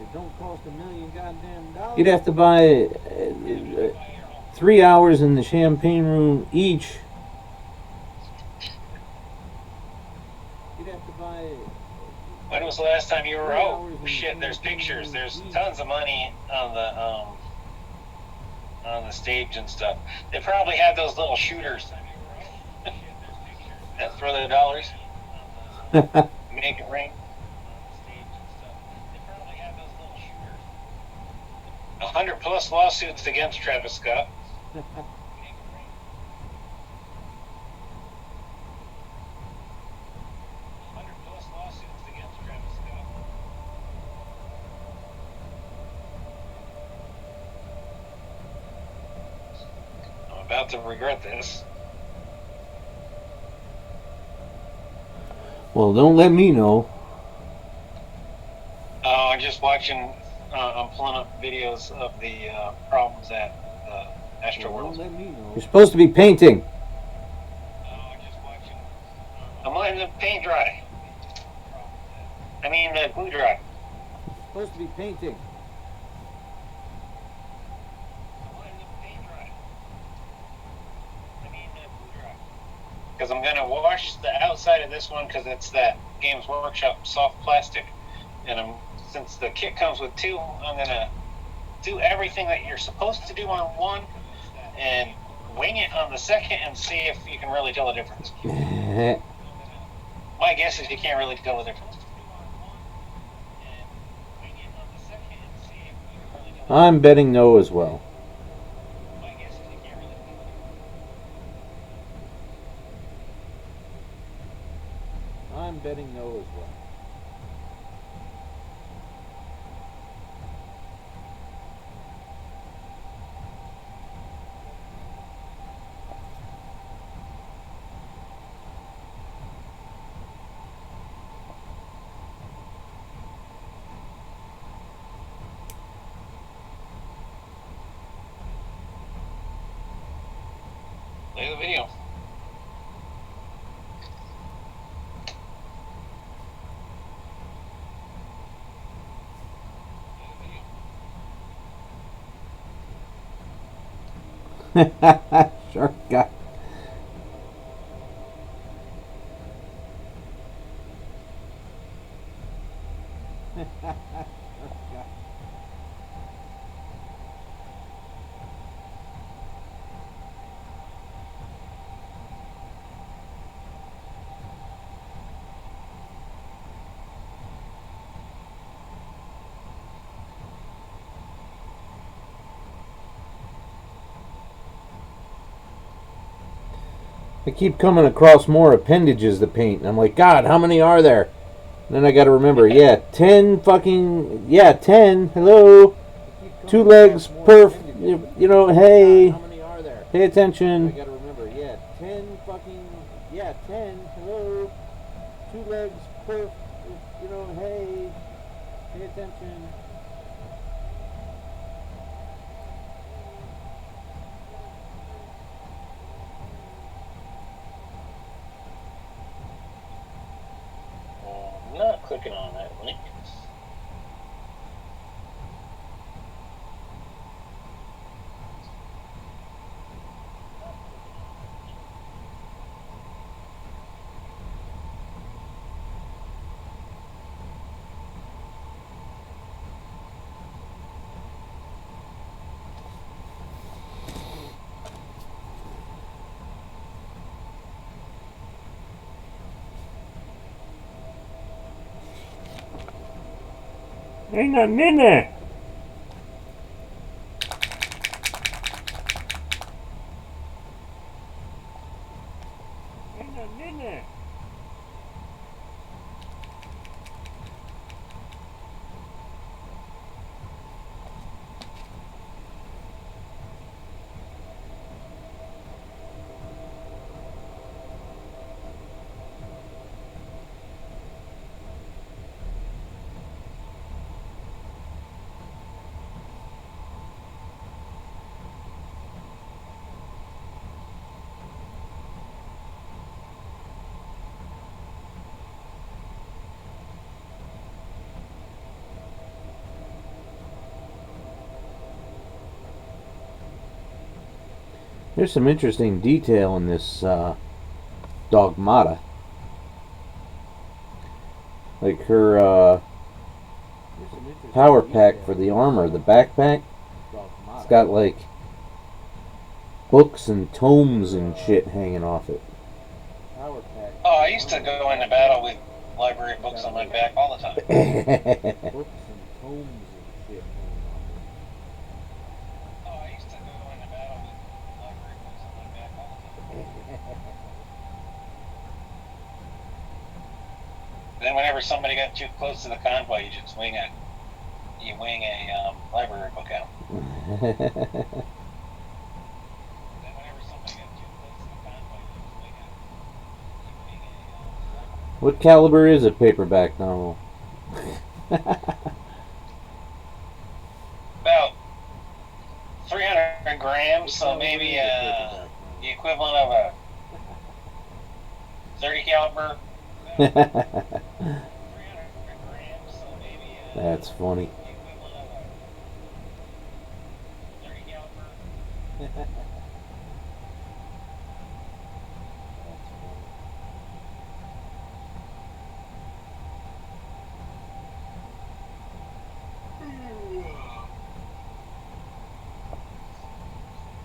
It don't cost $1 million goddamn dollars. You'd have to buy 3 hours in the champagne room each. You'd have to buy. When was the last time you were? Oh shit! There's pictures. There's tons of money on the stage and stuff. They probably have those little shooters. That's for the dollars. Make it rain. 100+ lawsuits against Travis Scott. I'm about to regret this. Well, don't let me know. Oh, I'm just watching. I'm pulling up videos of the problems at Astro World. You're supposed to be painting. I'm letting the paint dry. I mean, the glue dry. Supposed to be painting. Because I'm going to wash the outside of this one because it's that Games Workshop soft plastic. And since the kit comes with two, I'm going to do everything that you're supposed to do on one and wing it on the second and see if you can really tell the difference. My guess is you can't really tell the difference. I'm betting no as well. I'm betting no as well. Play the video. Shark guy. I keep coming across more appendages to paint, and I'm like, God, how many are there? And then I gotta remember, 10 fucking, 10, hello, 2 legs, perf, you know, hey, pay attention. I gotta remember, 10 fucking, 10, hello, 2 legs, perf, you know, hey, pay attention. I'm not clicking on that link. Ain't nothing in there. Ain't nothing in there. There's some interesting detail in this Dogmata. Like her power pack for the armor, the backpack. It's got like books and tomes and shit hanging off it. Oh, I used to go into battle with library books on my back all the time. Then whenever somebody got too close to the convoy, you just wing a library book out. What caliber is a paperback novel? About 300 grams, so maybe the equivalent of a 30 caliber. That's funny.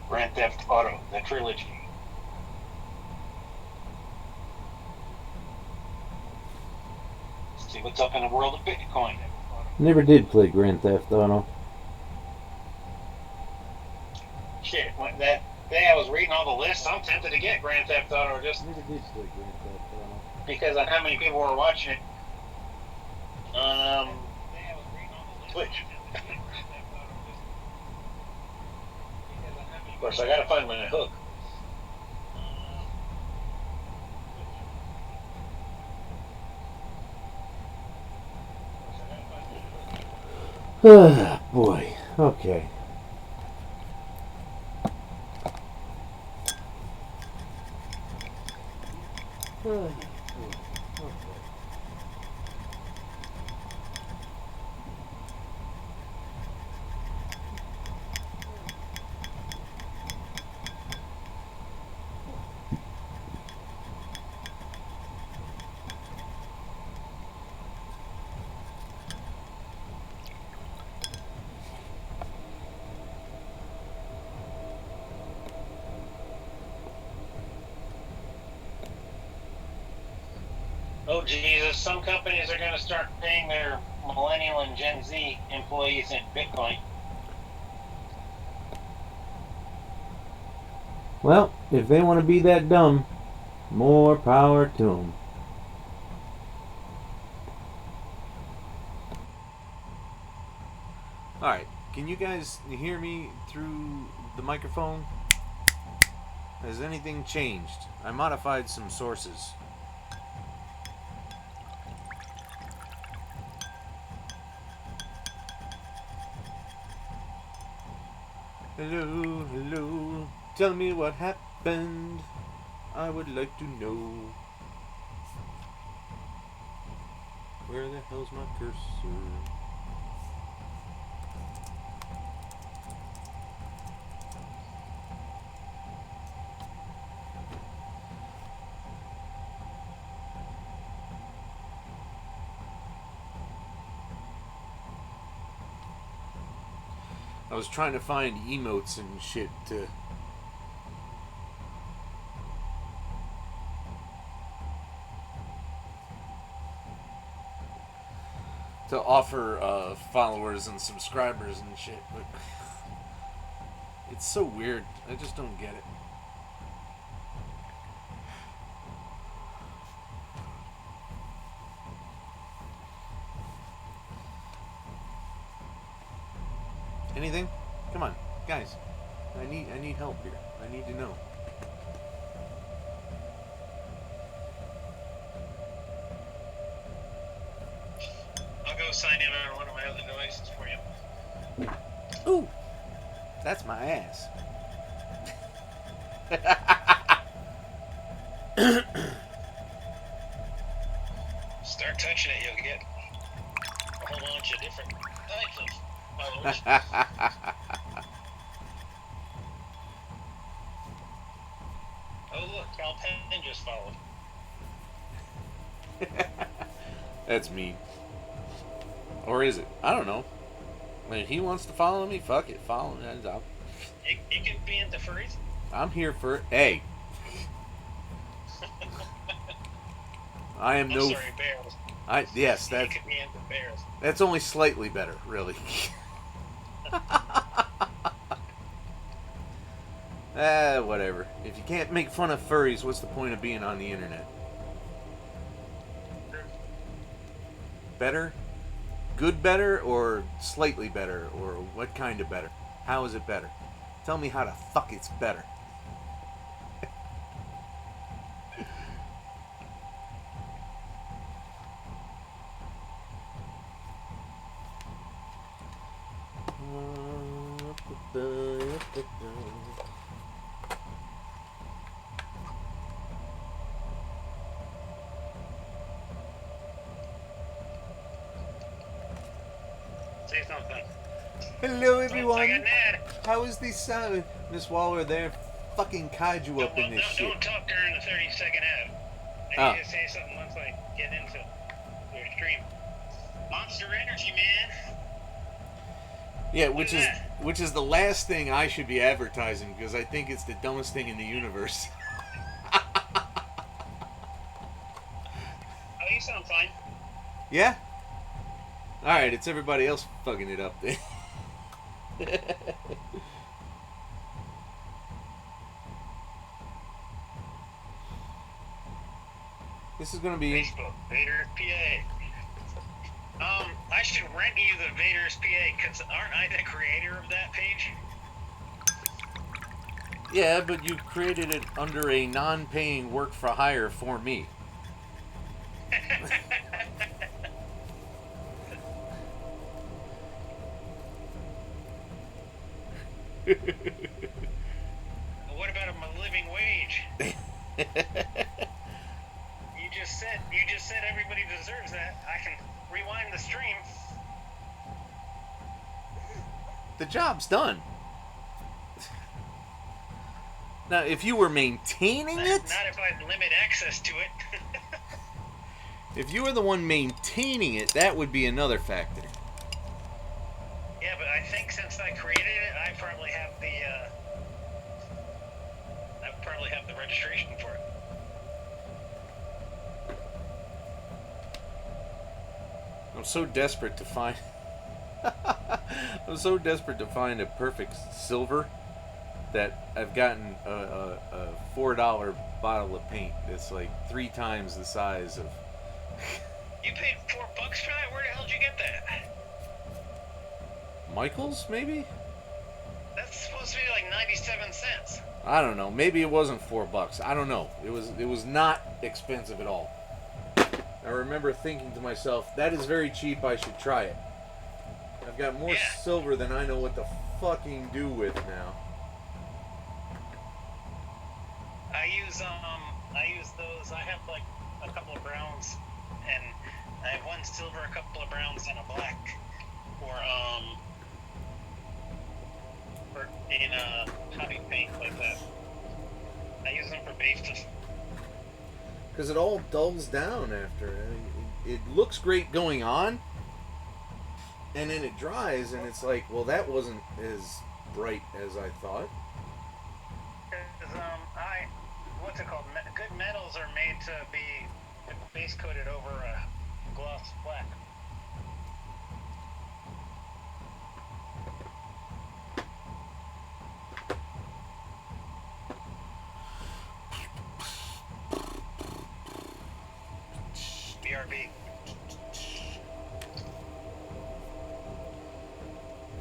Grand Theft Auto, the trilogy. Let's see what's up in the world of Bitcoin. Never did play Grand Theft Auto. Shit, when that day I was reading all the lists, I'm tempted to get Grand Theft Auto just Never did play Grand Theft Auto. because of how many people were watching it. Twitch. Of course, I gotta find my hook. Boy, okay. Oh Jesus, some companies are going to start paying their millennial and Gen Z employees in Bitcoin. Well, if they want to be that dumb, more power to them. Alright, can you guys hear me through the microphone? Has anything changed? I modified some sources. Hello, hello. Tell me what happened. I would like to know. Where the hell's my cursor? I was trying to find emotes and shit to offer followers and subscribers and shit, but it's so weird. I just don't get it. Anything? Come on, guys. I need help here. I need to know. I'll go sign in on one of my other devices for you. Ooh, that's my ass. Start touching it, you'll get a whole bunch of different types of followers. Oh look, Cal Penn just followed. That's me. Or is it? I don't know. If he wants to follow me, fuck it. Follow me. It could be into furries. I'm here for it. Hey. I am no. Sorry, bears. Yes, It could be into bears. that's only slightly better, really. Whatever. If you can't make fun of furries, what's the point of being on the internet? Better? Good better or slightly better? Or what kind of better? How is it better? Tell me how the fuck it's better. something. Hello, Oh, I everyone. got an ad. How is the sound? Miss Waller there fucking kaiju up in this shit. Don't talk during the 30-second ad. I need to say something once I get into your stream. Monster Energy, man. Yeah, which is the last thing I should be advertising because I think it's the dumbest thing in the universe. Oh, you sound fine. Yeah? Alright, it's everybody else fucking it up then. This is gonna be... Facebook, Vader's PA. I should rent you the Vader's PA, because aren't I the creator of that page? Yeah, but you created it under a non-paying work for hire for me. What about a living wage? You just said everybody deserves that. I can rewind the stream. The job's done. Now, if you were maintaining it... Not if I limit access to it. If you were the one maintaining it, that would be another factor. Yeah, but I think since I created it, I probably have the registration for it. I'm so desperate to find... I'm so desperate to find a perfect silver that I've gotten a $4 bottle of paint that's like 3 times the size of... You paid $4 for that? Where the hell did you get that? Michael's, maybe? That's supposed to be like 97 cents. I don't know. Maybe it wasn't $4. I don't know. It was not expensive at all. I remember thinking to myself, that is very cheap, I should try it. I've got more silver than I know what to fucking do with now. I use those. I have like a couple of browns, and I have one silver, a couple of browns, and a black for in hobby paint like that. I use them for bases. Because it all dulls down after. It looks great going on, and then it dries, and it's like, well, that wasn't as bright as I thought. What's it called? Good metals are made to be base coated over a gloss black. BRB.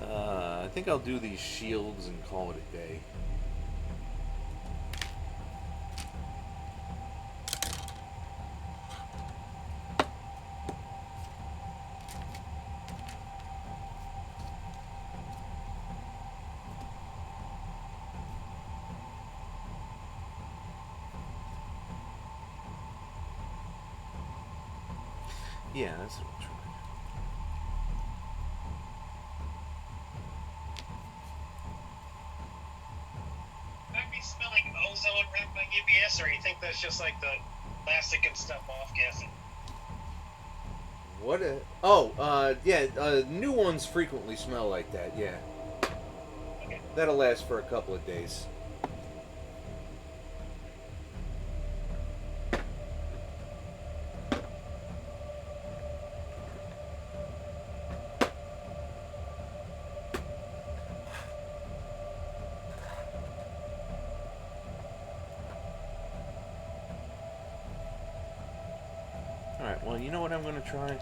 I think I'll do these shields and call it a day. Yeah, that's what I'm trying. Might be smelling ozone wrapped by UBS, or you think that's just like the plastic and stuff off gassing? What new ones frequently smell like that, yeah. Okay. That'll last for a couple of days. Alright, well, you know what I'm going to try?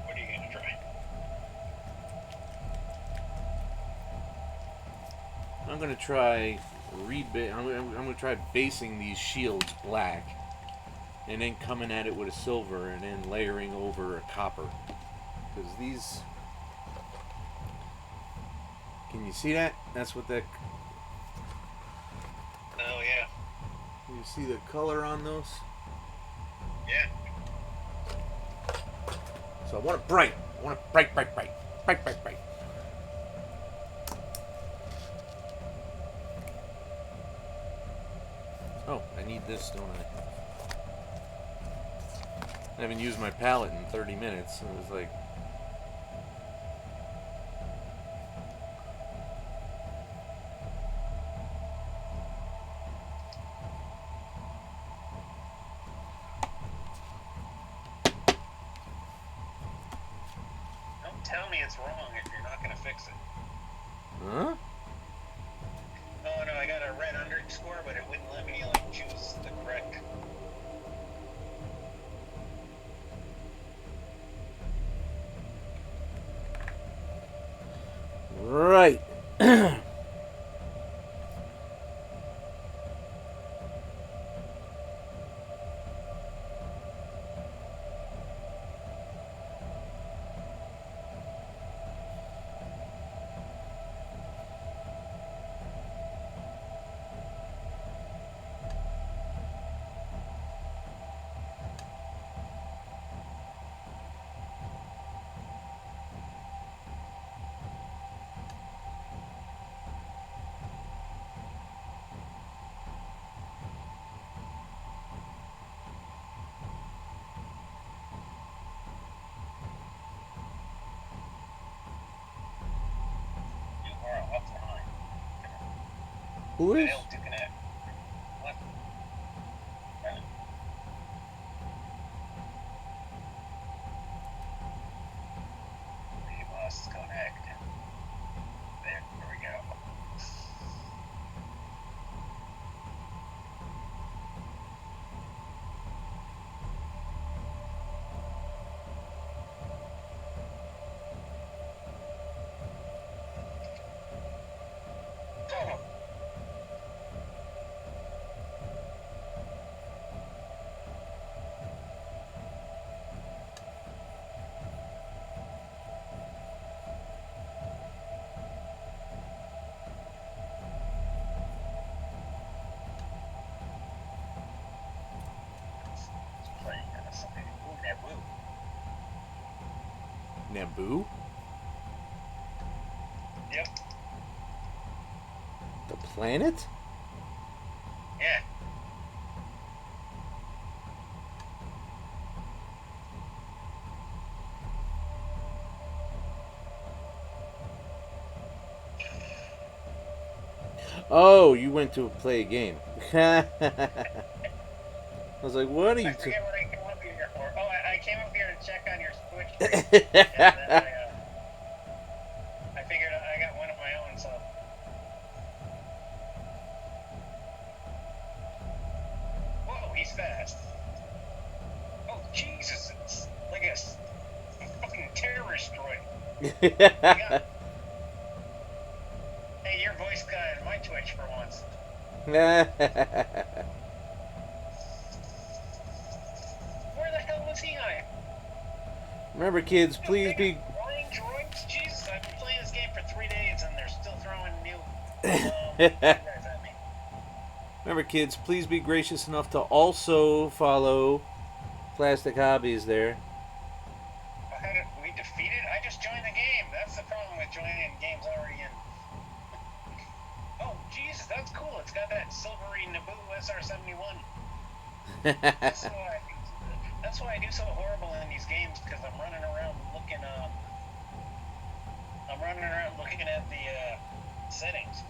What are you going to try? I'm going to try I'm going to try basing these shields black and then coming at it with a silver and then layering over a copper. Because these... Can you see that? That's what that... Oh, yeah. You see the color on those? Yeah. So I want it bright. I want it bright, bright, bright. Bite, bite, bite. Oh, I need this, don't I? I haven't used my palette in 30 minutes, so it was like... Don't tell me it's wrong if you're not going to fix it. Huh? Oh no, I got a red underscore, but it wouldn't let me like choose the correct. Right. What's behind? Who is? Failed to connect. What? We must connect. There we go. Naboo? Yep. The planet? Yeah. Oh, you went to play a game. I was like, what are you... I forget what I came up here for. Oh, I came up here to check on your Switch. And then I figured I got one of my own, so. Whoa, he's fast. Oh, Jesus. It's like a fucking terrorist droid. Hey, your voice got in my Twitch for once. Where the hell was he on? Remember, kids, please be... Flying droids? Jesus, I've been playing this game for 3 days and they're still throwing new guys at me. Remember, kids, please be gracious enough to also follow Plastic Hobbies there. We defeated? I just joined the game. That's the problem with joining games already in. Oh, Jesus, that's cool. It's got that silvery Naboo SR-71. That's why I do so horrible in these games, because I'm running around looking at the settings.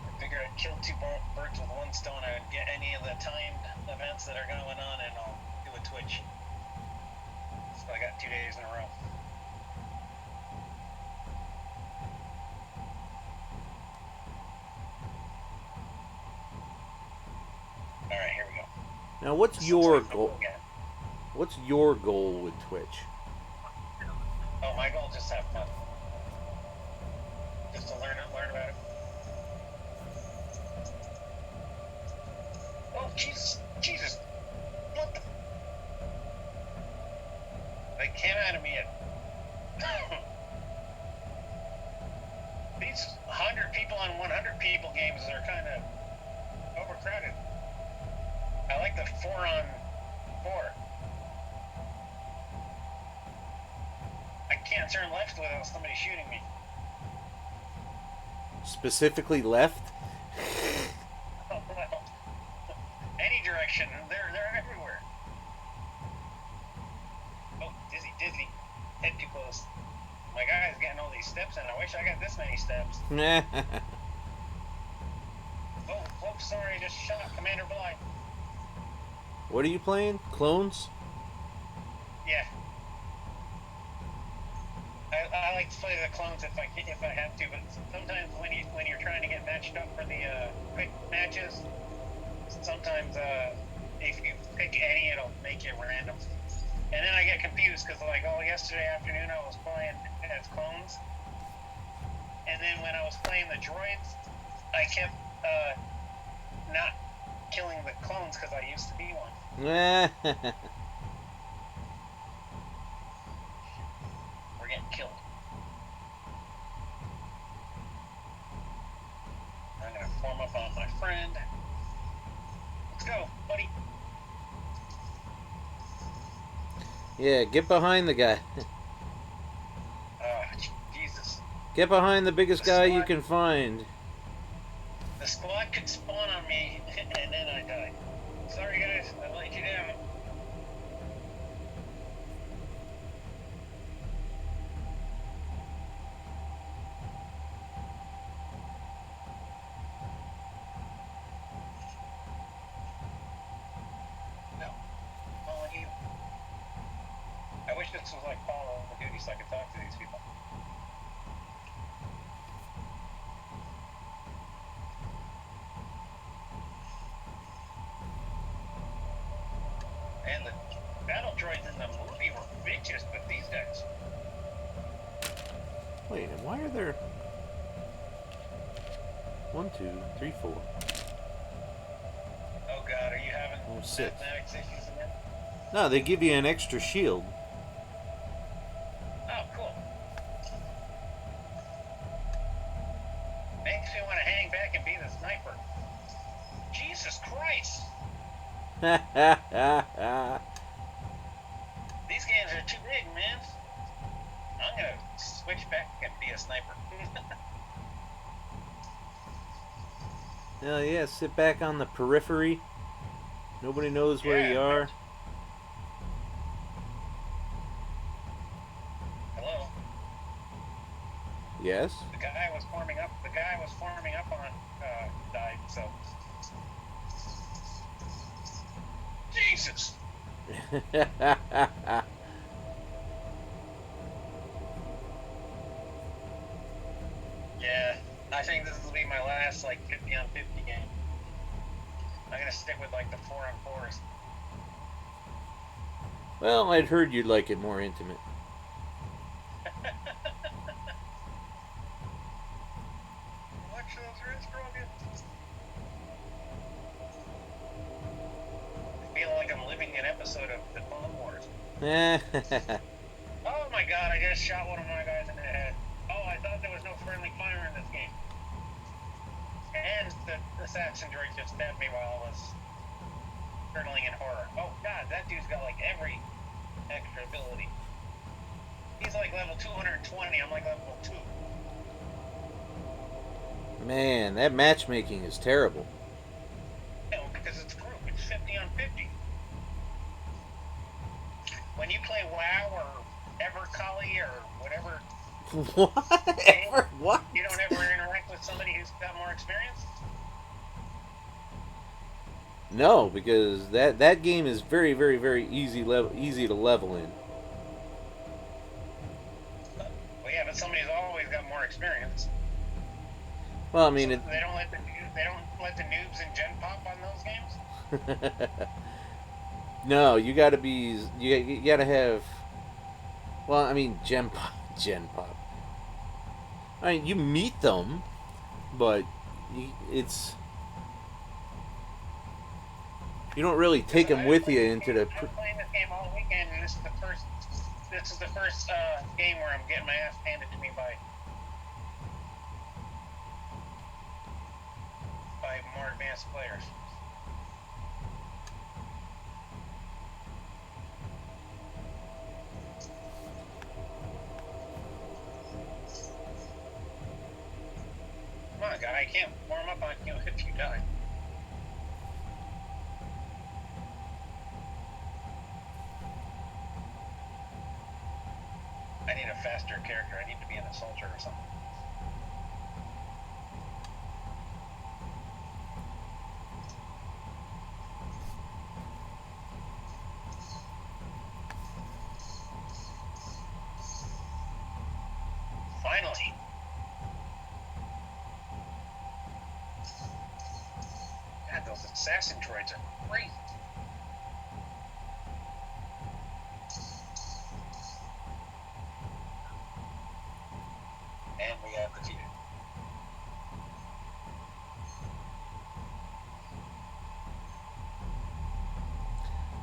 I figure I'd kill two birds with one stone. I would get any of the timed events that are going on, and I'll do a Twitch. So I got 2 days in a row. All right, here we go. Now, what's This your looks like goal? again. What's your goal with Twitch? Oh, my goal is just to have fun. Just to learn about it. Oh, Jesus. What the? They came out of me at... 4-on-4. I can't turn left without somebody shooting me. Specifically left? Oh, well. Any direction. They're everywhere. Oh, dizzy. Head too close. My guy's getting all these steps in. I wish I got this many steps. Oh, sorry, I just shot Commander Bly. What are you playing? Clones? Yeah. I like to play the clones if I have to, but sometimes when you're trying to get matched up for the quick matches, sometimes if you pick any, it'll make it random. And then I get confused because yesterday afternoon I was playing as clones, and then when I was playing the droids, I kept not killing the clones because I used to be one. We're getting killed. I'm gonna form up on my friend. Let's go, buddy. Yeah, get behind the guy. Jesus. Get behind the biggest guy you can find. The squad could spawn on me, and then I die. Sorry, guys, I let you down. No, calling you. I wish this was like Call of Duty so I could talk to these people. And the battle droids in the movie were bitches, but these guys. Wait, and why are there 1, 2, 3, 4? Oh god, are you having 6. mathematics issues again? No, they give you an extra shield. Oh, cool. Makes me want to hang back and be the sniper. Jesus Christ! These games are too big, man. I'm gonna switch back and be a sniper. Hell yeah, sit back on the periphery. Nobody knows where you are. Hello? Yes? The guy was forming up on died, so. Jesus! Yeah, I think this will be my last 50 on 50 game. I'm gonna stick with the 4-on-4s. Well, I'd heard you'd like it more intimate. Watch those wrists, Rogan. I feel like I'm living an episode of the Clone Wars. Oh my god, I just shot one of my guys in the head. Oh, I thought there was no friendly fire in this game. And the assassin droid just stabbed me while I was turtling in horror. Oh god, that dude's got every extra ability. He's level 220, I'm level 2. Man, that matchmaking is terrible. No, because it's group, it's 50 on 50. When you play WoW or EverColly or whatever, What? you don't ever interact with somebody who's got more experience? No, because that game is very, very, very easy to level in. Well, yeah, but somebody's always got more experience. Well, I mean, so they don't let the noobs and Gen Pop on those games. No, you gotta be. You gotta have. Well, I mean, Gen Pop. I mean, you meet them, but it's. You don't really take them with you into the. I'm playing this game all weekend, and this is the first game where I'm getting my ass handed to me by more advanced players. can't warm up on you if you die. I need a faster character. I need to be in a soldier or something. Finally. God, those assassin droids are crazy. And we got defeated.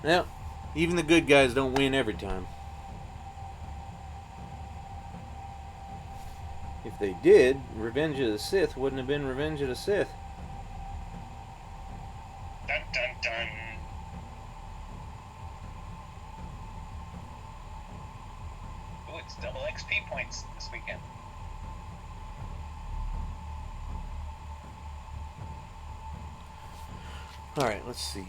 Well, even the good guys don't win every time. If they did, Revenge of the Sith wouldn't have been Revenge of the Sith. Dun dun dun. Oh, it's double XP points this weekend. Alright, let's see.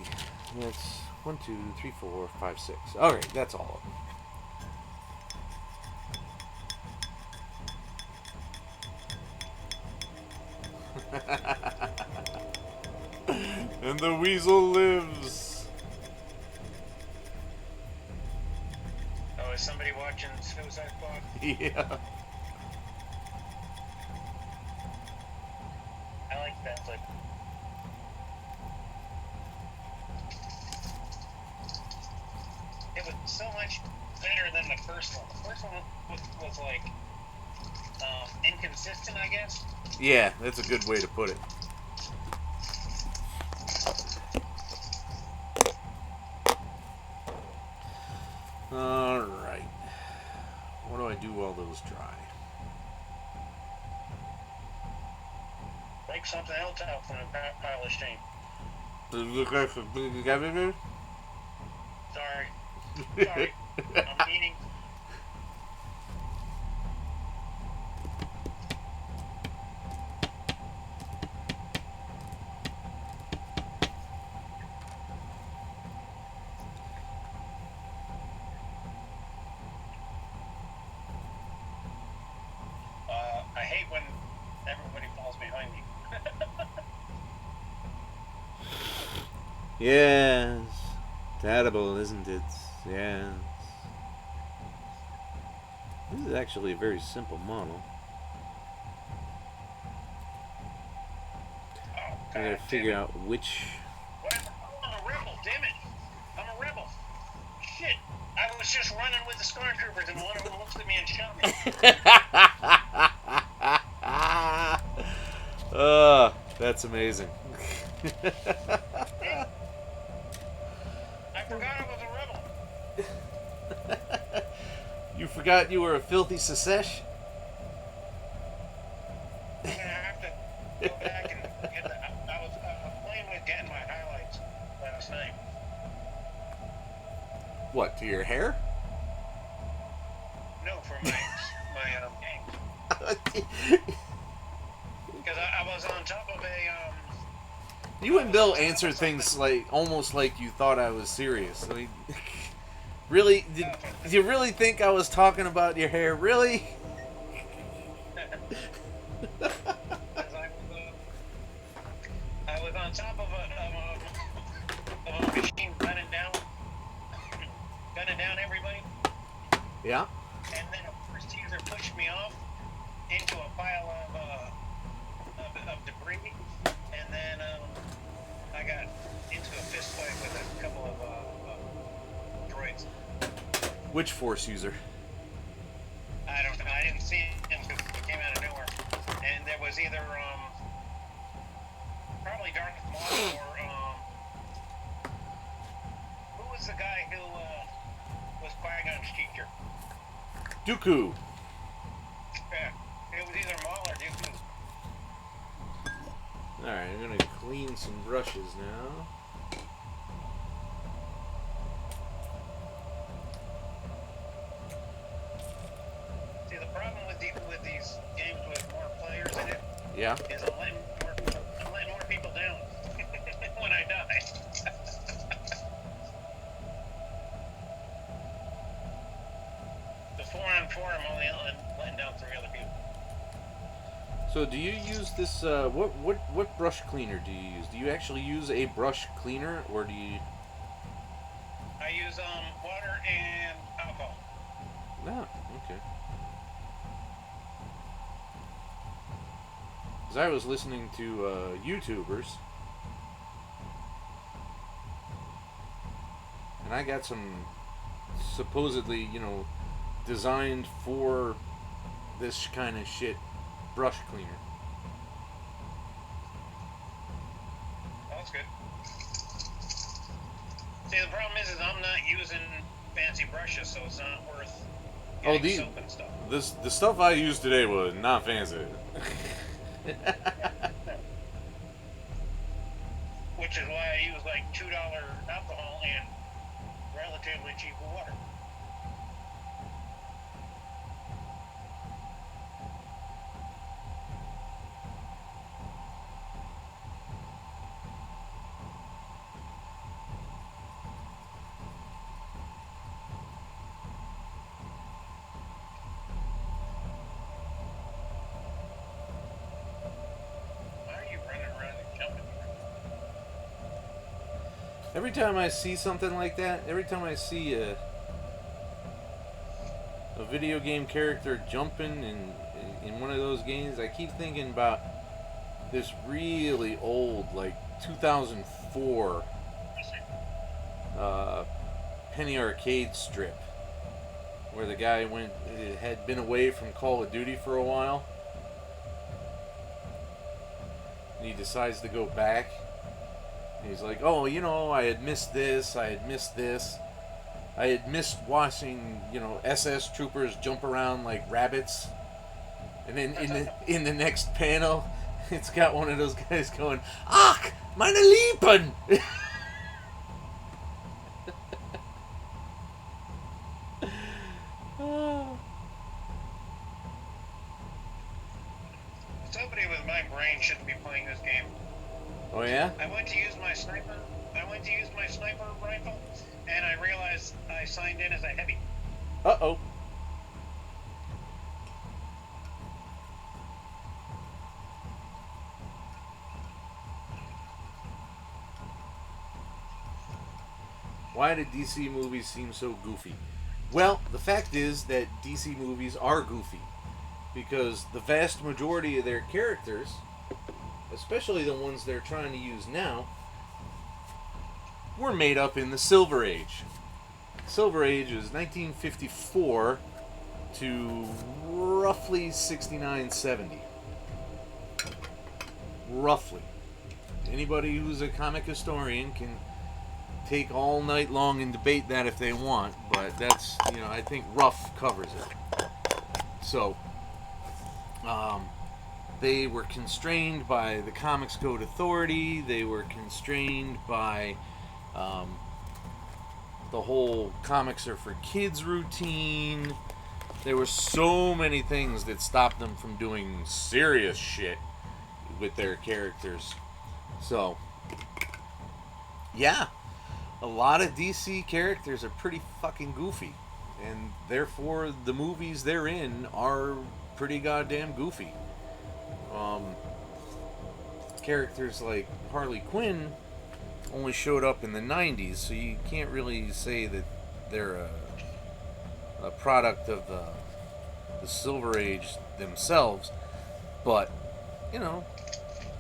That's 1, 2, 3, 4, 5, 6. Alright, that's all of them. And the weasel lives. Oh, is somebody watching Suicide Squad? Yeah. I like that clip. It was so much better than the first one. The first one was like inconsistent, I guess. Yeah, that's a good way to put it. Alright. What do I do while those dry? Take something else out from the pile of shame. Sorry. Sorry. I'm eating. I hate when everybody falls behind me. Yes. Terrible, isn't it? Yes. This is actually a very simple model. Oh, I gotta God figure damn it. out which. What? I'm a rebel, damn it. I'm a rebel. Shit. I was just running with the stormtroopers and one of them looked at me and shot me. That's amazing. I forgot I was a rebel. You forgot you were a filthy Secesh? I'm gonna have to go back and get the. I was playing with getting my highlights last night. What, to your hair? No, for my game. Because I was on top of a You and Bill answer things like almost like you thought I was serious. I mean, really? Did you really think I was talking about your hair? Really? I was on top of a machine gunning down everybody. Yeah. And then a first user pushed me off into a pile of debris, and then I got into a fist fight with a couple of droids. Which Force user? I don't know. I didn't see him because he came out of nowhere, and there was either probably Darth Maul or who was the guy who was Qui-Gon's teacher? Dooku. Yeah, it was either Maul or Dooku. Alright, I'm gonna clean some brushes now. See, the problem with these games with more players in it Yeah. is a lot more So do you use this? What brush cleaner do you use? Do you actually use a brush cleaner, or do you? I use water and alcohol. No, okay. Because I was listening to YouTubers, and I got some supposedly, designed for this kind of shit brush cleaner. That's good. See, the problem is I'm not using fancy brushes, so it's not worth getting soap and stuff. The stuff I used today was not fancy. Which is why I use like $2 alcohol and relatively cheap water. Every time I see something like that, every time I see a video game character jumping in one of those games, I keep thinking about this really old, like 2004 Penny Arcade strip, where the guy had been away from Call of Duty for a while, and he decides to go back. He's like, oh, I had missed this, I had missed this. I had missed watching, SS troopers jump around like rabbits. And then in the next panel, it's got one of those guys going, Ach, meine Lieben! Somebody with my brain shouldn't be playing this game. Oh yeah? I went to use my sniper rifle, and I realized I signed in as a heavy. Uh-oh. Why did DC movies seem so goofy? Well, the fact is that DC movies are goofy, because the vast majority of their characters, especially the ones they're trying to use now, were made up in the Silver Age. Silver Age is 1954 to roughly 69-70. Roughly. Anybody who's a comic historian can take all night long and debate that if they want, but that's, I think rough covers it. So, they were constrained by the Comics Code Authority. They were constrained by the whole comics are for kids routine. There were so many things that stopped them from doing serious shit with their characters. So, yeah, a lot of DC characters are pretty fucking goofy, and therefore the movies they're in are pretty goddamn goofy. Characters like Harley Quinn only showed up in the 90s, so you can't really say that they're a product of the Silver Age themselves, but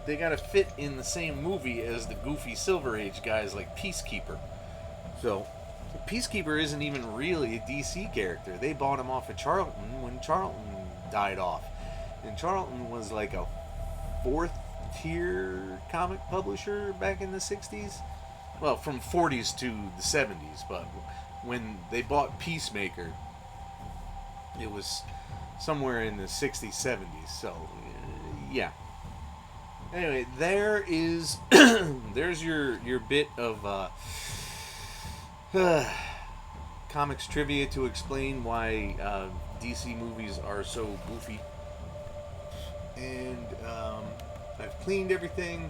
they gotta fit in the same movie as the goofy Silver Age guys like Peacekeeper. So Peacekeeper isn't even really a DC character. They bought him off of Charlton when Charlton died off, and Charlton was like a fourth tier comic publisher back in the 60s. Well, from 40s to the 70s, but when they bought Peacemaker, it was somewhere in the 60s, 70s. So, yeah. Anyway, there's your bit of comics trivia to explain why DC movies are so goofy. And I've cleaned everything.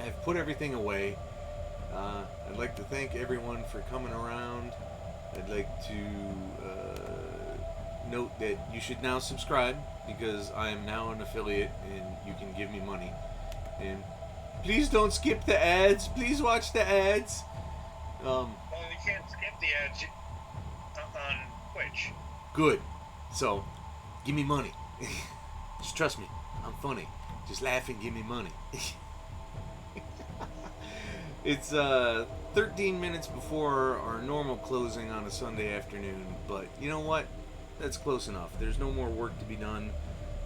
I've put everything away. I'd like to thank everyone for coming around. I'd like to note that you should now subscribe because I am now an affiliate and you can give me money. And please don't skip the ads. Please watch the ads. Well, you can't skip the ads on Twitch. Good. So, give me money. Just trust me. I'm funny. Just laugh and give me money. It's 13 minutes before our normal closing on a Sunday afternoon, but you know what? That's close enough. There's no more work to be done.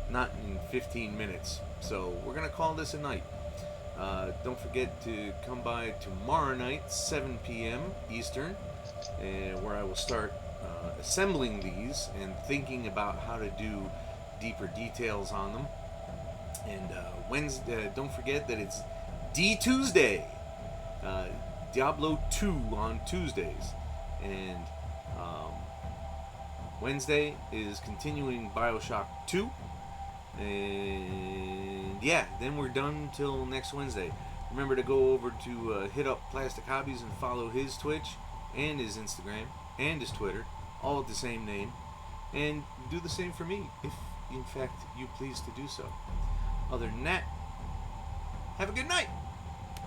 Not in 15 minutes. So we're going to call this a night. Don't forget to come by tomorrow night, 7 p.m. Eastern, where I will start assembling these and thinking about how to do deeper details on them. And Wednesday, don't forget that it's D-Tuesday. Diablo 2 on Tuesdays. And Wednesday is continuing Bioshock 2. And yeah, then we're done till next Wednesday. Remember to go over to hit up Plastic Hobbies and follow his Twitch and his Instagram and his Twitter, all at the same name. And do the same for me, if in fact you please to do so. Other than that, have a good night.